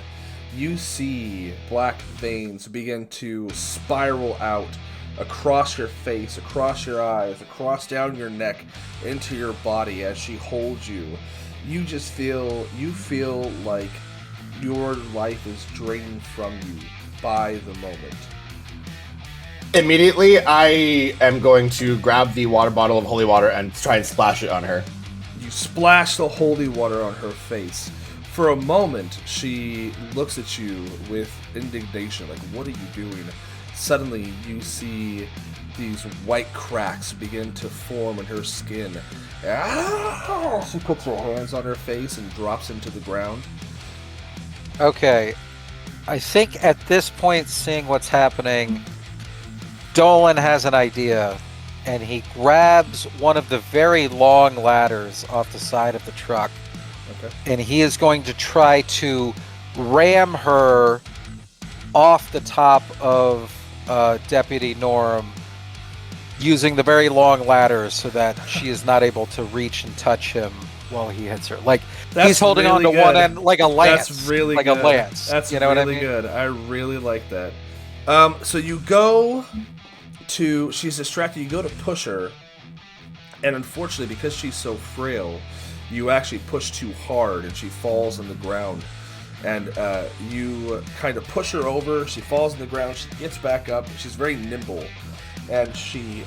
You see black veins begin to spiral out across your face, across your eyes, across down your neck, into your body as she holds you. You just feel like your life is draining from you by the moment. Immediately, I am going to grab the water bottle of holy water and try and splash it on her. You splash the holy water on her face. For a moment, she looks at you with indignation, like, what are you doing? Suddenly, you see these white cracks begin to form in her skin. Ah! She puts her hands on her face and drops into the ground. Okay. I think at this point, seeing what's happening, Dolan has an idea, and he grabs one of the very long ladders off the side of the truck, Okay. and he is going to try to ram her off the top of Deputy Norm using the very long ladder so that she is not able to reach and touch him while he hits her. Like, he's holding on to really one good. end like a lance. That's really like good. a lance. That's you know really what I mean? good. I really like that. So you go to, she's distracted, you go to push her, and unfortunately, because she's so frail, you actually push too hard and she falls on the ground. And you kind of push her over, she falls on the ground, she gets back up, she's very nimble, and she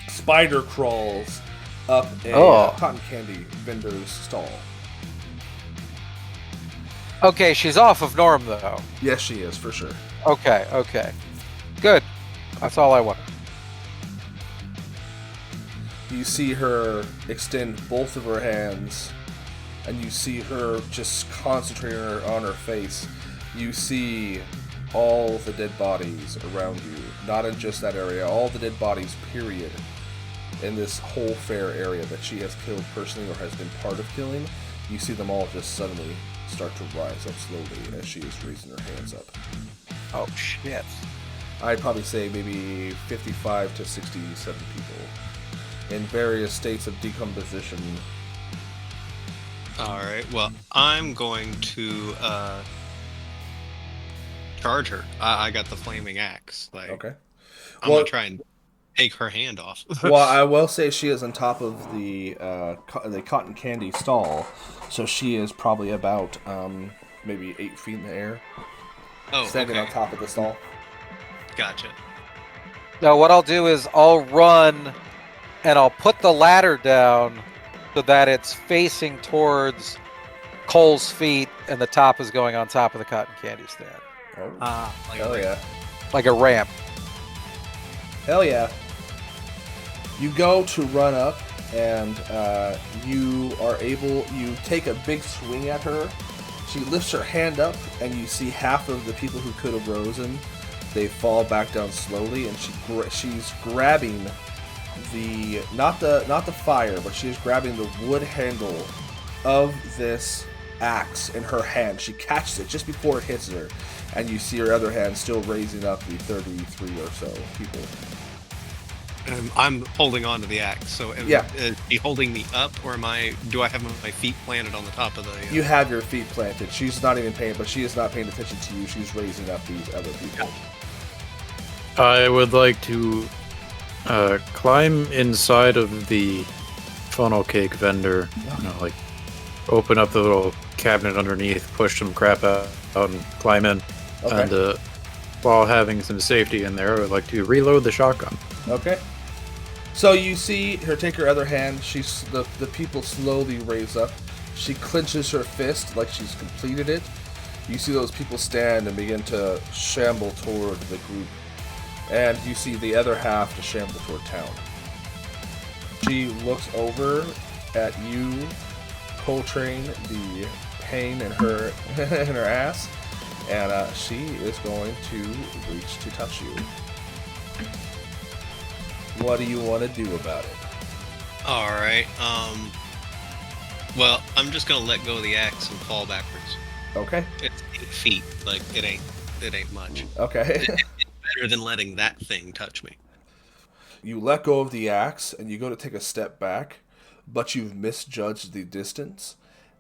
spider crawls up a cotton candy vendor's stall. Okay, she's off of Norm, though. Yes, she is, for sure. Okay. Good. That's all I want. You see her extend both of her hands, and you see her just concentrating on her face. You see all the dead bodies around you, not in just that area, all the dead bodies, period, in this whole fair area that she has killed personally or has been part of killing. You see them all just suddenly start to rise up slowly as she is raising her hands up. Oh, shit. I'd probably say maybe 55 to 67 people in various states of decomposition. All right. Well, I'm going to charge her. I got the flaming axe. Like, Okay. I'm gonna try and take her hand off. Well, I will say she is on top of the cotton candy stall, so she is probably about maybe 8 feet in the air, standing on top of the stall. Gotcha. Now, what I'll do is I'll run and I'll put the ladder down so that it's facing towards Cole's feet and the top is going on top of the cotton candy stand. Oh, Like hell yeah. Like a ramp. Hell yeah. You go to run up, and you take a big swing at her. She lifts her hand up, and you see half of the people who could have risen. They fall back down slowly, and she's grabbing the not the fire, but she is grabbing the wood handle of this axe in her hand. She catches it just before it hits her, and you see her other hand still raising up the 33 or so people. I'm holding on to the axe. So Yeah. Is he holding me up, or do I have my feet planted on the top of the? You have your feet planted. She's not even paying, but she is not paying attention to you. She's raising up these other people. I would like to climb inside of the funnel cake vendor, like open up the little cabinet underneath, push some crap out and climb in. Okay. And while having some safety in there, I would like to reload the shotgun. Okay. So you see her take her other hand. The people slowly raise up. She clenches her fist like she's completed it. You see those people stand and begin to shamble toward the group. And you see the other half to shamble toward town. She looks over at you, Coltrane, the pain in her in her ass, and she is going to reach to touch you. What do you want to do about it? All right. Well, I'm just gonna let go of the axe and fall backwards. Okay. It's 8 feet. Like it ain't much. Okay. It's better than letting that thing touch me. You let go of the axe and you go to take a step back, but you've misjudged the distance,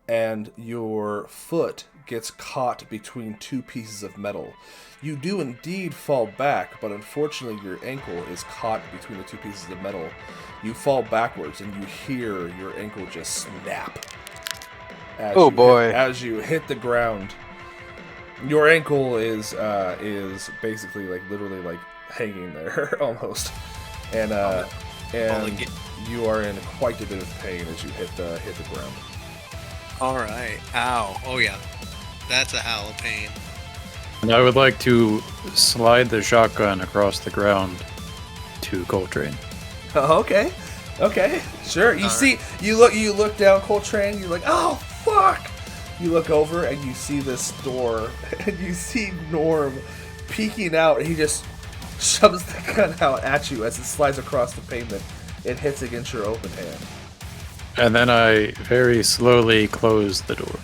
and your foot gets caught between two pieces of metal. You do indeed fall back, but unfortunately your ankle is caught between the two pieces of metal. You fall backwards and you hear your ankle just snap. As you hit the ground. Your ankle is basically like literally like hanging there almost. And you are in quite a bit of pain as you hit the ground. All right. Ow. Oh yeah. That's a howl of pain. And I would like to slide the shotgun across the ground to Coltrane. Oh, okay. Okay. Sure. You see, you look down Coltrane. You're like, oh fuck. You look over and you see this door, and you see Norm peeking out. And he just shoves the gun out at you as it slides across the pavement. It hits against your open hand. And then I very slowly close the door.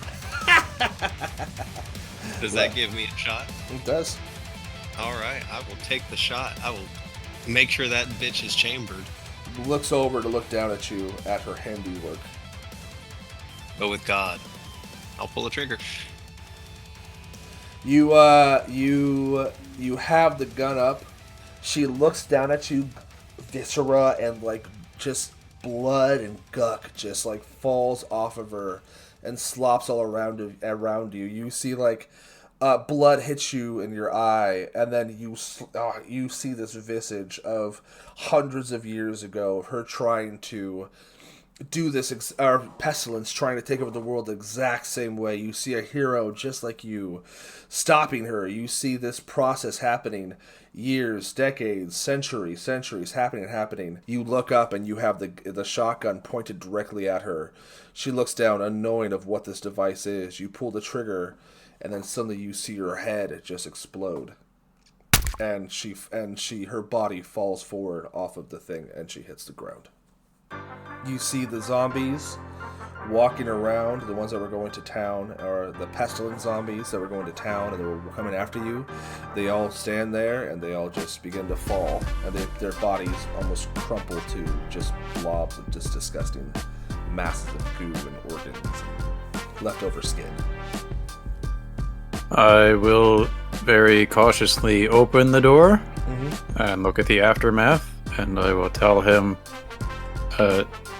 Does that give me a shot? It does. All right, I will take the shot. I will make sure that bitch is chambered. Looks over to look down at you at her handiwork. But with God, I'll pull the trigger. You have the gun up. She looks down at you, viscera and like just blood and guck just like falls off of her and slops all around you. You see like blood hits you in your eye, and then you see this visage of hundreds of years ago of her trying to do this, pestilence trying to take over the world the exact same way. You see a hero just like you stopping her. You see this process happening, years, decades, centuries happening. You look up and you have the shotgun pointed directly at her. She looks down, unknowing of what this device is. You pull the trigger, and then suddenly you see her head just explode, and her body falls forward off of the thing, and she hits the ground. You see the zombies walking around, the ones that were going to town, or the pestilence zombies that were going to town and they were coming after you. They all stand there and they all just begin to fall, and their bodies almost crumple to just blobs of just disgusting masses of goo and organs and leftover skin. I will very cautiously open the door and look at the aftermath, and I will tell him,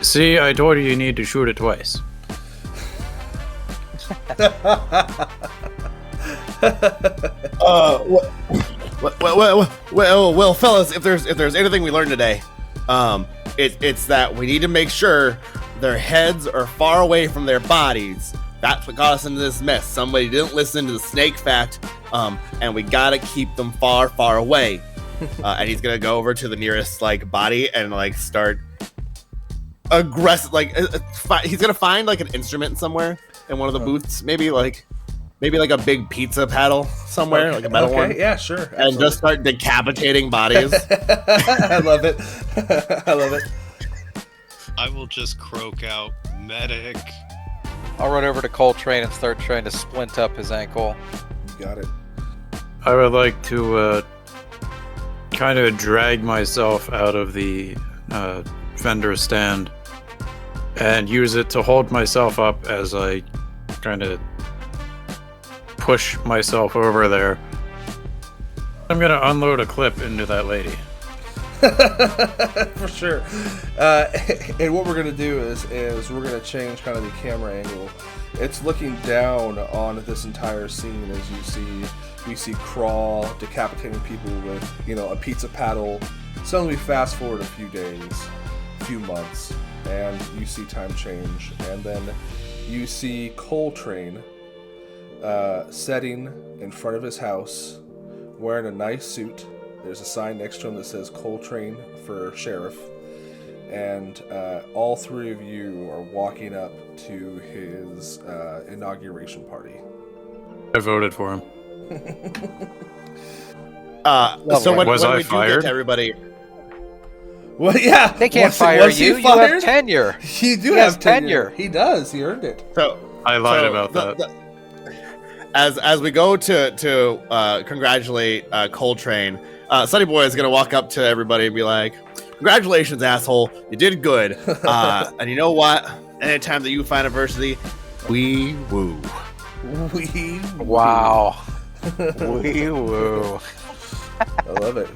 see, I told you need to shoot it twice. Well, fellas, if there's anything we learned today, it's that we need to make sure their heads are far away from their bodies. That's what got us into this mess. Somebody didn't listen to the snake fact, and we gotta keep them far, far away. And he's gonna go over to the nearest body and start aggressive. He's gonna find an instrument somewhere in one of the booths, maybe a big pizza paddle somewhere, a metal one. Yeah, sure. Absolutely. And just start decapitating bodies. I love it. I love it. I will just croak out, medic. I'll run over to Coltrane and start trying to splint up his ankle. You got it. I would like to kind of drag myself out of the vendor stand and use it to hold myself up as I kind of push myself over there. I'm going to unload a clip into that lady. For sure. And what we're going to do is we're going to change kind of the camera angle. It's looking down on this entire scene as you see Crawl decapitating people with, a pizza paddle. Suddenly we fast forward a few days, a few months, and you see time change. And then you see Coltrane sitting in front of his house, wearing a nice suit. There's a sign next to him that says Coltrane for sheriff. And all three of you are walking up to his inauguration party. I voted for him. So when Was I we do fired? get to everybody, Well, yeah. They can't Was fire he you. You fired? have tenure. You do He has have tenure. tenure. He does. He earned it. so I lied so about that. As we go to congratulate Coltrane, Sunny Boy is gonna walk up to everybody and be like, "Congratulations, asshole! You did good. And you know what? Anytime that you find adversity, we woo." We Wow. Wee woo. I love it.